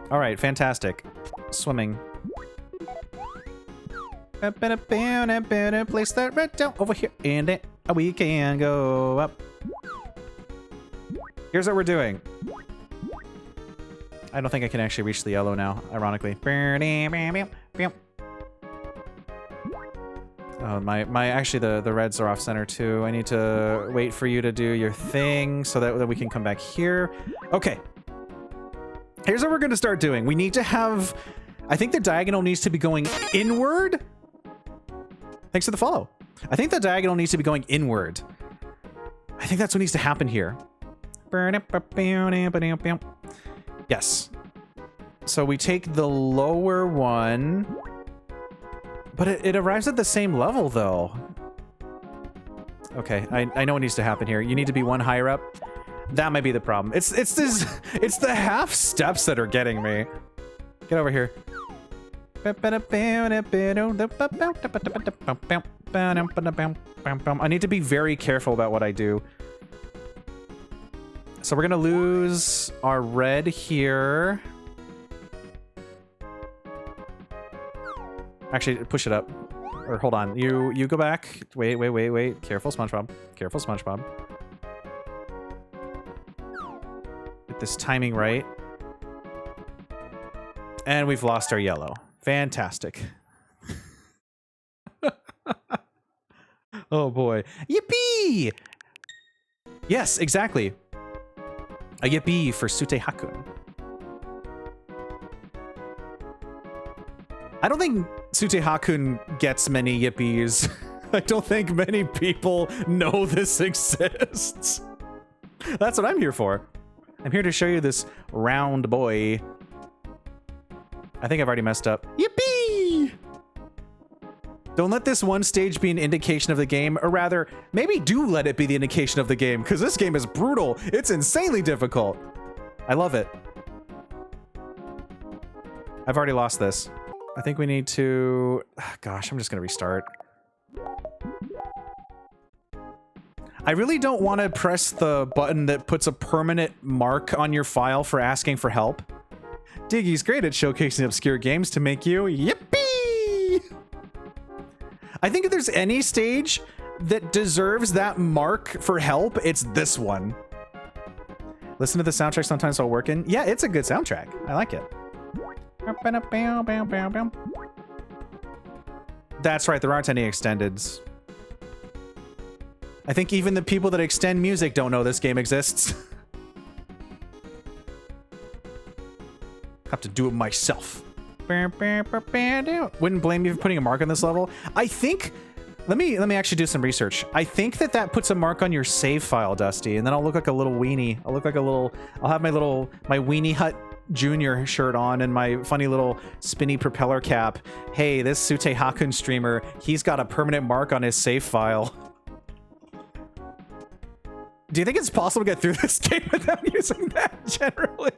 Alright, fantastic. Swimming. Place that red down over here, and then we can go up. Here's what we're doing. I don't think I can actually reach the yellow now, ironically. Oh, actually the reds are off center too. I need to wait for you to do your thing so that we can come back here. Okay. Here's what we're going to start doing. We need to have, I think the diagonal needs to be going inward. Thanks for the follow. I think the diagonal needs to be going inward. I think that's what needs to happen here. Yes. So we take the lower one, but it arrives at the same level though. Okay, I know what needs to happen here. You need to be one higher up. That might be the problem. It's the half steps that are getting me. Get over here. I need to be very careful about what I do. So we're gonna lose our red here. Actually, push it up. Or hold on. You go back. Wait. Careful, SpongeBob. Careful, SpongeBob. Get this timing right. And we've lost our yellow. Fantastic. Oh boy. Yippee! Yes, exactly. A yippee for Sutte Hakkun. I don't think Sutte Hakkun gets many yippies. I don't think many people know this exists. That's what I'm here for. I'm here to show you this round boy. I think I've already messed up. Yippee! Don't let this one stage be an indication of the game, or rather, maybe do let it be the indication of the game, because this game is brutal. It's insanely difficult. I love it. I've already lost this. I think we need to... Gosh, I'm just gonna restart. I really don't want to press the button that puts a permanent mark on your file for asking for help. Diggeh's great at showcasing obscure games to make you yippee! I think if there's any stage that deserves that mark for help, it's this one. Listen to the soundtrack sometimes while working. Yeah, it's a good soundtrack. I like it. That's right, there aren't any extendeds. I think even the people that extend music don't know this game exists. Have to do it myself. Wouldn't blame you for putting a mark on this level. I think, let me actually do some research. I think that puts a mark on your save file, Dusty, and then I'll look like a little weenie. I'll look like a little, I'll have my Weenie Hut Junior shirt on and my funny little spinny propeller cap. Hey, this Sutte Hakkun streamer, he's got a permanent mark on his save file. Do you think it's possible to get through this game without using that generally?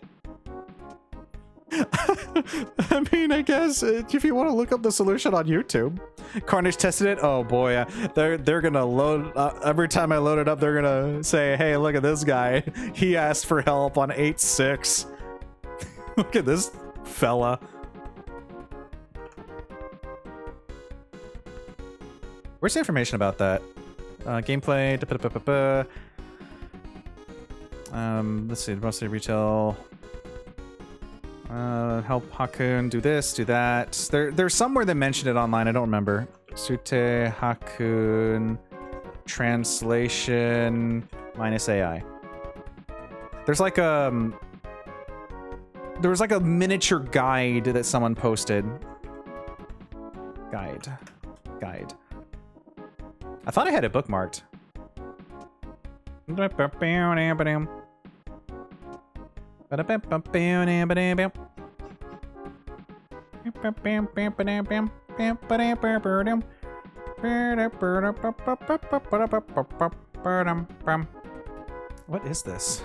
I mean, I guess if you want to look up the solution on YouTube. Carnage tested it. Oh boy, they're gonna load every time I load it up. They're gonna say, "Hey, look at this guy. He asked for help on 8.6." Look at this fella. Where's the information about that? Gameplay. Let's see. Mostly retail. Help Hakkun do this, do that. There's somewhere they mentioned it online. I don't remember. Sutte Hakkun translation -AI. There's like there was like a miniature guide that someone posted. Guide. I thought I had it bookmarked. What is this?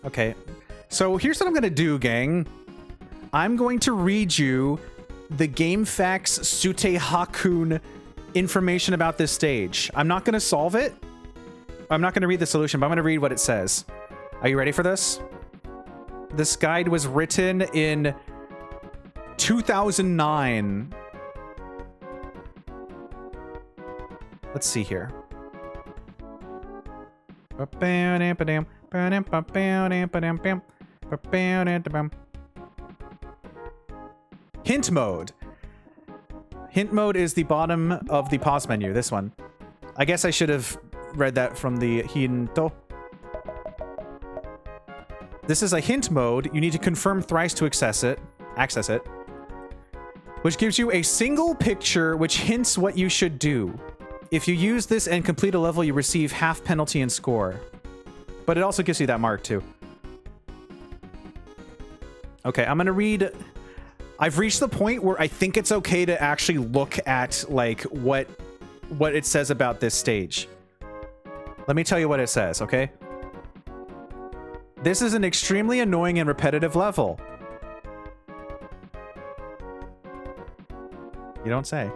Okay, so here's what I'm gonna do, gang. I'm going to read you the GameFAQs Sutte Hakkun information about this stage. I'm not going to solve it. I'm not going to read the solution, but I'm going to read what it says. Are you ready for this? This guide was written in 2009. Let's see here. Hint mode. Hint mode is the bottom of the pause menu, this one. I guess I should have read that from the hinto. This is a hint mode. You need to confirm thrice to access it, which gives you a single picture which hints what you should do. If you use this and complete a level, you receive half penalty and score. But it also gives you that mark too. Okay, I'm gonna read. I've reached the point where I think it's okay to actually look at like what it says about this stage. Let me tell you what it says, okay? This is an extremely annoying and repetitive level. You don't say.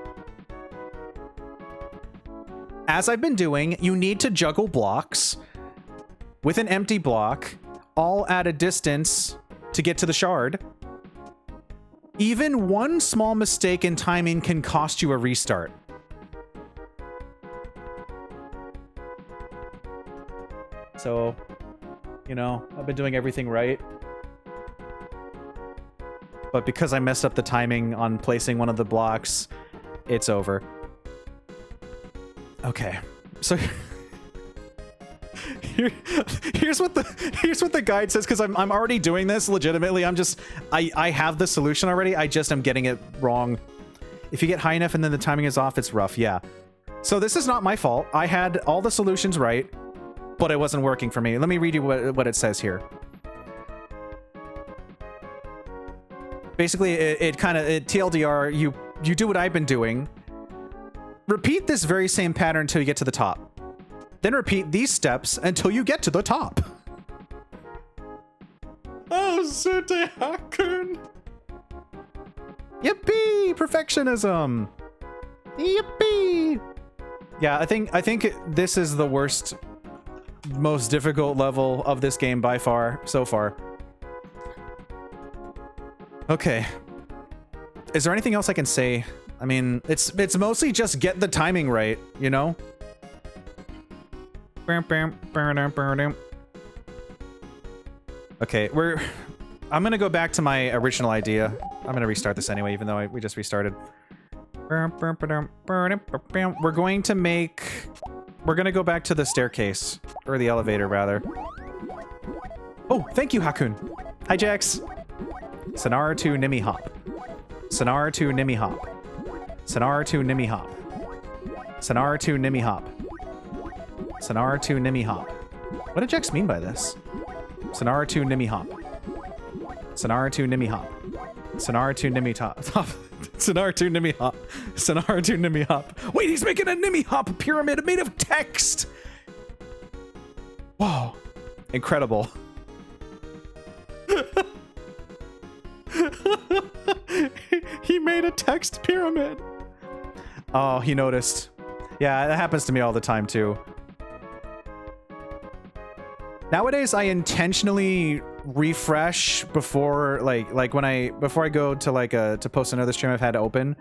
As I've been doing, you need to juggle blocks with an empty block, all at a distance to get to the shard. Even one small mistake in timing can cost you a restart. So, you know, I've been doing everything right. But because I messed up the timing on placing one of the blocks, it's over. Okay, so here's what the guide says, because I'm already doing this legitimately. I have the solution already. I just am getting it wrong. If you get high enough and then the timing is off, it's rough. Yeah. So this is not my fault. I had all the solutions right, but it wasn't working for me. Let me read you what it says here. Basically, it TLDR, you do what I've been doing. Repeat this very same pattern until you get to the top. Then repeat these steps until you get to the top. Oh, Sutte Hakkun. Yippee! Perfectionism. Yippee! Yeah, I think this is the worst, most difficult level of this game by far, so far. Okay. Is there anything else I can say? I mean, it's mostly just get the timing right, you know? Okay, I'm gonna go back to my original idea. I'm gonna restart this anyway, even though we just restarted. We're going to go back to the staircase, or the elevator rather. Oh, thank you, Hakkun. Hi, Jax. Sonar to Nimmy Hop. Sonar to Nimmy Hop. Sonar to Nimmy Hop. Sonar to Nimmy Hop. Sonar to Nimmy Hop. What did Jax mean by this? Sonar to Nimmy Hop. Sonar to Nimmy Hop. Sonar to Nimmy Top. Sonar to Nimmy Hop. Sonar to Nimmy Hop. Wait, he's making a Nimmy Hop pyramid made of text! Whoa. Incredible. He made a text pyramid. Oh, he noticed. Yeah, that happens to me all the time too. Nowadays, I intentionally refresh before, before I go to to post another stream I've had open.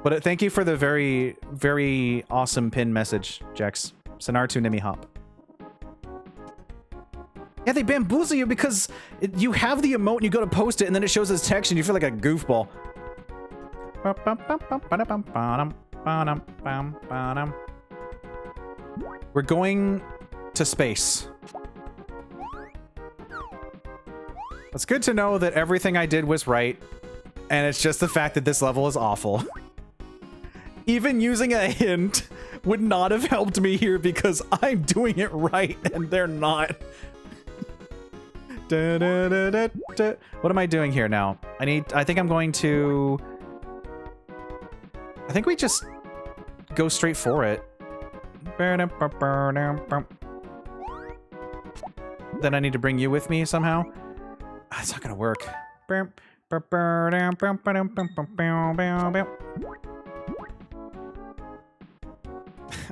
But thank you for the very, very awesome pin message, Jax. Sonar to Nimmy Hop. Yeah, they bamboozle you because you have the emote and you go to post it and then it shows as text and you feel like a goofball. We're going to space. It's good to know that everything I did was right, and it's just the fact that this level is awful. Even using a hint would not have helped me here because I'm doing it right and they're not. What am I doing here now? I think I'm going to... I think we just go straight for it. Then I need to bring you with me somehow. That's not gonna work.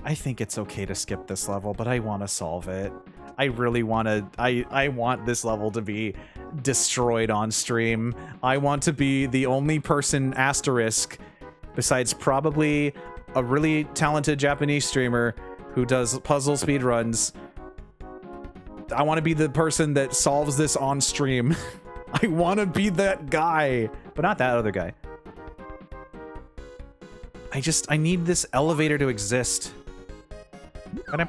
I think it's okay to skip this level, but I want to solve it. I really want to, I want this level to be destroyed on stream. I want to be the only person asterisk, besides probably a really talented Japanese streamer who does puzzle speedruns. I want to be the person that solves this on stream. I want to be that guy, but not that other guy. I need this elevator to exist. Wrong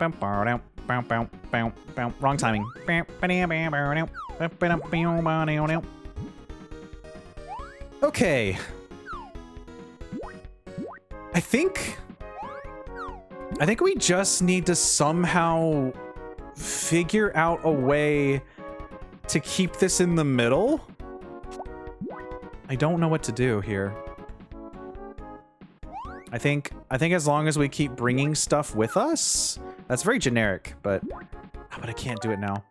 timing. Okay. I think we just need to somehow figure out a way to keep this in the middle. I don't know what to do here. I think as long as we keep bringing stuff with us, that's very generic, but I can't do it now.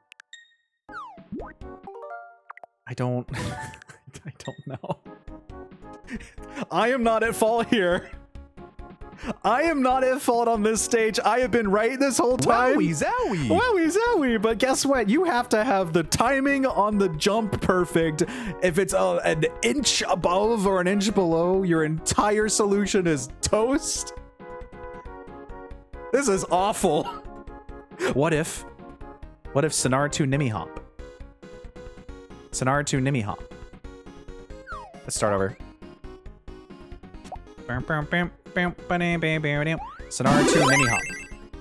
I don't know. I am not at fault here. I am not at fault on this stage. I have been right this whole time. Wowie zowie. Wowie zowie. But guess what? You have to have the timing on the jump perfect. If it's an inch above or an inch below, your entire solution is toast. This is awful. What if Sonar 2 Nimmy Hop? Sonar 2 Nimmy Hop. Let's start over. Sonar 2 Mini Hop.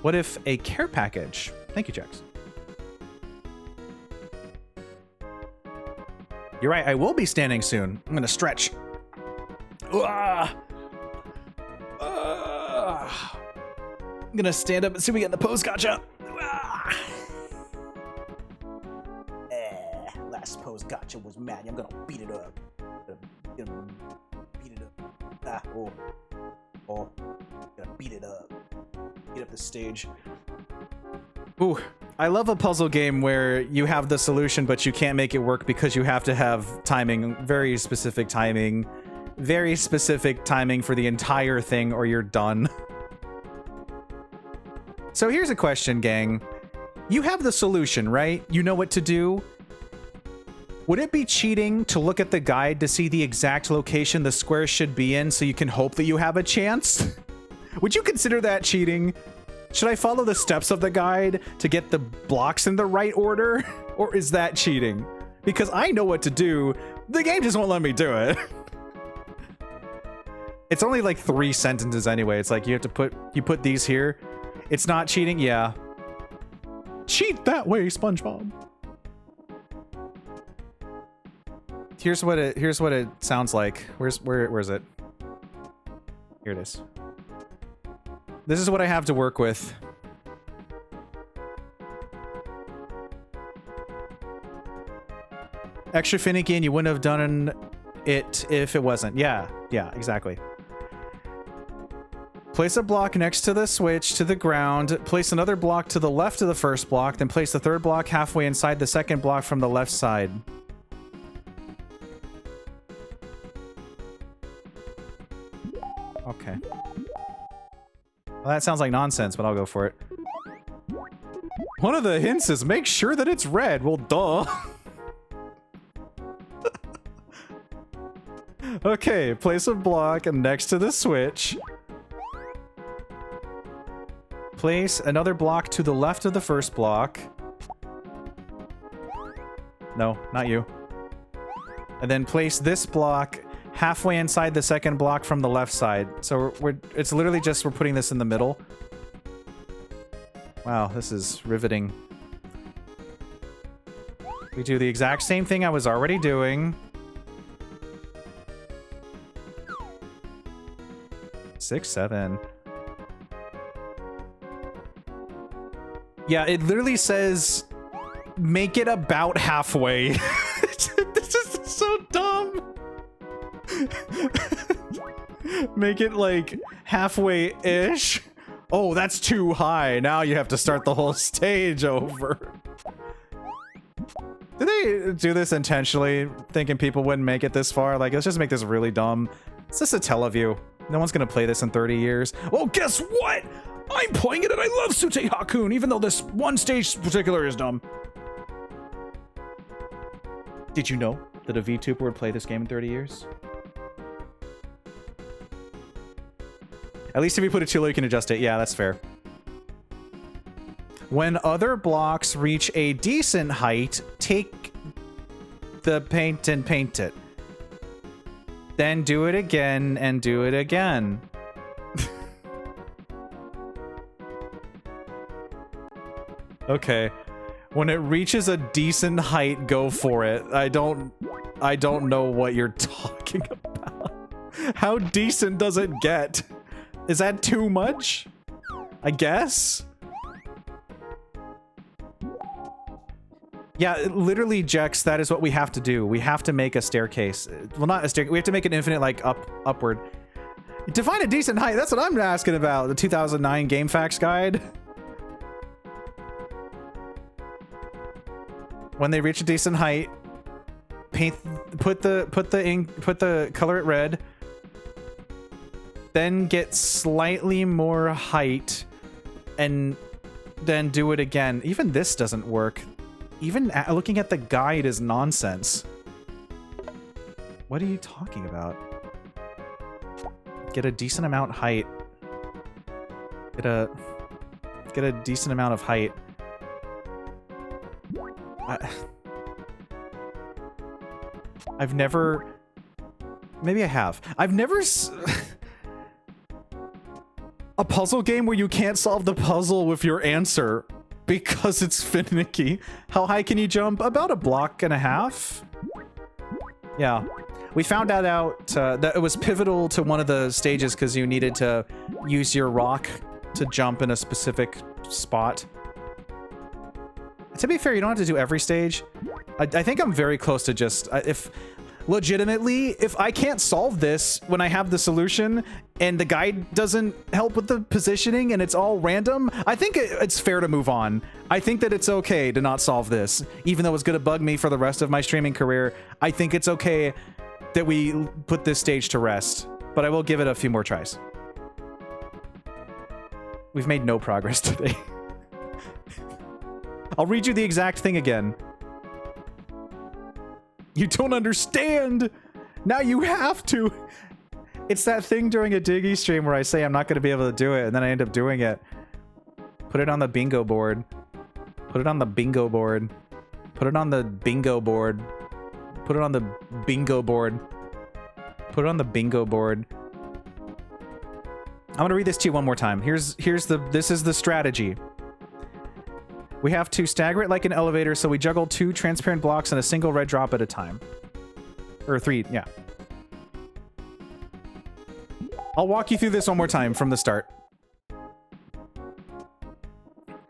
What if a care package? Thank you, Jax. You're right, I will be standing soon. I'm gonna stretch. I'm gonna stand up and see if we get in the pose. Gotcha. Last pose gotcha was mad. I'm gonna beat it up. Beat it up. Oh, gotta beat it up. Beat up the stage. Ooh, I love a puzzle game where you have the solution, but you can't make it work because you have to have timing, very specific timing for the entire thing, or you're done. So here's a question, gang. You have the solution, right? You know what to do. Would it be cheating to look at the guide to see the exact location the square should be in so you can hope that you have a chance? Would you consider that cheating? Should I follow the steps of the guide to get the blocks in the right order? Or is that cheating? Because I know what to do. The game just won't let me do it. It's only like 3 sentences anyway. It's like you put these here. It's not cheating? Yeah. Cheat that way, SpongeBob. Here's what it sounds like. Where is it? Here it is. This is what I have to work with. Extra finicky, and you wouldn't have done it if it wasn't. Yeah, exactly. Place a block next to the switch to the ground. Place another block to the left of the first block, then place the third block halfway inside the second block from the left side. Okay. Well, that sounds like nonsense, but I'll go for it. One of the hints is make sure that it's red. Well, duh. Okay, place a block next to the switch. Place another block to the left of the first block. No, not you. And then place this block halfway inside the second block from the left side. So it's literally just we're putting this in the middle. Wow, this is riveting. We do the exact same thing I was already doing. 6, 7. Yeah, it literally says make it about halfway. This is so dumb. Make it like halfway-ish. Oh, that's too high. Now you have to start the whole stage over. Did they do this intentionally, thinking people wouldn't make it this far? Like, let's just make this really dumb. It's just a teleview. No one's gonna play this in 30 years. Well, guess what? I'm playing it and I love Sutte Hakkun, even though this one stage in particular is dumb. Did you know that a VTuber would play this game in 30 years? At least if you put it too low, you can adjust it. Yeah, that's fair. When other blocks reach a decent height, take the paint and paint it. Then do it again and do it again. Okay. When it reaches a decent height, go for it. I don't know what you're talking about. How decent does it get? Is that too much? I guess? Yeah, literally, Jex, that is what we have to do. We have to make a staircase. Well, not a staircase. We have to make an infinite, like, upward. Define a decent height. That's what I'm asking about. The 2009 Game Facts Guide. When they reach a decent height, paint, put the color it red. Then get slightly more height, and then do it again. Even this doesn't work. Even looking at the guide is nonsense. What are you talking about? Get a decent amount height. Get a decent amount of height. I've never... Maybe I have. I've never... A puzzle game where you can't solve the puzzle with your answer because it's finicky. How high can you jump? About a block and a half? Yeah. We found that out that it was pivotal to one of the stages because you needed to use your rock to jump in a specific spot. To be fair, you don't have to do every stage. I think I'm very close to just... Legitimately, if I can't solve this when I have the solution and the guide doesn't help with the positioning and it's all random, I think it's fair to move on. I think that it's okay to not solve this. Even though it's going to bug me for the rest of my streaming career, I think it's okay that we put this stage to rest. But I will give it a few more tries. We've made no progress today. I'll read you the exact thing again. You don't understand! Now you have to! It's that thing during a Diggeh stream where I say I'm not going to be able to do it, and then I end up doing it. Put it on the bingo board. Put it on the bingo board. Put it on the bingo board. Put it on the bingo board. Put it on the bingo board. I'm going to read this to you one more time. This is the strategy. We have to stagger it like an elevator, so we juggle 2 transparent blocks and a single red drop at a time. Or 3, yeah. I'll walk you through this one more time from the start.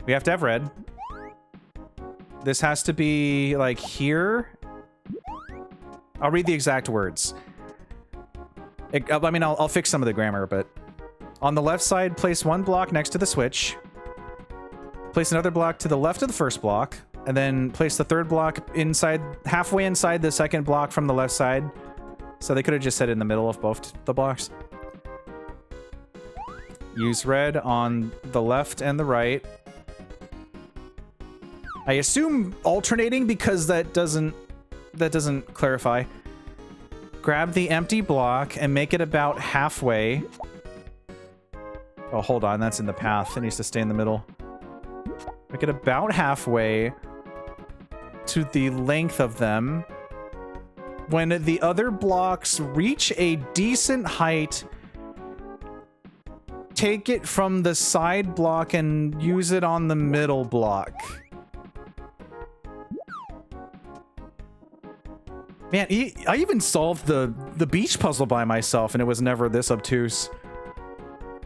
We have to have red. This has to be, like, here. I'll read the exact words. I mean, I'll fix some of the grammar, but... On the left side, place 1 block next to the switch. Place another block to the left of the first block, and then place the 3rd block halfway inside the 2nd block from the left side. So they could have just said in the middle of both the blocks. Use red on the left and the right. I assume alternating because that doesn't clarify. Grab the empty block and make it about halfway. Oh, hold on, that's in the path. It needs to stay in the middle. Make it about halfway to the length of them. When the other blocks reach a decent height, take it from the side block and use it on the middle block. Man, I even solved the beach puzzle by myself and it was never this obtuse.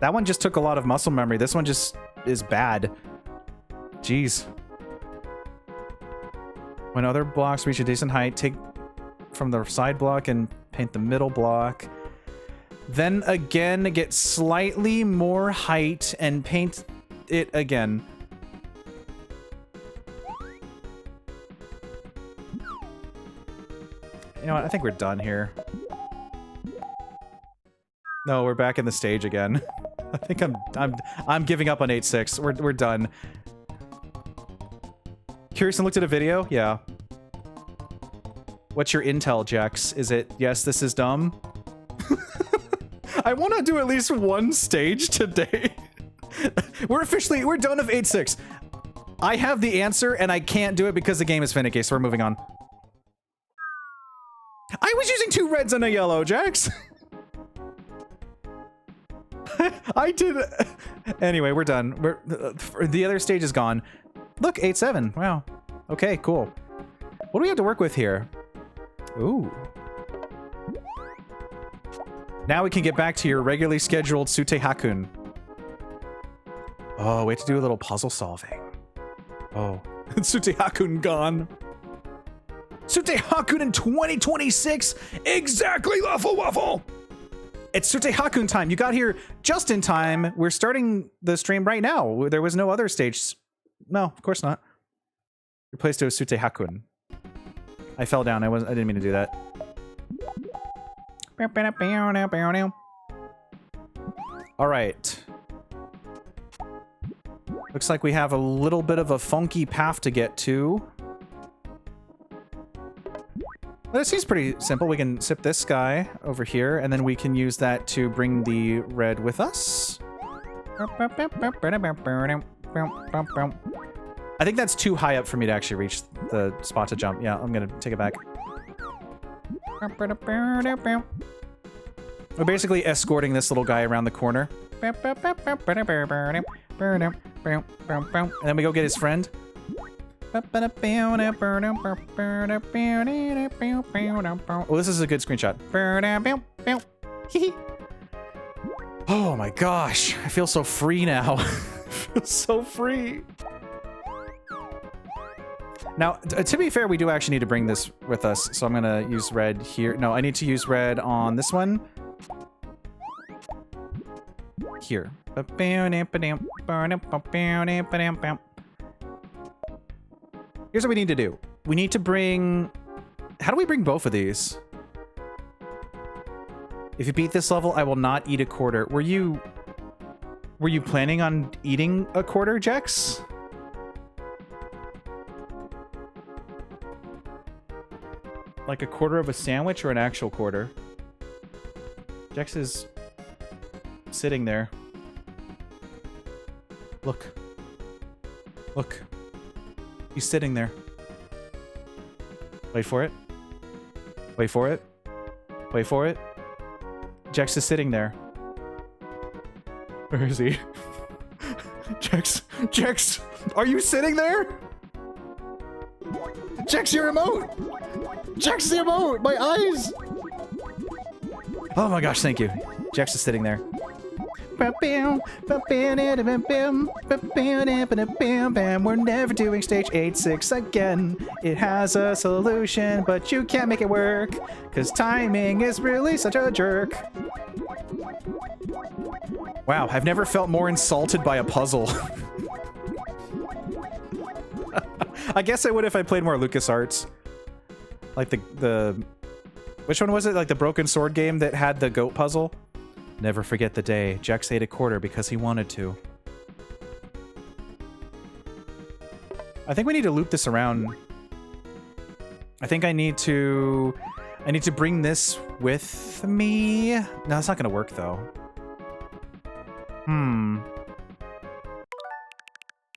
That one just took a lot of muscle memory. This one just is bad. Jeez. When other blocks reach a decent height, take from the side block and paint the middle block. Then again, get slightly more height and paint it again. You know what? I think we're done here. No, we're back in the stage again. I think I'm giving up on 8-6. We're done. Kirsten looked at a video? Yeah. What's your intel, Jax? Is it, yes, this is dumb? I want to do at least one stage today. We're done of 8-6. I have the answer, and I can't do it because the game is finicky, so we're moving on. I was using 2 reds and a yellow, Jax. I did. Anyway, we're done. The other stage is gone. Look, 8-7. Wow. Okay, cool. What do we have to work with here? Ooh. Now we can get back to your regularly scheduled Sutte Hakkun. Oh, we have to do a little puzzle solving. Oh. Sutte Hakkun gone. Sutte Hakkun in 2026? Exactly, Waffle Waffle! It's Sutte Hakkun time. You got here just in time. We're starting the stream right now. There was no other stage. No, of course not. Replaced it with Sutte Hakkun. I fell down. I didn't mean to do that. All right. Looks like we have a little bit of a funky path to get to. But it seems pretty simple. We can sip this guy over here, and then we can use that to bring the red with us. I think that's too high up for me to actually reach the spot to jump. Yeah, I'm gonna take it back. We're basically escorting this little guy around the corner. And then we go get his friend. Oh, this is a good screenshot. Oh my gosh, I feel so free now. I feel so free. Now, to be fair, we do actually need to bring this with us, so I'm gonna use red here. No, I need to use red on this one. Here. Here's what we need to do. We need to bring... How do we bring both of these? If you beat this level, I will not eat a quarter. Were you planning on eating a quarter, Jex? Like a quarter of a sandwich or an actual quarter? Jex is sitting there. Look. Look. He's sitting there. Wait for it. Wait for it. Wait for it. Jex is sitting there. Where is he? Jex. Jex! Are you sitting there? Jex, your emote! Jex, the emote! My eyes! Oh my gosh, thank you. Jex is sitting there. We're never doing stage 8-6 again. It has a solution, but you can't make it work, cause timing is really such a jerk. Wow, I've never felt more insulted by a puzzle. I guess I would if I played more LucasArts. Like the... Which one was it? Like the Broken Sword game that had the goat puzzle? Never forget the day Jex ate a quarter because he wanted to. I think we need to loop this around. I think I need to bring this with me. No, it's not gonna work though.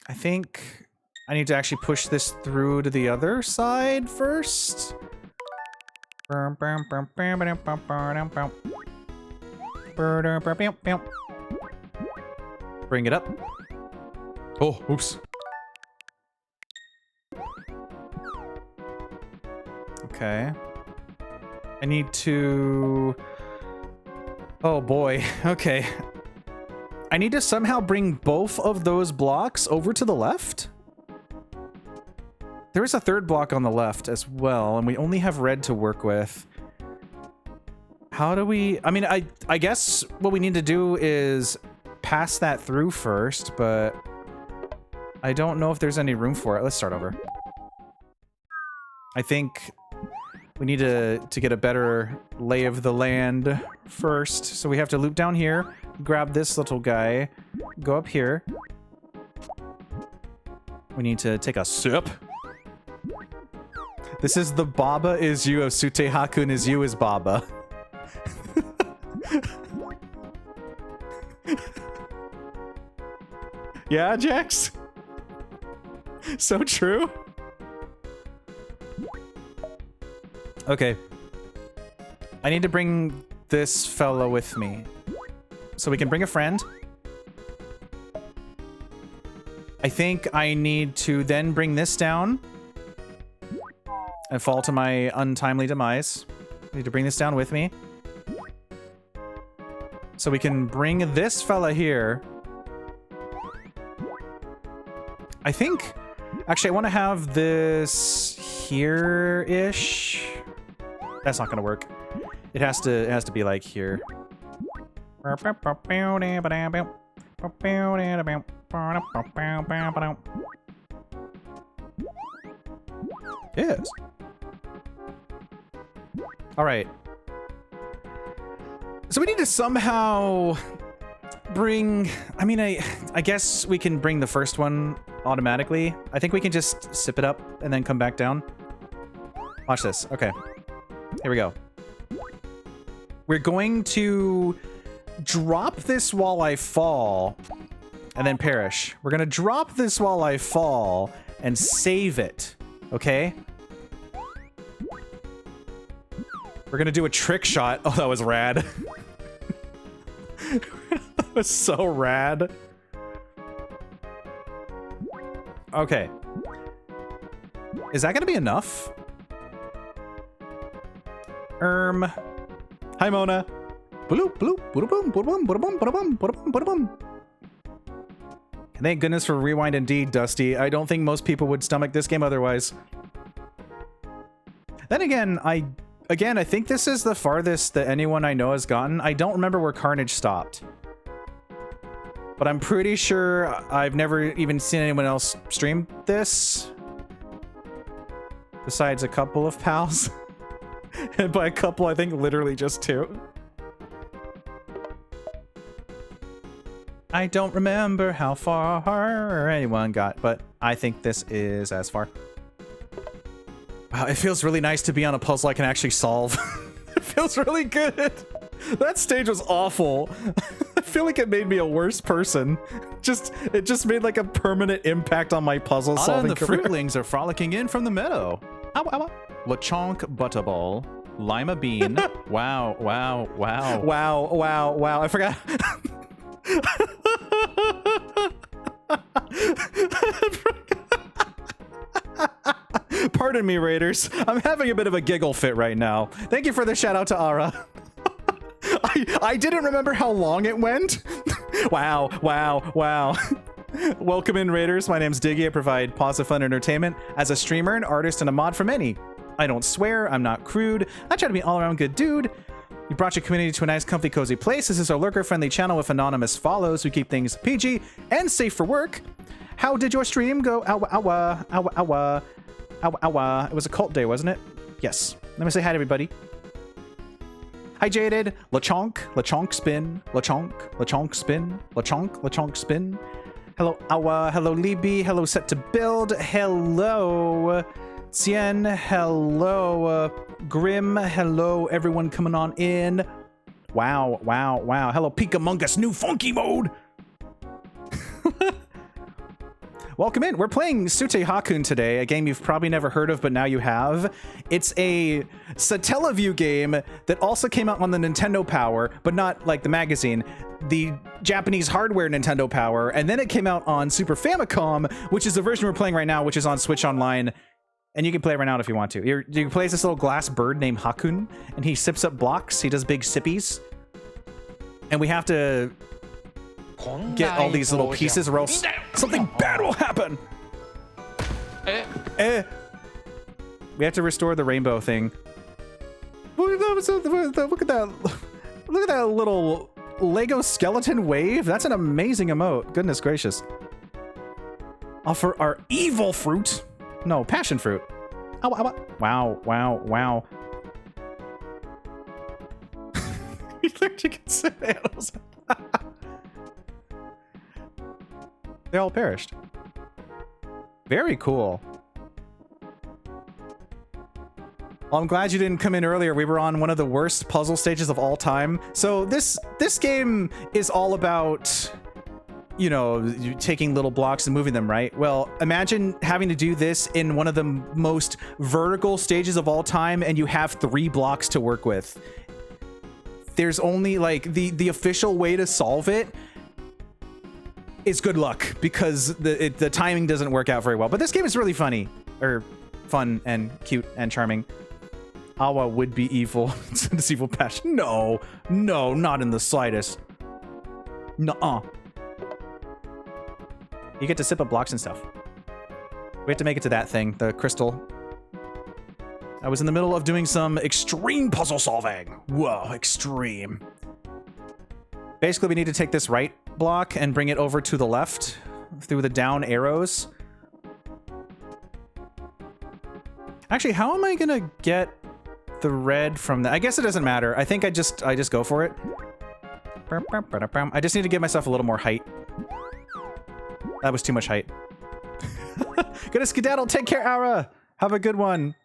I think I need to actually push this through to the other side first. Bring it up. Oh, oops. Okay. I need to... Oh boy, okay. I need to somehow bring both of those blocks over to the left? There is a third block on the left as well, and we only have red to work with. How do we... I mean, I guess what we need to do is pass that through first, but I don't know if there's any room for it. Let's start over. I think We need to get a better lay of the land first. So we have to loop down here, grab this little guy, go up here. We need to take a sip. This is the Baba is you of Sutte Hakkun is you is Baba. Yeah, Jax? So true. Okay. I need to bring this fella with me. So we can bring a friend. I think I need to then bring this down and fall to my untimely demise. I need to bring this down with me. So we can bring this fella here. I think... Actually, I want to have this here-ish. That's not going to work. It has to be like here. Yes. All right. So we need to somehow bring... I mean, I guess we can bring the first one automatically. I think we can just sip it up and then come back down. Watch this. Okay. Here we go. We're going to drop this while I fall and then perish. We're going to drop this while I fall and save it. Okay? We're going to do a trick shot. Oh, that was rad. That was so rad. Okay. Is that going to be enough? Hi, Mona. Bloop, bloop, boom, boom, boom, boom, boom, boom. Thank goodness for Rewind indeed, Dusty. I don't think most people would stomach this game otherwise. Then again, I think this is the farthest that anyone I know has gotten. I don't remember where Carnage stopped. But I'm pretty sure I've never even seen anyone else stream this. Besides a couple of pals. And by a couple, I think literally just two. I don't remember how far anyone got, but I think this is as far. Wow, it feels really nice to be on a puzzle I can actually solve. It feels really good. That stage was awful. I feel like it made me a worse person. It just made like a permanent impact on my puzzle solving career. The fruitlings are frolicking in from the meadow. Ow, ow, ow. Lechonk Butterball. Lima Bean. Wow, wow, wow. Wow, wow, wow. I forgot. Pardon me, Raiders. I'm having a bit of a giggle fit right now. Thank you for the shout out to Ara. I didn't remember how long it went. Wow, wow, wow. Welcome in, Raiders. My name's Diggeh. I provide positive fun entertainment as a streamer, an artist, and a mod for many. I don't swear. I'm not crude. I try to be an all-around good dude. You brought your community to a nice, comfy, cozy place. This is our lurker-friendly channel with anonymous follows. We keep things PG and safe for work. How did your stream go? Ow, ow, ow, ow, ow, ow. It was a cult day, wasn't it? Yes. Let me say hi to everybody. Hi, Jaded. Lechonk, Lechonk spin, Lechonk, Lechonk spin, Lechonk, Lechonk spin. Hello, Awa. Hello, Libby. Hello, Set to Build. Hello, Cien. Hello, Grim. Hello, everyone coming on in. Wow, wow, wow. Hello, Peek Among Us, new funky mode. Welcome in. We're playing Sutte Hakkun today, a game you've probably never heard of, but now you have. It's a Satellaview game that also came out on the Nintendo Power, but not like the magazine, the Japanese hardware Nintendo Power, and then it came out on Super Famicom, which is the version we're playing right now, which is on Switch Online, and you can play it right now if you want to. You can play as this little glass bird named Hakkun, and he sips up blocks. He does big sippies, and we have to get all these little pieces or else something bad will happen. We have to restore the rainbow thing. Look at that. Look at that little Lego skeleton wave. That's an amazing emote. Goodness gracious. Offer our evil fruit. No, passion fruit. Ow, ow, ow. Wow, wow, wow. allergic to animals. They all perished. Very cool. Well, I'm glad you didn't come in earlier. We were on one of the worst puzzle stages of all time. So this game is all about, you know, you taking little blocks and moving them, right? Well, imagine having to do this in one of the most vertical stages of all time, and you have 3 blocks to work with. There's only like the official way to solve it is good luck, because the timing doesn't work out very well. But this game is really funny, or fun and cute and charming. Awa would be evil. It's evil passion. No, not in the slightest. Nuh-uh. You get to sip up blocks and stuff. We have to make it to that thing, the crystal. I was in the middle of doing some extreme puzzle solving. Whoa, extreme. Basically, we need to take this right block and bring it over to the left through the down arrows. Actually, how am I gonna get the red from that? I guess it doesn't matter. I think I just go for it. I just need to give myself a little more height. That was too much height. Gonna skedaddle. Take care, Ara. Have a good one.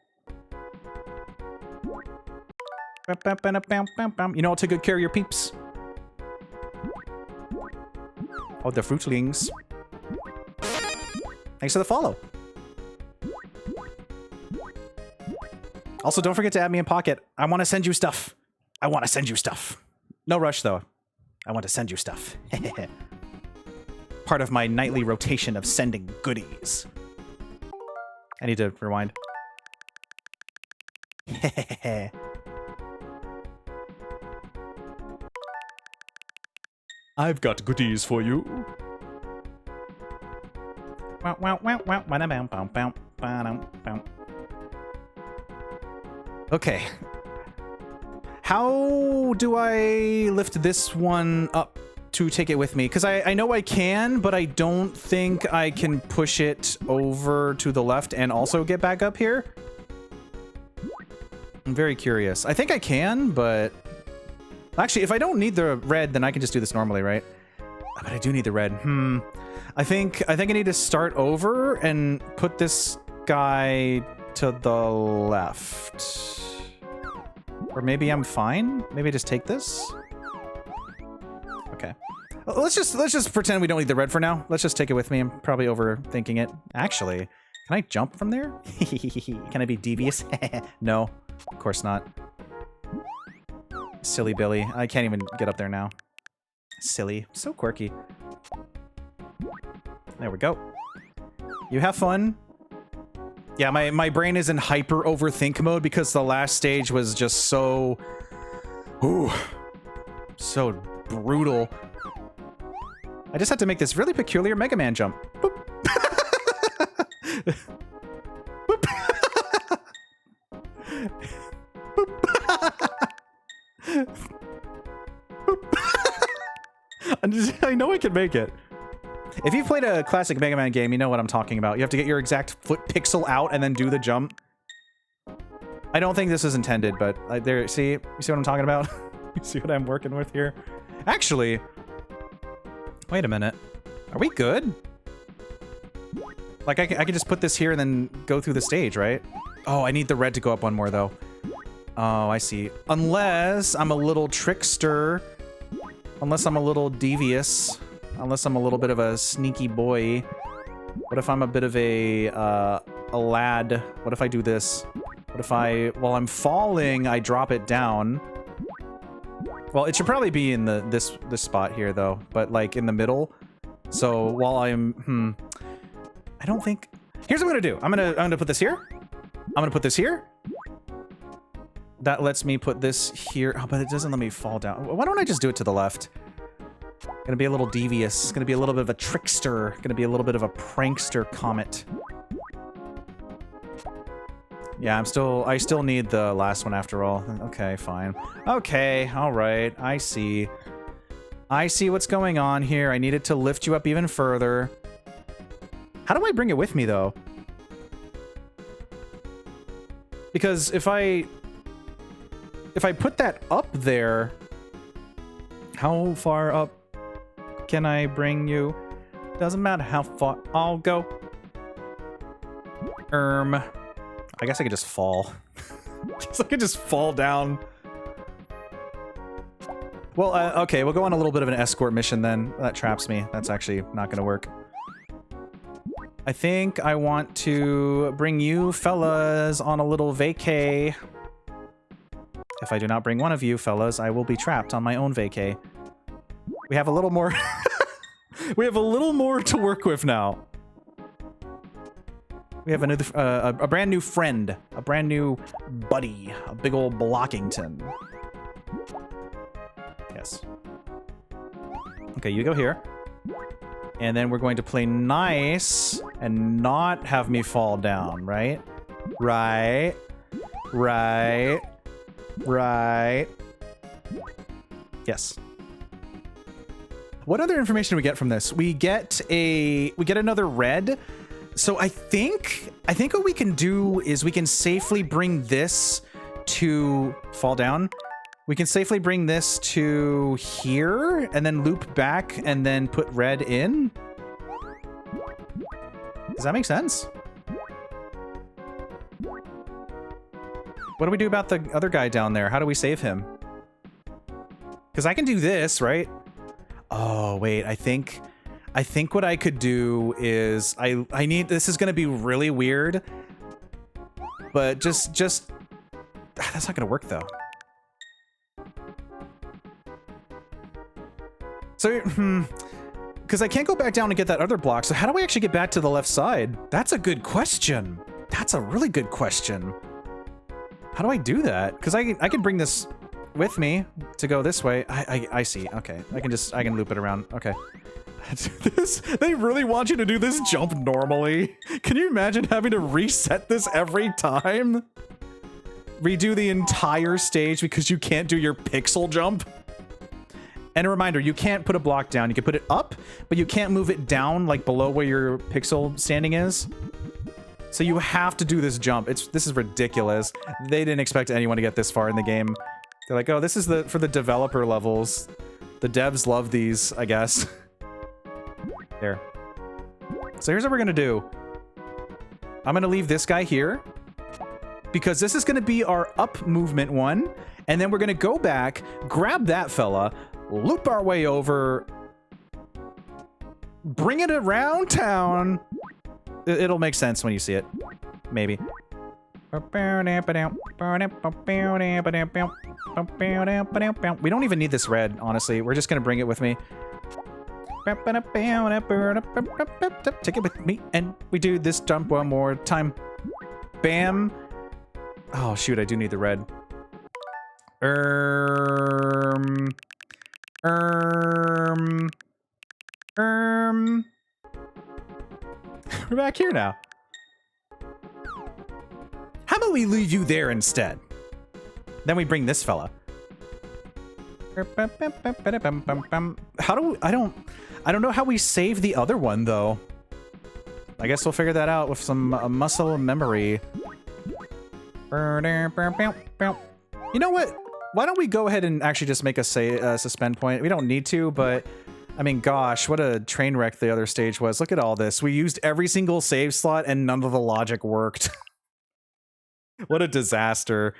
You know, I'll take good care of your peeps. Oh, the fruitlings. Thanks for the follow. Also, don't forget to add me in Pocket. I want to send you stuff. I want to send you stuff. No rush, though. I want to send you stuff. Part of my nightly rotation of sending goodies. I need to rewind. I've got goodies for you. Okay. How do I lift this one up to take it with me? Because I know I can, but I don't think I can push it over to the left and also get back up here. I'm very curious. I think I can, but... Actually, if I don't need the red, then I can just do this normally, right? But I do need the red. I think I need to start over and put this guy to the left. Or maybe I'm fine? Maybe just take this? Okay. Let's just pretend we don't need the red for now. Let's just take it with me. I'm probably overthinking it. Actually, can I jump from there? Can I be devious? No, of course not. Silly Billy. I can't even get up there now. Silly. So quirky. There we go. You have fun. Yeah, my brain is in hyper overthink mode because the last stage was just so... Ooh. So brutal. I just had to make this really peculiar Mega Man jump. Boop. Boop. I know I can make it. If you've played a classic Mega Man game, you know what I'm talking about. You have to get your exact foot pixel out and then do the jump. I don't think this is intended, but there. See, you see what I'm talking about? You see what I'm working with here? Actually, wait a minute. Are we good? Like I can just put this here and then go through the stage, right? Oh, I need the red to go up one more though. Oh, I see. Unless I'm a little trickster. Unless I'm a little devious. Unless I'm a little bit of a sneaky boy. What if I'm a bit of a lad? What if I do this? What if while I'm falling, I drop it down? Well, it should probably be in this spot here though, but like in the middle. So while I'm, I don't think. Here's what I'm gonna do. I'm gonna put this here. I'm gonna put this here. That lets me put this here. Oh, but it doesn't let me fall down. Why don't I just do it to the left? Gonna be a little devious. Gonna be a little bit of a trickster. Gonna be a little bit of a prankster comet. Yeah, I still need the last one after all. Okay, fine. Okay, all right. I see. I see what's going on here. I needed to lift you up even further. How do I bring it with me though? Because if I put that up there, How far up can I bring you? Doesn't matter how far I'll go. I guess I could just fall. Guess I could just fall down. Well, okay, we'll go on a little bit of an escort mission then. That traps me. That's actually not gonna work. I think I want to bring you fellas on a little vacay. If I do not bring one of you fellas, I will be trapped on my own vacay. We have a little more... we have a little more to work with now. We have a brand new friend, a brand new buddy, a big old Blockington. Yes. Okay, you go here. And then we're going to play nice and not have me fall down, right? Right. Right. Right. Yes. What other information do we get from this? We get another red. So I think what we can do is we can safely bring this to fall down. We can safely bring this to here and then loop back and then put red in. Does that make sense? What do we do about the other guy down there? How do we save him? Because I can do this, right? Oh, wait, I think what I could do is I need, this is going to be really weird, but just that's not going to work though. So, because I can't go back down and get that other block. So how do I actually get back to the left side? That's a good question. That's a really good question. How do I do that? Because I can bring this with me to go this way. I see. Okay, I can loop it around. Okay. They really want you to do this jump normally. Can you imagine having to reset this every time? Redo the entire stage because you can't do your pixel jump? And a reminder, you can't put a block down. You can put it up, but you can't move it down like below where your pixel standing is. So you have to do this jump. This is ridiculous. They didn't expect anyone to get this far in the game. They're like, oh, this is for the developer levels. The devs love these, I guess. There. So here's what we're gonna do. I'm gonna leave this guy here because this is gonna be our up movement one, and then we're gonna go back, grab that fella, loop our way over, bring it around town. It'll make sense when you see it. Maybe. We don't even need this red, honestly. We're just gonna bring it with me. Take it with me, and we do this jump one more time. Bam. Oh, shoot, I do need the red. We're back here now. How about we leave you there instead? Then we bring this fella. I don't know how we save the other one though. I guess we'll figure that out with some muscle memory. You know what? Why don't we go ahead and actually just make a suspend point? We don't need to, but I mean, gosh, what a train wreck the other stage was. Look at all this. We used every single save slot and none of the logic worked. What a disaster.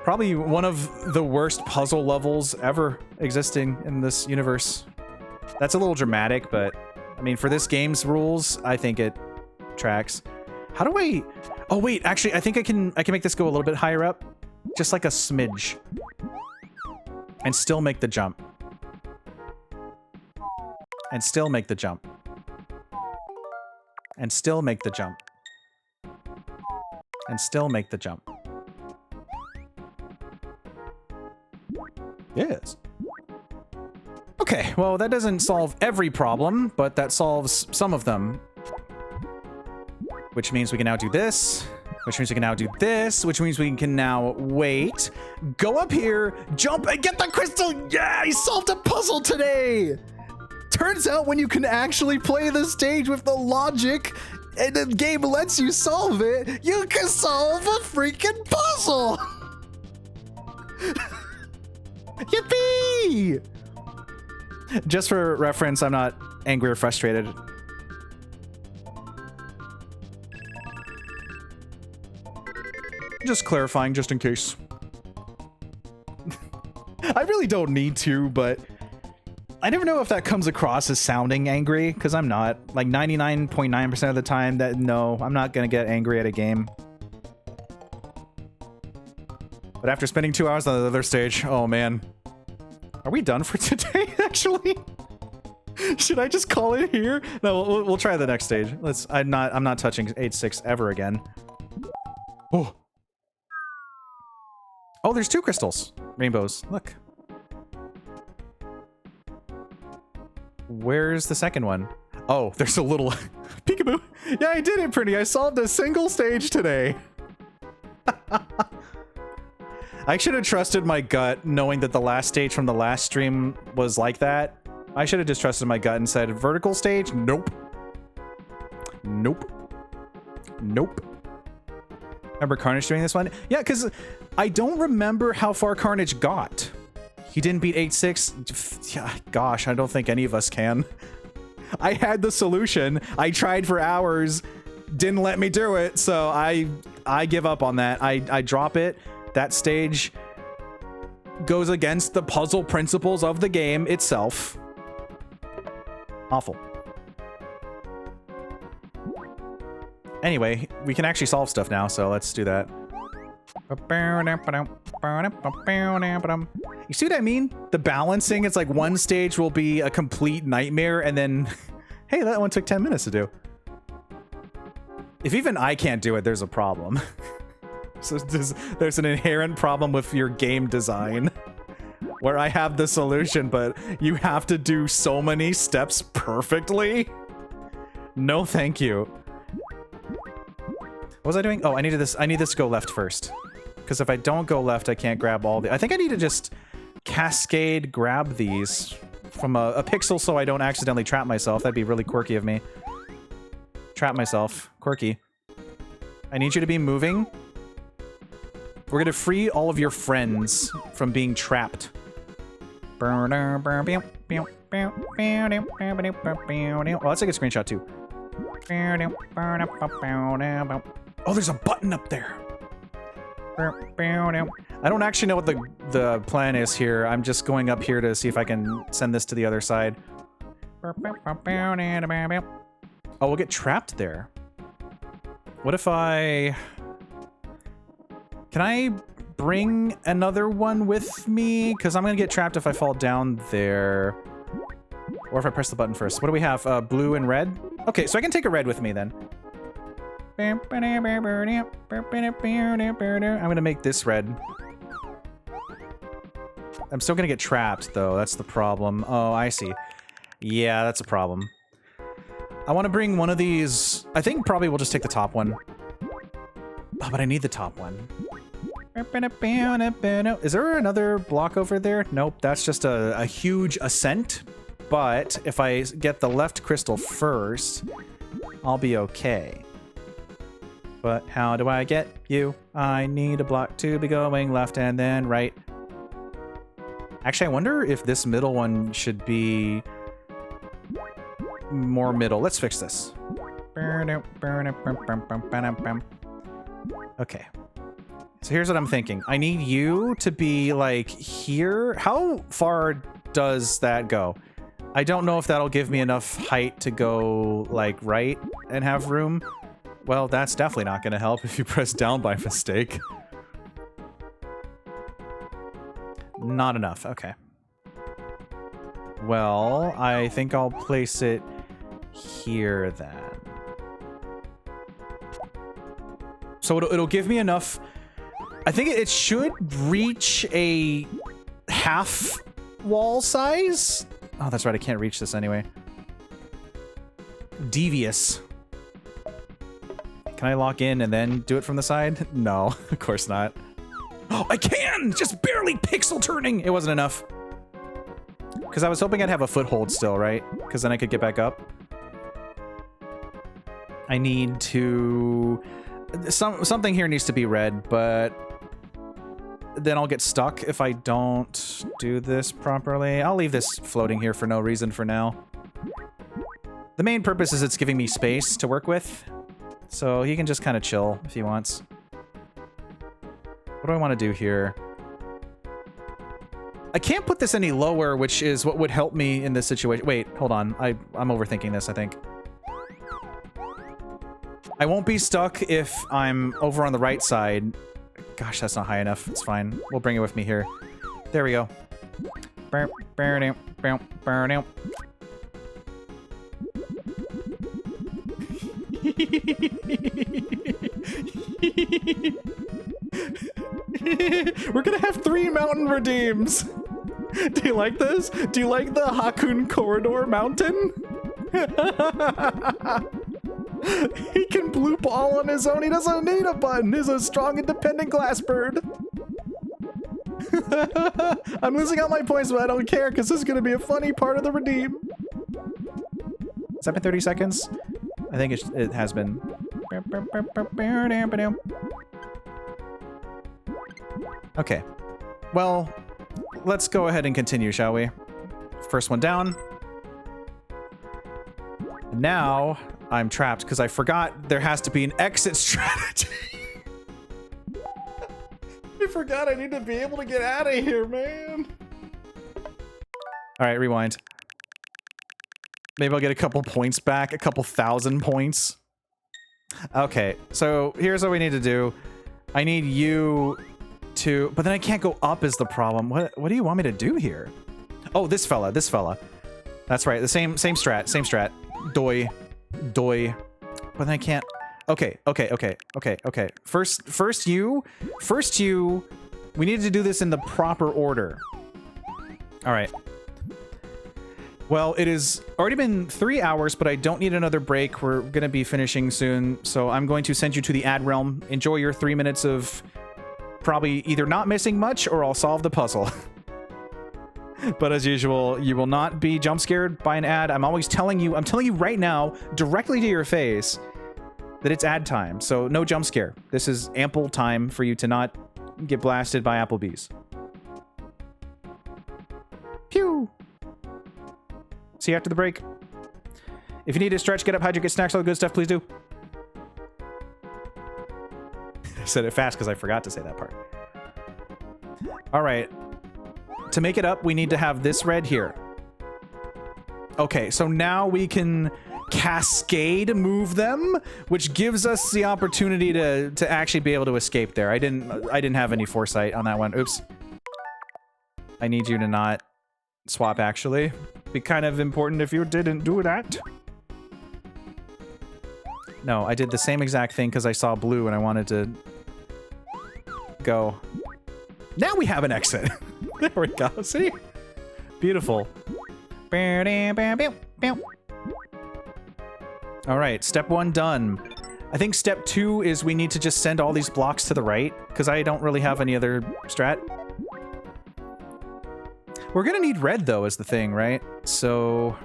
Probably one of the worst puzzle levels ever existing in this universe. That's a little dramatic, but I mean, for this game's rules, I think it tracks. How do I... Oh, wait, actually, I think I can make this go a little bit higher up. Just like a smidge. And still make the jump. And still make the jump. And still make the jump. And still make the jump. Yes. Okay, well, that doesn't solve every problem, but that solves some of them. Which means we can now do this, which means we can now do this, which means we can now wait, go up here, jump, and get the crystal! Yeah, I solved a puzzle today! Turns out when you can actually play the stage with the logic, and the game lets you solve it, you can solve a freaking puzzle! Yippee! Just for reference, I'm not angry or frustrated. Just clarifying, just in case. I really don't need to, but I never know if that comes across as sounding angry, because I'm not. Like 99.9% of the time, that no, I'm not going to get angry at a game. But after spending 2 hours on the other stage, oh man. Are we done for today, actually? Should I just call it here? No, we'll try the next stage. I'm not touching 8-6 ever again. Oh. Oh, there's 2 crystals. Rainbows. Look. Where's the second one? Oh, there's a little peekaboo. Yeah, I did it, Pretty. I solved a single stage today. I should have trusted my gut, knowing that the last stage from the last stream was like that. I should have just trusted my gut and said, vertical stage? Nope. Nope. Nope. Remember Carnage doing this one? Yeah, because I don't remember how far Carnage got. He didn't beat 8-6. Yeah, gosh, I don't think any of us can. I had the solution. I tried for hours. Didn't let me do it, so I give up on that. I drop it. That stage goes against the puzzle principles of the game itself. Awful. Anyway, we can actually solve stuff now, so let's do that. You see what I mean? The balancing, it's like one stage will be a complete nightmare, and then, hey, that one took 10 minutes to do. If even I can't do it, there's a problem. So there's an inherent problem with your game design where I have the solution, but you have to do so many steps perfectly. No, thank you. What was I doing? Oh, I need this to go left first. Because if I don't go left, I can't grab all the... I think I need to just cascade grab these from a pixel so I don't accidentally trap myself. That'd be really quirky of me. Trap myself. Quirky. I need you to be moving. We're gonna free all of your friends from being trapped. Oh, that's a good screenshot too. Oh, there's a button up there. I don't actually know what the plan is here. I'm just going up here to see if I can send this to the other side. Oh, we'll get trapped there. What if I... Can I bring another one with me? Because I'm going to get trapped if I fall down there. Or if I press the button first. What do we have? Blue and red? Okay, so I can take a red with me then. I'm going to make this red. I'm still going to get trapped, though. That's the problem. Oh, I see. Yeah, that's a problem. I want to bring one of these... I think probably we'll just take the top one. Oh, but I need the top one. Is there another block over there? Nope, that's just a huge ascent. But if I get the left crystal first, I'll be okay. But how do I get you? I need a block to be going left and then right. Actually, I wonder if this middle one should be more middle. Let's fix this. Okay. So here's what I'm thinking. I need you to be like here. How far does that go? I don't know if that'll give me enough height to go like right and have room. Well, that's definitely not going to help if you press down by mistake. Not enough. Okay. Well, I think I'll place it here then. So it'll give me enough. I think it should reach a half wall size. Oh, that's right. I can't reach this anyway. Devious. Can I lock in and then do it from the side? No, of course not. Oh, I can! Just barely pixel turning! It wasn't enough. Because I was hoping I'd have a foothold still, right? Because then I could get back up. I need to... Something here needs to be red, but... then I'll get stuck if I don't do this properly. I'll leave this floating here for no reason for now. The main purpose is it's giving me space to work with, so he can just kind of chill if he wants. What do I want to do here? I can't put this any lower, which is what would help me in this situation. Wait, hold on. I'm overthinking this, I think. I won't be stuck if I'm over on the right side. Gosh, that's not high enough. It's fine. We'll bring it with me here. There we go. We're gonna have 3 mountain redeems. Do you like this? Do you like the Hakkun corridor mountain? He can bloop all on his own. He doesn't need a button. He's a strong, independent glass bird. I'm losing all my points, but I don't care because this is going to be a funny part of the redeem. Has that been 30 seconds? I think it has been. Okay. Well, let's go ahead and continue, shall we? First one down. Now I'm trapped because I forgot there has to be an exit strategy. I forgot I need to be able to get out of here, man. All right, rewind. Maybe I'll get a couple points back, a couple thousand points. Okay, so here's what we need to do. I need you to, but then I can't go up is the problem. What do you want me to do here? Oh, this fella. That's right, the same strat. Doi. But then I can't. Okay. First you. We need to do this in the proper order. All right. Well, it has already been 3 hours, but I don't need another break. We're going to be finishing soon, so I'm going to send you to the ad realm. Enjoy your 3 minutes of probably either not missing much or I'll solve the puzzle. But as usual, you will not be jump scared by an ad. I'm telling you right now, directly to your face, that it's ad time. So no jump scare. This is ample time for you to not get blasted by Applebee's. Pew! See you after the break. If you need to stretch, get up, hydrate, get snacks, all the good stuff, please do. I said it fast because I forgot to say that part. All right. To make it up, we need to have this red here. Okay, so now we can cascade move them, which gives us the opportunity to actually be able to escape there. I didn't have any foresight on that one. Oops. I need you to not swap, actually. Be kind of important if you didn't do that. No, I did the same exact thing because I saw blue and I wanted to go. Now we have an exit. There we go. See? Beautiful. All right, step 1 done. I think step 2 is we need to just send all these blocks to the right because I don't really have any other strat. We're gonna need red though is the thing, right? So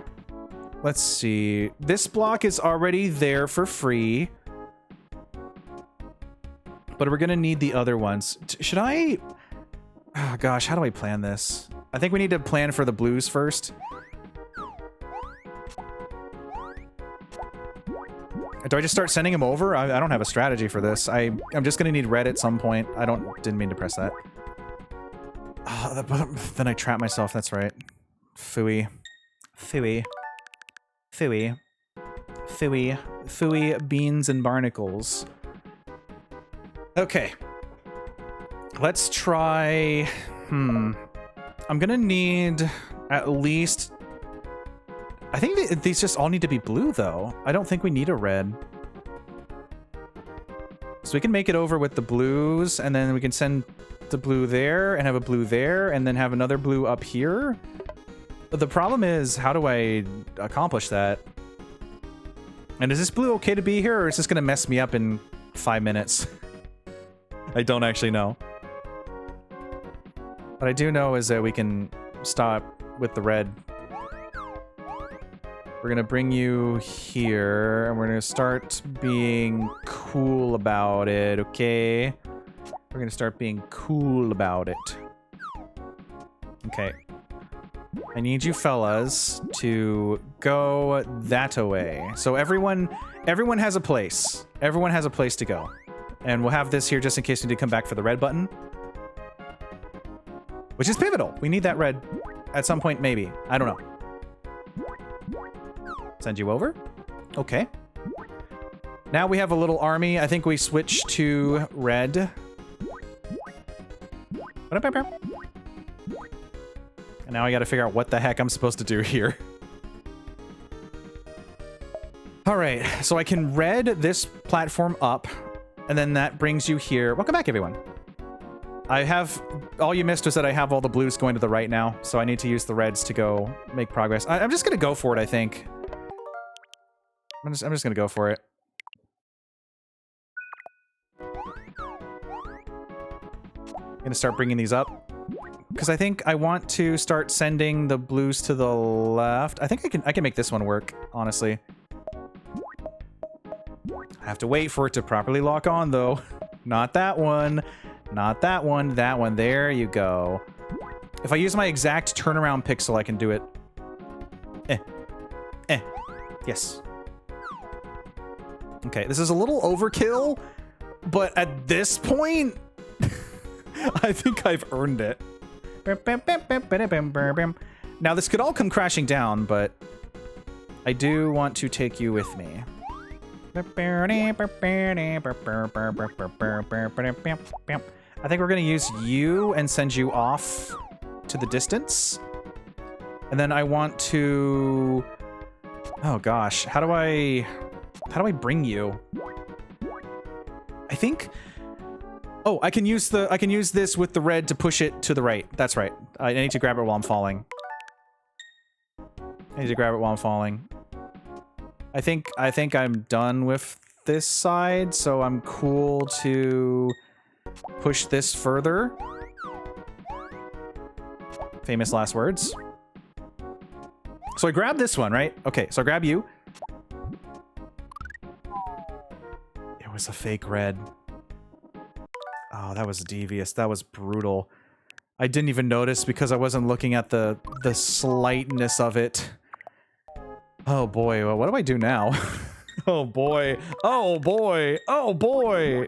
let's see. This block is already there for free. But we're gonna need the other ones. Should I... Oh gosh, how do I plan this? I think we need to plan for the blues first. Do I just start sending them over? I don't have a strategy for this. I'm just gonna need red at some point. Didn't mean to press that. Oh, then I trap myself, that's right. Phooey. Beans and barnacles. Okay. Let's try... I'm gonna need at least... I think these just all need to be blue, though. I don't think we need a red. So we can make it over with the blues, and then we can send the blue there, and have a blue there, and then have another blue up here. But the problem is, how do I accomplish that? And is this blue okay to be here, or is this gonna mess me up in 5 minutes? I don't actually know. What I do know is that we can stop with the red. We're gonna bring you here, and we're gonna start being cool about it, okay? We're gonna start being cool about it. Okay. I need you fellas to go that way. So everyone has a place. Everyone has a place to go. And we'll have this here just in case we need to come back for the red button. Which is pivotal. We need that red at some point, maybe. I don't know. Send you over. Okay. Now we have a little army. I think we switch to red. And now I gotta figure out what the heck I'm supposed to do here. Alright, so I can red this platform up, and then that brings you here. Welcome back, everyone. I have... All you missed was that I have all the blues going to the right now, so I need to use the reds to go make progress. I'm just gonna go for it, I think. I'm just gonna go for it. Gonna start bringing these up. Because I think I want to start sending the blues to the left. I think I can make this one work, honestly. I have to wait for it to properly lock on, though. Not that one. Not that one. That one. There you go. If I use my exact turnaround pixel, I can do it. Yes. Okay, this is a little overkill, but at this point, I think I've earned it. Now, this could all come crashing down, but I do want to take you with me. I think we're going to use you and send you off to the distance. And then I want to... Oh gosh, how do I bring you? I think... Oh, I can use this with the red to push it to the right. That's right. I need to grab it while I'm falling. I need to grab it while I'm falling. I think I'm done with this side, so I'm cool to push this further. Famous last words. So I grab this one, right? Okay, so I grab you. It was a fake red. Oh, that was devious. That was brutal. I didn't even notice because I wasn't looking at the slightness of it. Oh boy, well, what do I do now? Oh boy. Oh boy. Oh boy.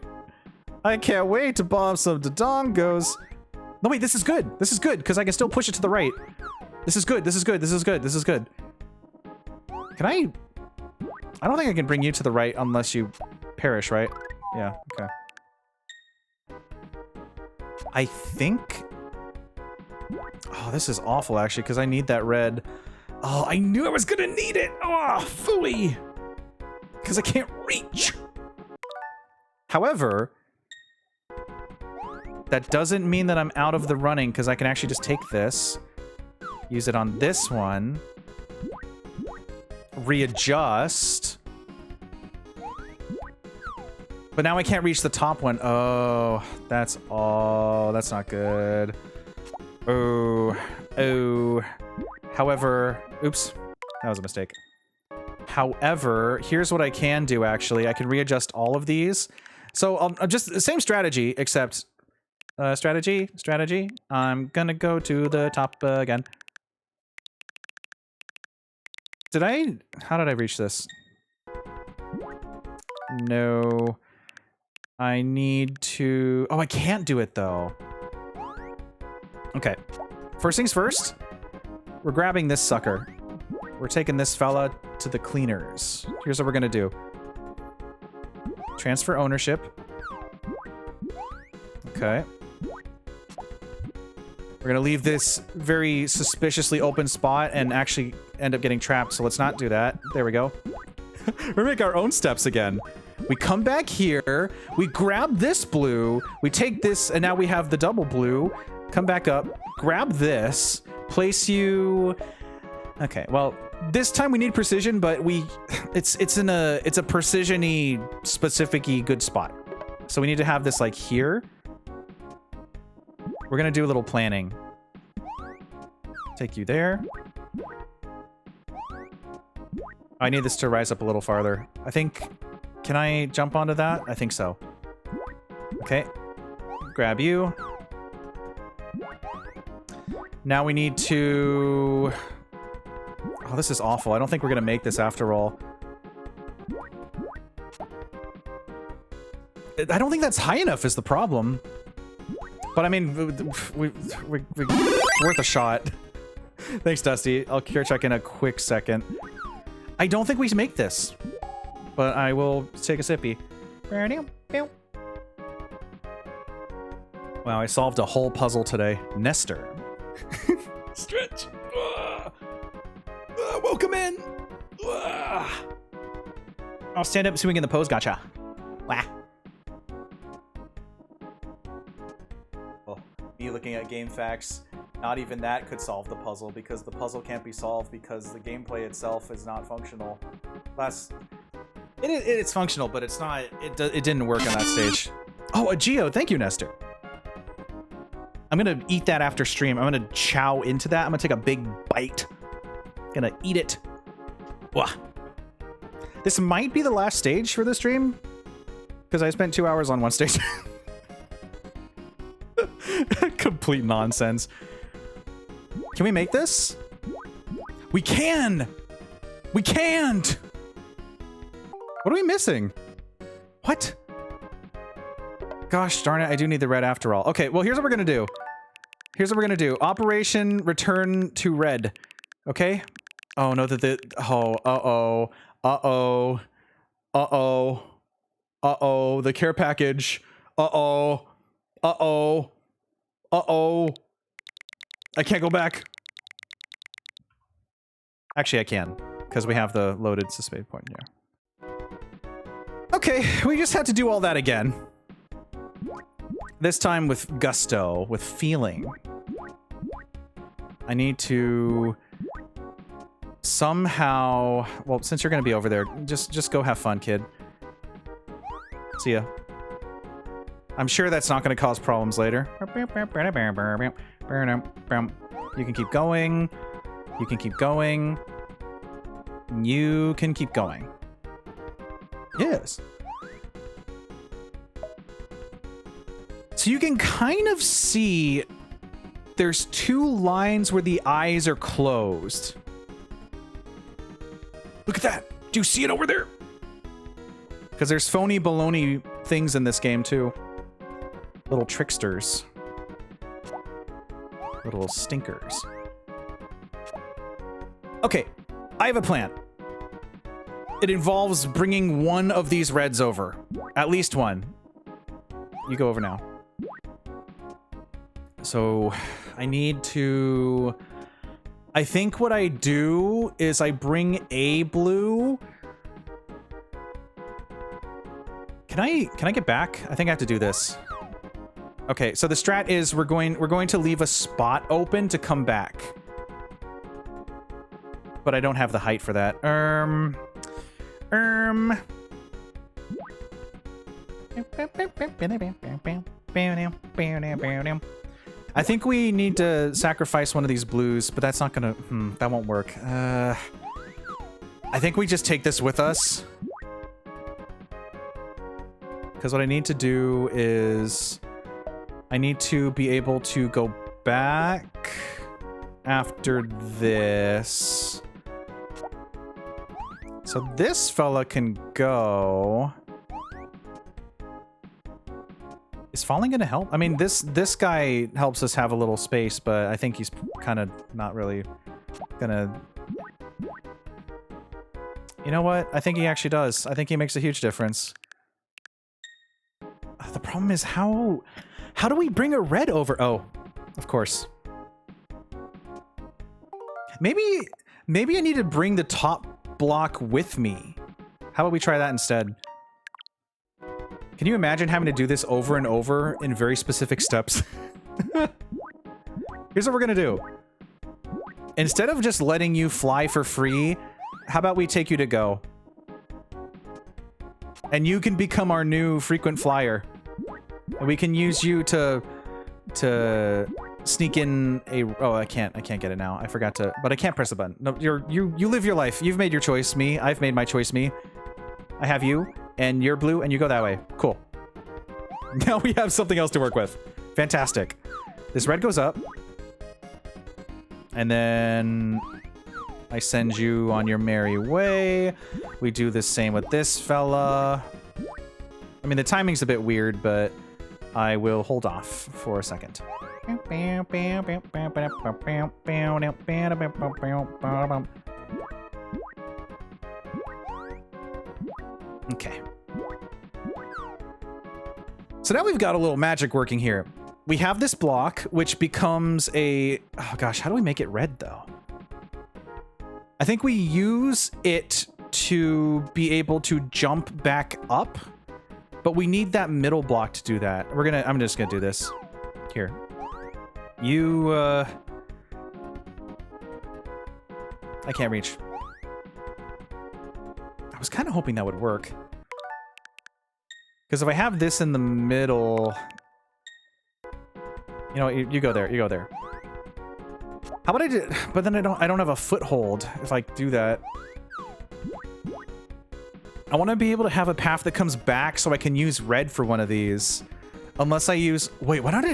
I can't wait to bomb some dodongos. No, wait, this is good. This is good because I can still push it to the right. This is good. This is good. This is good. This is good. Can I don't think I can bring you to the right unless you perish, right? Yeah, okay. I think... Oh, this is awful, actually, because I need that red. Oh, I knew I was gonna need it! Oh, phooey! Because I can't reach! However, that doesn't mean that I'm out of the running, because I can actually just take this, use it on this one, readjust... But now I can't reach the top one. Oh, that's not good. Oh. However, oops, that was a mistake. However, here's what I can do, actually. I can readjust all of these. So I'll just, the same strategy, except, strategy. I'm gonna go to the top again. How did I reach this? No. I need to... Oh, I can't do it, though. Okay. First things first. We're grabbing this sucker. We're taking this fella to the cleaners. Here's what we're gonna do. Transfer ownership. Okay. We're gonna leave this very suspiciously open spot and actually end up getting trapped, so let's not do that. There we go. We make our own steps again. We come back here, we grab this blue, we take this, and now we have the double blue. Come back up, grab this, place you... Okay, well, this time we need precision, but it's a precision-y, specific-y good spot. So we need to have this, like, here. We're gonna do a little planning. Take you there. I need this to rise up a little farther. I think... Can I jump onto that? I think so. Okay. grab you. Now we need to... Oh, this is awful. I don't think we're gonna make this after all. I don't think that's high enough is the problem. But I mean, we're worth a shot. Thanks, Dusty. I'll cure check in a quick second. I don't think we make this, but I will take a sippy. Wow, I solved a whole puzzle today. Nestor. Stretch. Welcome in. I'll stand up swinging the pose. Gotcha. Wah. Oh, me looking at game facts. Not even that could solve the puzzle because the puzzle can't be solved because the gameplay itself is not functional. It's functional, but it's not. It didn't work on that stage. Oh, a Geo. Thank you, Nestor. I'm gonna eat that after stream. I'm gonna chow into that. I'm gonna take a big bite. Gonna eat it. Wah. This might be the last stage for the stream because I spent 2 hours on one stage. Complete nonsense. Can we make this? We can! We can't! What are we missing? What? Gosh darn it, I do need the red after all. Okay, well, here's what we're gonna do. Here's what we're gonna do. Operation Return to Red. Okay? Oh, no, oh, uh-oh. Uh-oh. Uh-oh. Uh-oh. The care package. Uh-oh. Uh-oh. Uh-oh. I can't go back. Actually, I can, because we have the loaded suspended point here. Okay, we just had to do all that again. This time with gusto, with feeling. I need to somehow... Well, since you're going to be over there, just go have fun, kid. See ya. I'm sure that's not going to cause problems later. You can keep going. You can keep going. You can keep going. Yes. So you can kind of see there's two lines where the eyes are closed. Look at that. Do you see it over there? Because there's phony baloney things in this game too. Little tricksters. Little stinkers. Okay, I have a plan. It involves bringing one of these reds over. At least one. You go over now. So, I need to... I think what I do is I bring a blue. Can I get back? I think I have to do this. Okay, so the strat is we're going to leave a spot open to come back. But I don't have the height for that. I think we need to sacrifice one of these blues, but that's not gonna... that won't work. I think we just take this with us. Because what I need to do is... I need to be able to go back after this. So this fella can go... Is falling gonna help? I mean, this guy helps us have a little space, but I think he's kind of not really gonna... You know what? I think he actually does. I think he makes a huge difference. The problem is how do we bring a red over? Oh, of course. Maybe I need to bring the top block with me. How about we try that instead? Can you imagine having to do this over and over in very specific steps? Here's what we're gonna do. Instead of just letting you fly for free, how about we take you to go? And you can become our new frequent flyer. And we can use you to sneak in a... Oh, I can't get it now. I forgot to... But I can't press the button. No, you live your life. You've made your choice, me. I've made my choice, me. I have you, and you're blue, and you go that way. Cool. Now we have something else to work with. Fantastic. This red goes up. And then I send you on your merry way. We do the same with this fella. I mean, the timing's a bit weird, but I will hold off for a second. Okay. So now we've got a little magic working here. We have this block, which becomes a... Oh gosh, how do we make it red, though? I think we use it to be able to jump back up, but we need that middle block to do that. I'm just gonna do this. Here. You, I can't reach. I was kind of hoping that would work. Because if I have this in the middle... You know, you go there, you go there. How about I do... But then I don't have a foothold if I do that. I want to be able to have a path that comes back so I can use red for one of these. Unless I use... Wait, why don't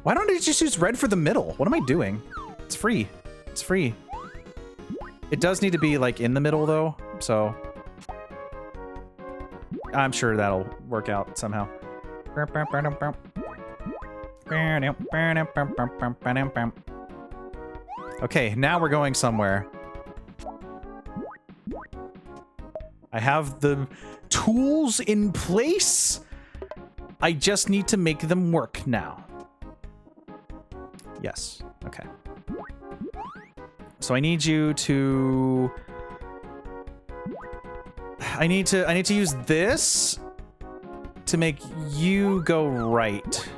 I just use red for the middle? What am I doing? It's free. It's free. It does need to be, like, in the middle, though, so... I'm sure that'll work out somehow. Okay, now we're going somewhere. I have the tools in place. I just need to make them work now. Yes. Okay. So I need you to... I need to use this to make you go right.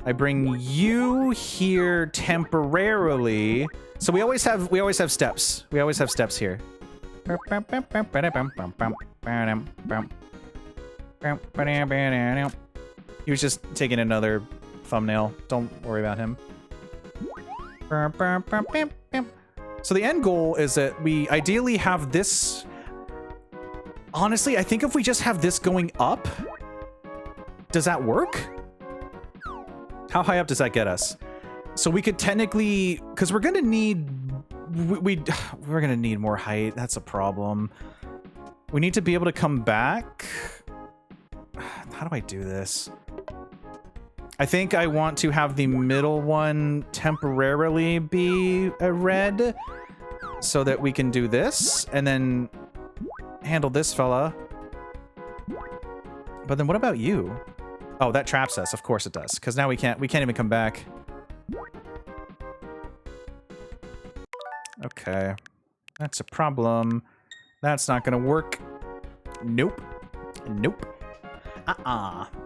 I bring you here temporarily. So we always have steps. We always have steps here. He was just taking another thumbnail. Don't worry about him. So the end goal is that we ideally have this... Honestly, I think if we just have this going up, does that work? How high up does that get us? So we could technically, because we're gonna need, we're gonna need more height. That's a problem. We need to be able to come back. How do I do this? I think I want to have the middle one temporarily be a red so that we can do this and then handle this fella. But then what about you? Oh, that traps us. Of course it does. Because now we can't even come back. Okay. That's a problem. That's not gonna work. Nope. Nope.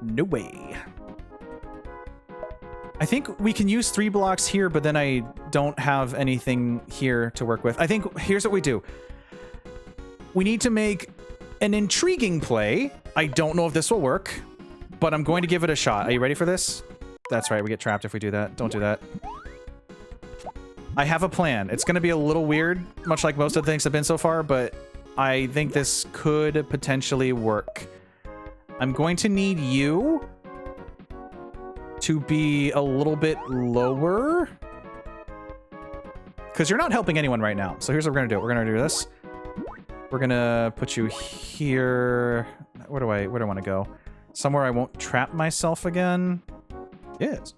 No way. I think we can use 3 blocks here, but then I don't have anything here to work with. I think here's what we do. We need to make an intriguing play. I don't know if this will work, but I'm going to give it a shot. Are you ready for this? That's right, we get trapped if we do that. Don't do that. I have a plan. It's going to be a little weird, much like most of the things have been so far, but I think this could potentially work. I'm going to need you to be a little bit lower, because you're not helping anyone right now. So here's what we're going to do. We're going to do this. We're going to put you here. Where do I want to go? Somewhere I won't trap myself again. Yes.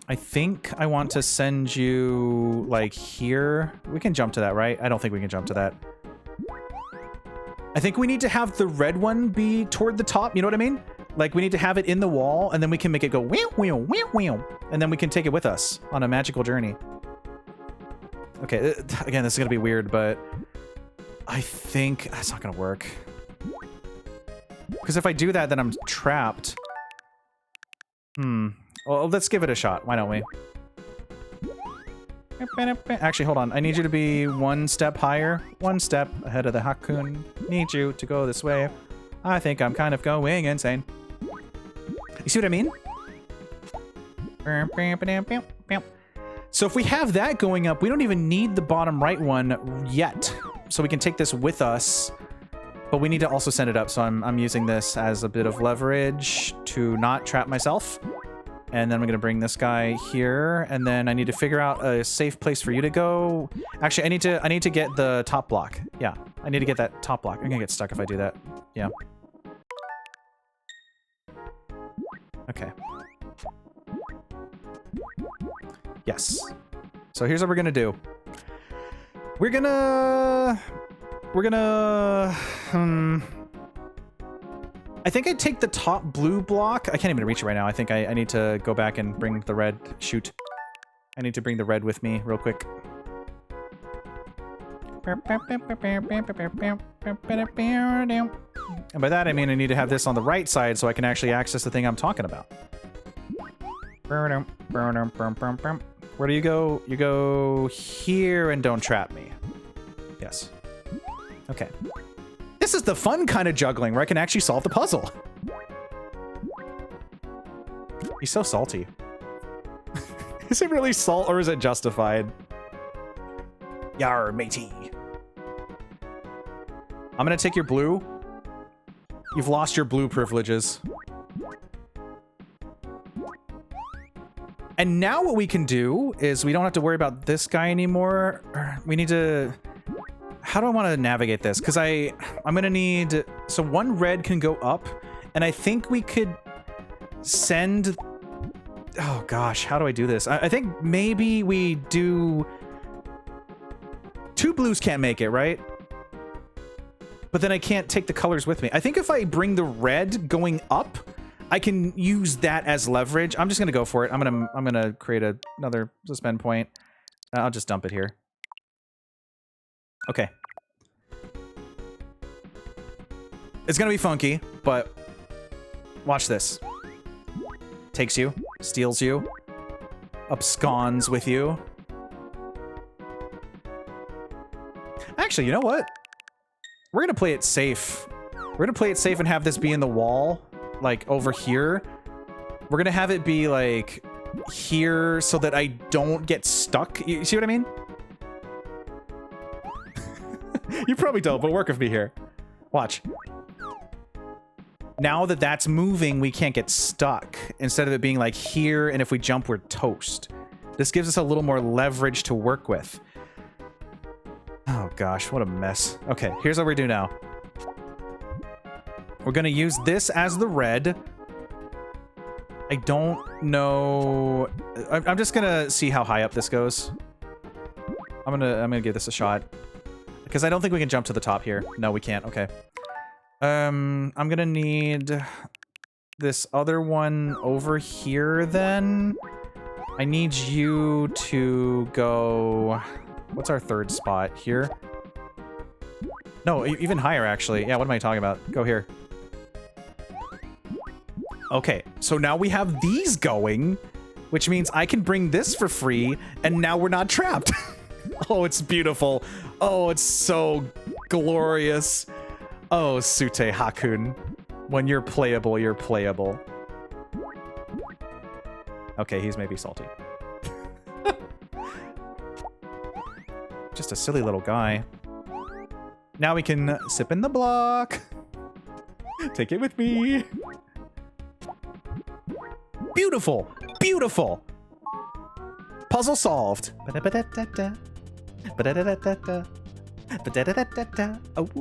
I think I want to send you, like, here. We can jump to that, right? I don't think we can jump to that. I think we need to have the red one be toward the top. You know what I mean? Like, we need to have it in the wall, and then we can make it go wheel, wheel, wheel, wheel. And then we can take it with us on a magical journey. Okay, again, this is going to be weird, but I think that's not going to work. Because if I do that, then I'm trapped. Well, let's give it a shot. Why don't we? Actually, hold on. I need you to be 1 step higher. 1 step ahead of the Hakkun. Need you to go this way. I think I'm kind of going insane. You see what I mean? So if we have that going up, we don't even need the bottom right one yet. So we can take this with us But we need to also send it up, so I'm using this as a bit of leverage to not trap myself. And then I'm gonna bring this guy here, and then I need to figure out a safe place for you to go. Actually, I need to get the top block. Yeah, I need to get that top block. I'm gonna get stuck if I do that. Yeah. Okay. Yes. So here's what we're gonna do. We're gonna I think I'd take the top blue block. I can't even reach it right now. I think I need to go back and bring the red. Shoot. I need to bring the red with me real quick. And by that, I mean I need to have this on the right side so I can actually access the thing I'm talking about. Where do you go? You go here and don't trap me. Yes. Okay. This is the fun kind of juggling where I can actually solve the puzzle. He's so salty. Is it really salt or is it justified? Yar, matey. I'm gonna take your blue. You've lost your blue privileges. And now what we can do is we don't have to worry about this guy anymore. We need to... How do I want to navigate this? Because I'm going to need... So one red can go up, and I think we could send... Oh gosh, how do I do this? I think maybe we do... Two blues can't make it, right? But then I can't take the colors with me. I think if I bring the red going up, I can use that as leverage. I'm just gonna go for it. I'm gonna create another suspend point. I'll just dump it here. Okay. It's gonna be funky, but watch this. Takes you, steals you, absconds with you. Actually, you know what? We're gonna play it safe. We're gonna play it safe and have this be in the wall. Like over here. We're gonna have it be like here so that I don't get stuck. You see what I mean? You probably don't, but work with me here. Watch. Now that that's moving, we can't get stuck. Instead of it being like here, and if we jump, we're toast. This gives us a little more leverage to work with. Oh gosh, what a mess. Okay, here's what we do now. We're gonna use this as the red. I don't know. I'm just gonna see how high up this goes. I'm gonna give this a shot because I don't think we can jump to the top here. No, we can't. Okay. I'm gonna need this other one over here. Then I need you to go. What's our third spot here? No, even higher actually. Yeah. What am I talking about? Go here. Okay, so now we have these going, which means I can bring this for free, and now we're not trapped. Oh, it's beautiful. Oh, it's so glorious. Oh, Sutte Hakkun. When you're playable, you're playable. Okay, he's maybe salty. Just a silly little guy. Now we can sip in the block. Take it with me. Beautiful! Beautiful! Puzzle solved. Oh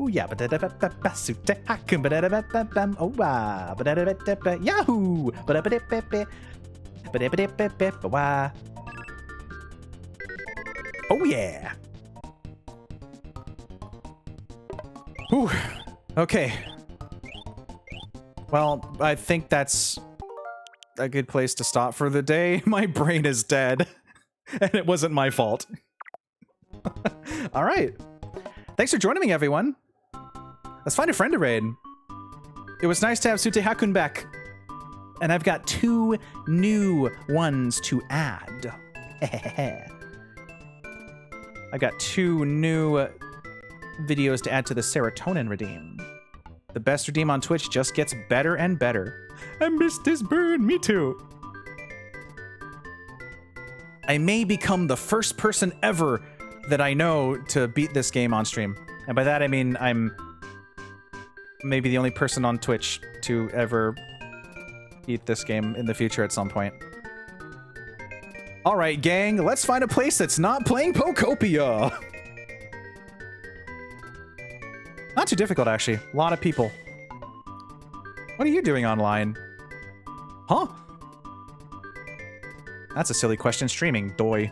yeah. Sutte Hakkun. Oh wow. Yahoo! Oh yeah. Whew. Okay. Well, I think that's a good place to stop for the day. My brain is dead, and it wasn't my fault. All right. Thanks for joining me, everyone. Let's find a friend to raid. It was nice to have Sutte Hakkun back. And I've got 2 new ones to add. I've got 2 new videos to add to the serotonin redeem. The best redeem on Twitch just gets better and better. I missed this burn, me too. I may become the first person ever that I know to beat this game on stream. And by that I mean I'm maybe the only person on Twitch to ever beat this game in the future at some point. All right, gang, let's find a place that's not playing Pokopia. Not too difficult, actually. A lot of people. What are you doing online? Huh? That's a silly question. Streaming, doy.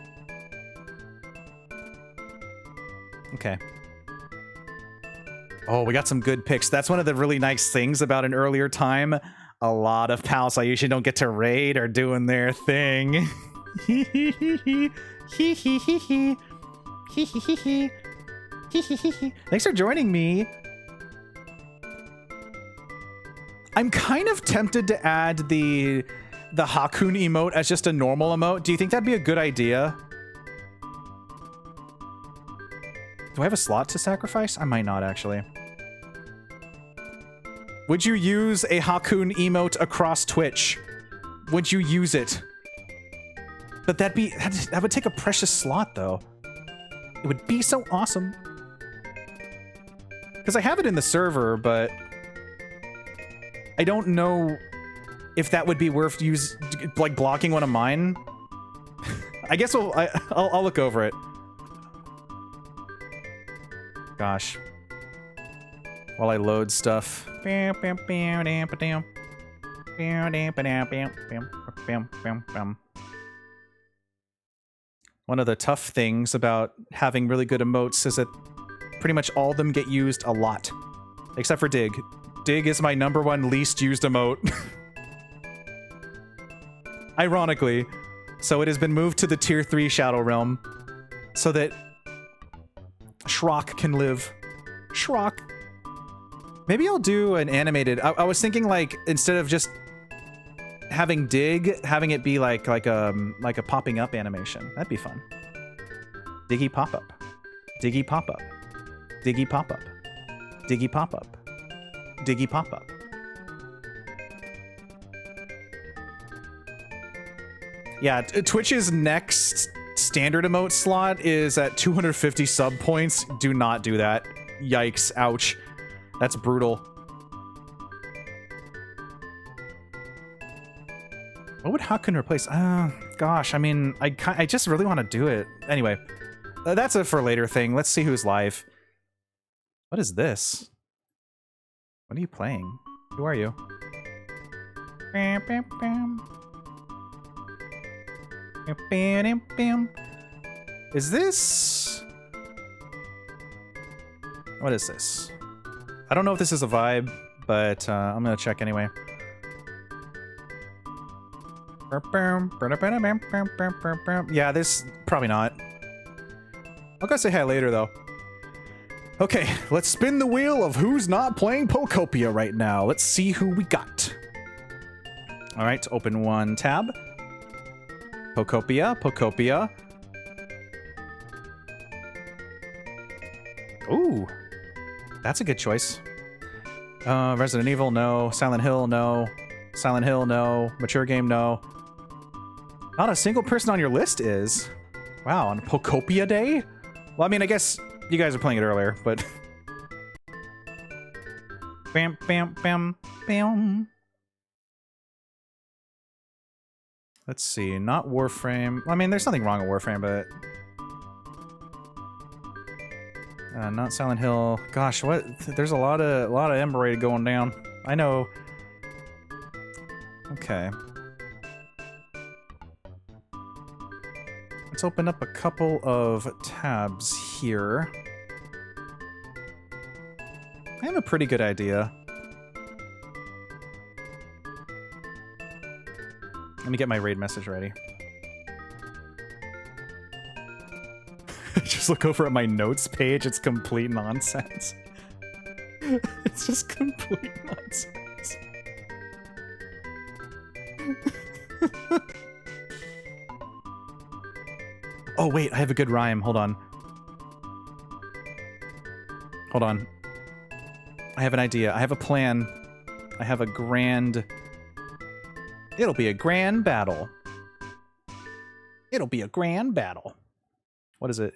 Okay. Oh, we got some good picks. That's one of the really nice things about an earlier time. A lot of pals I usually don't get to raid are doing their thing. Thanks for joining me. I'm kind of tempted to add the Hakkun emote as just a normal emote. Do you think that'd be a good idea? Do I have a slot to sacrifice? I might not, actually. Would you use a Hakkun emote across Twitch? Would you use it? But that would take a precious slot, though. It would be so awesome. Because I have it in the server, but I don't know if that would be worth like blocking one of mine. I guess I'll look over it. Gosh. While I load stuff. One of the tough things about having really good emotes is that pretty much all of them get used a lot. Except for Dig. Dig is my #1 least used emote. Ironically. So it has been moved to the tier 3 Shadow Realm. So that Shrock can live. Shrock. Maybe I'll do an animated... I was thinking, like, instead of just having Dig, having it be like a popping up animation. That'd be fun. Diggy pop up. Diggy pop up. Diggy pop up. Diggy pop up. Diggy pop up. Yeah, Twitch's next standard emote slot is at 250 sub points. Do not do that. Yikes. Ouch. That's brutal. What would Hakkun replace? Gosh, I mean, I just really want to do it. Anyway, that's a for later thing. Let's see who's live. What is this? What are you playing? Who are you? Is this... What is this? I don't know if this is a vibe, but I'm gonna check anyway. Yeah, this... Probably not. I'll go say hi later, though. Okay, let's spin the wheel of who's not playing Pokopia right now. Let's see who we got. All right, open one tab. Pokopia, Pokopia. Ooh, that's a good choice. Resident Evil, no. Silent Hill, no. Silent Hill, no. Mature game, no. Not a single person on your list is. Wow, on Pokopia Day? Well, I mean, I guess you guys are playing it earlier, but... Bam, bam, bam, bam. Let's see, not Warframe. I mean, there's nothing wrong with Warframe, but... not Silent Hill. Gosh, what? There's a lot of Ember Raid going down. I know. Okay. Let's open up a couple of tabs here. I have a pretty good idea. Let me get my raid message ready. Just look over at my notes page. It's complete nonsense. It's just complete nonsense. Oh, wait. I have a good rhyme. Hold on. Hold on. I have an idea. I have a plan. I have a grand... It'll be a grand battle. It'll be a grand battle. What is it?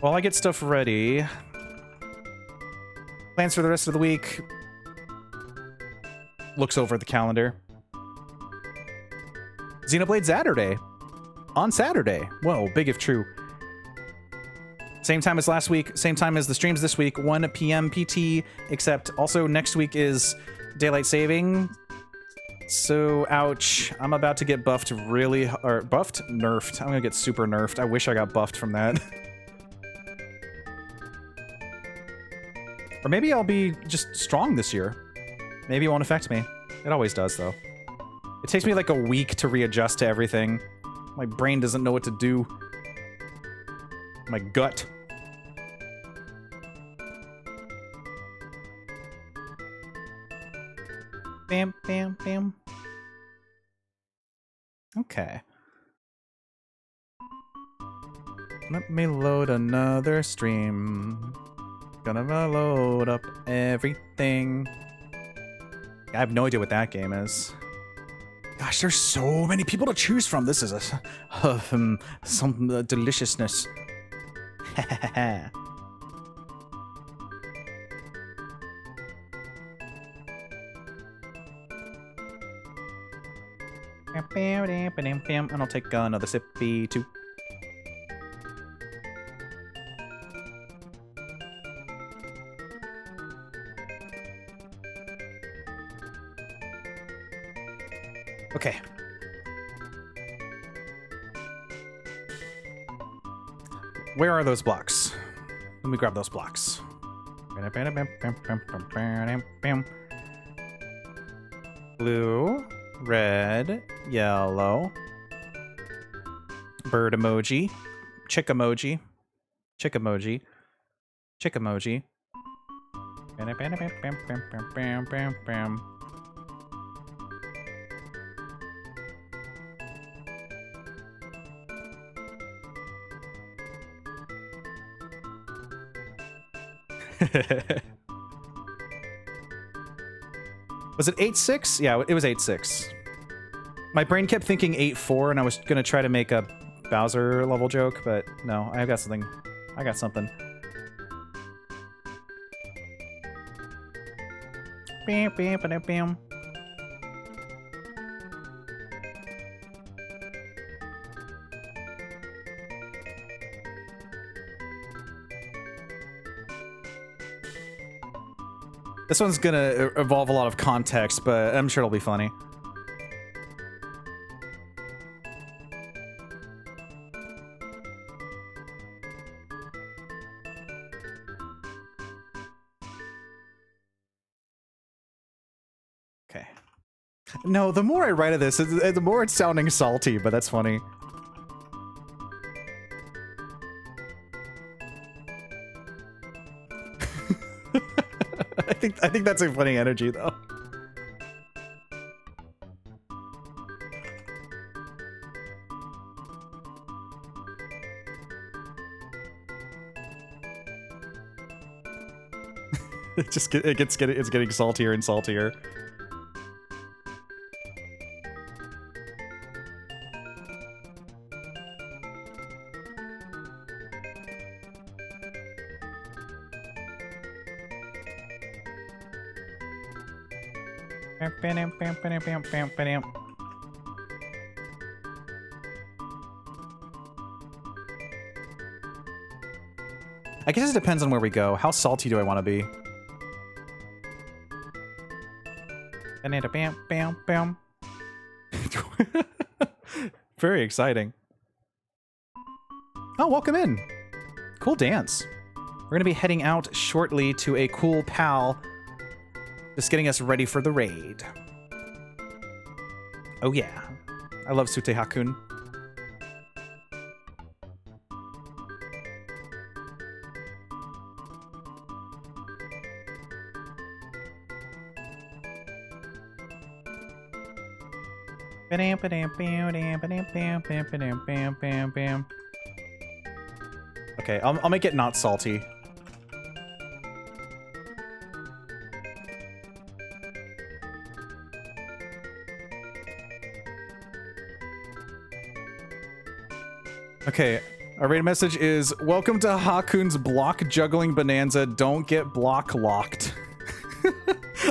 While I get stuff ready, plans for the rest of the week. Looks over at the calendar. Xenoblade Saturday. On Saturday. Whoa, big if true. Same time as last week, same time as the streams this week, 1 p.m. PT, except also next week is daylight saving. So, ouch. I'm about to get buffed really, or buffed? Nerfed. I'm gonna get super nerfed. I wish I got buffed from that. Or maybe I'll be just strong this year. Maybe it won't affect me. It always does, though. It takes me like a week to readjust to everything. My brain doesn't know what to do. My gut. Bam, bam, bam. Okay. Let me load another stream. Gonna load up everything. I have no idea what that game is. Gosh, there's so many people to choose from. This is some deliciousness. And I'll take another sippy too. Okay. Where are those blocks? Let me grab those blocks. Blue, red, yellow, bird emoji, chick emoji, chick emoji, chick emoji. Was it 8-6? Yeah, it was 8-6. My brain kept thinking 8-4, and I was gonna try to make a Bowser level joke, but no, I got something. I got something. Bam, bam, bam, bam. This one's gonna involve a lot of context, but I'm sure it'll be funny. Okay. No, the more I write of this, the more it's sounding salty, but that's funny. I think that's a funny energy, though. It's getting saltier and saltier. I guess it depends on where we go. How salty do I want to be? Very exciting. Oh, welcome in. Cool dance. We're going to be heading out shortly to a cool pal. Just getting us ready for the raid. Oh yeah. I love Sutte Hakkun. Okay, I'll make it not salty. Okay, Our rated message is, welcome to Hakkun's block juggling bonanza. Don't get block locked.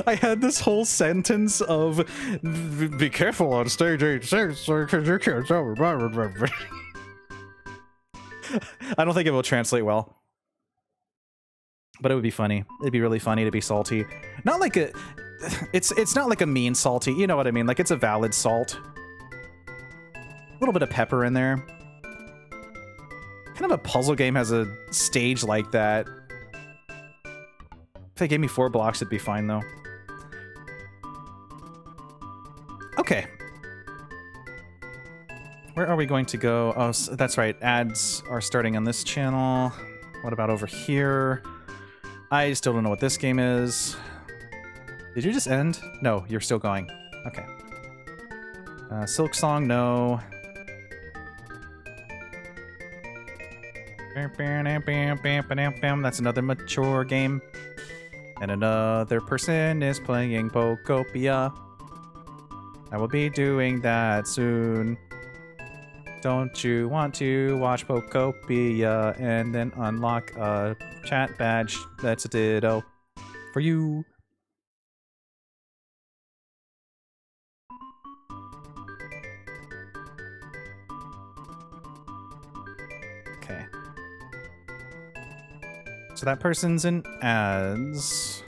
I had this whole sentence of, be careful on stage 86 because you can't tell me. I don't think it will translate well. But it would be funny. It'd be really funny to be salty. Not like a... It's not like a mean salty. You know what I mean? Like, it's a valid salt. A little bit of pepper in there. Kind of a puzzle game has a stage like that. If they gave me 4 blocks, it'd be fine, though. Okay. Where are we going to go? Oh, that's right. Ads are starting on this channel. What about over here? I still don't know what this game is. Did you just end? No, you're still going. Okay. Silk Song, no. That's another mature game. And another person is playing Pokopia. I will be doing that soon. Don't you want to watch Pokopia and then unlock a chat badge that's a ditto for you? Okay. So that person's in ads.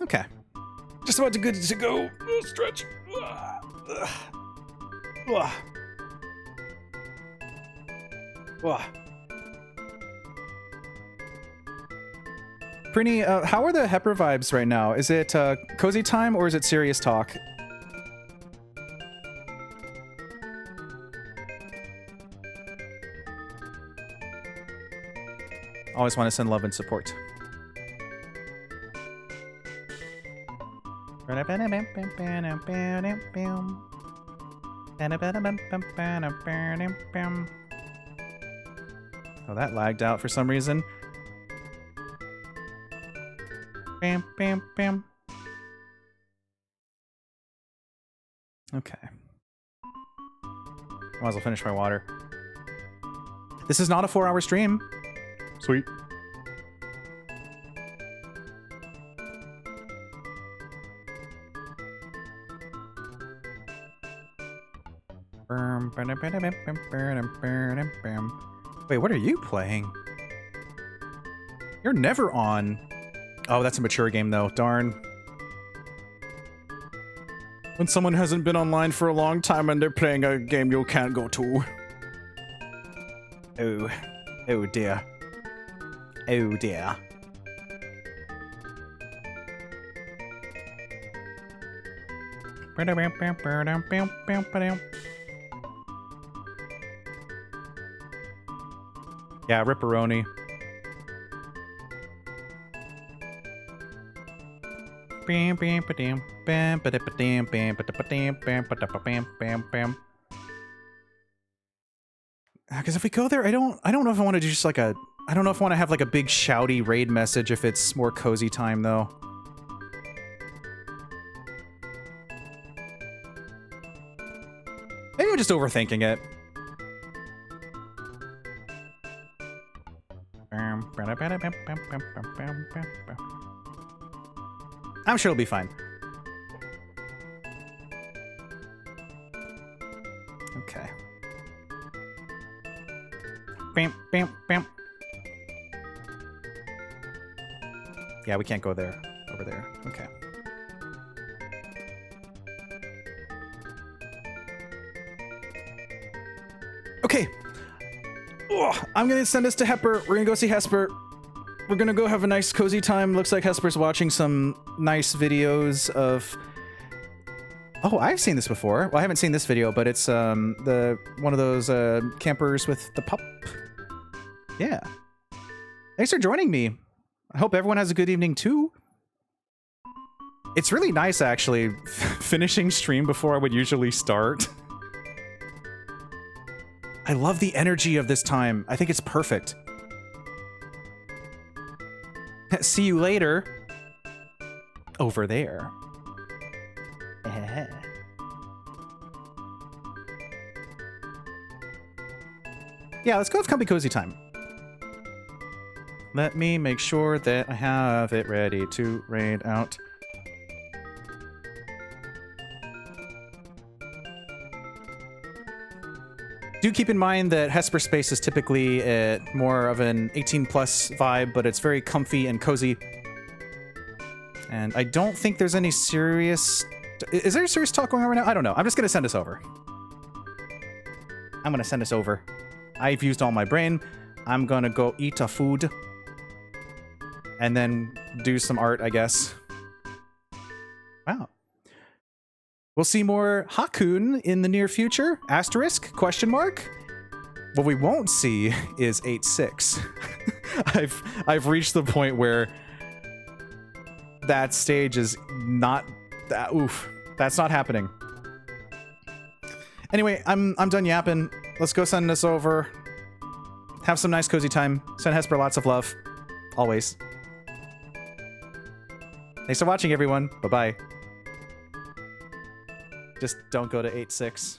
Okay. Just about good to go. Stretch. Prini, how are the Hepper vibes right now? Is it cozy time or is it serious talk? Always want to send love and support. Oh, that lagged out for some reason. Bam, bam, bam. Okay. Might as well finish my water. This is not a 4-hour stream. Sweet. Wait, what are you playing? You're never on. Oh, that's a mature game, though. Darn. When someone hasn't been online for a long time and they're playing a game you can't go to. Oh. Oh, dear. Oh, dear. Yeah, ripperoni. Because if we go there, I don't know if I want to do just like a... I don't know if I want to have like a big shouty raid message if it's more cozy time, though. Maybe I'm just overthinking it. I'm sure it'll be fine. Okay. Bam, bam, bam. Yeah, we can't go there. Over there. Okay. Okay. Oh, I'm gonna send this to Hepper. We're gonna go see Hesper. We're gonna go have a nice cozy time. Looks like Hesper's watching some nice videos of... Oh, I've seen this before. Well, I haven't seen this video, but it's one of those campers with the pup. Yeah. Thanks for joining me. I hope everyone has a good evening too. It's really nice, actually, finishing stream before I would usually start. I love the energy of this time. I think it's perfect. See you later. Over there. Yeah, let's go with Comfy Cozy Time. Let me make sure that I have it ready to raid out. Do keep in mind that Hesper Space is typically more of an 18 plus vibe, but it's very comfy and cozy. And I don't think there's any serious... Is there serious talk going on right now? I don't know. I'm just going to send us over. I'm going to send us over. I've used all my brain. I'm going to go eat a food. And then do some art, I guess. Wow. We'll see more Hakkun in the near future. Asterisk? Question mark? What we won't see is 8-6. I've reached the point where that stage is not that. Oof, that's not happening. Anyway, I'm done yapping. Let's go send this over. Have some nice cozy time. Send Hesper lots of love. Always. Thanks for watching, everyone. Bye-bye. Just don't go to 8-6.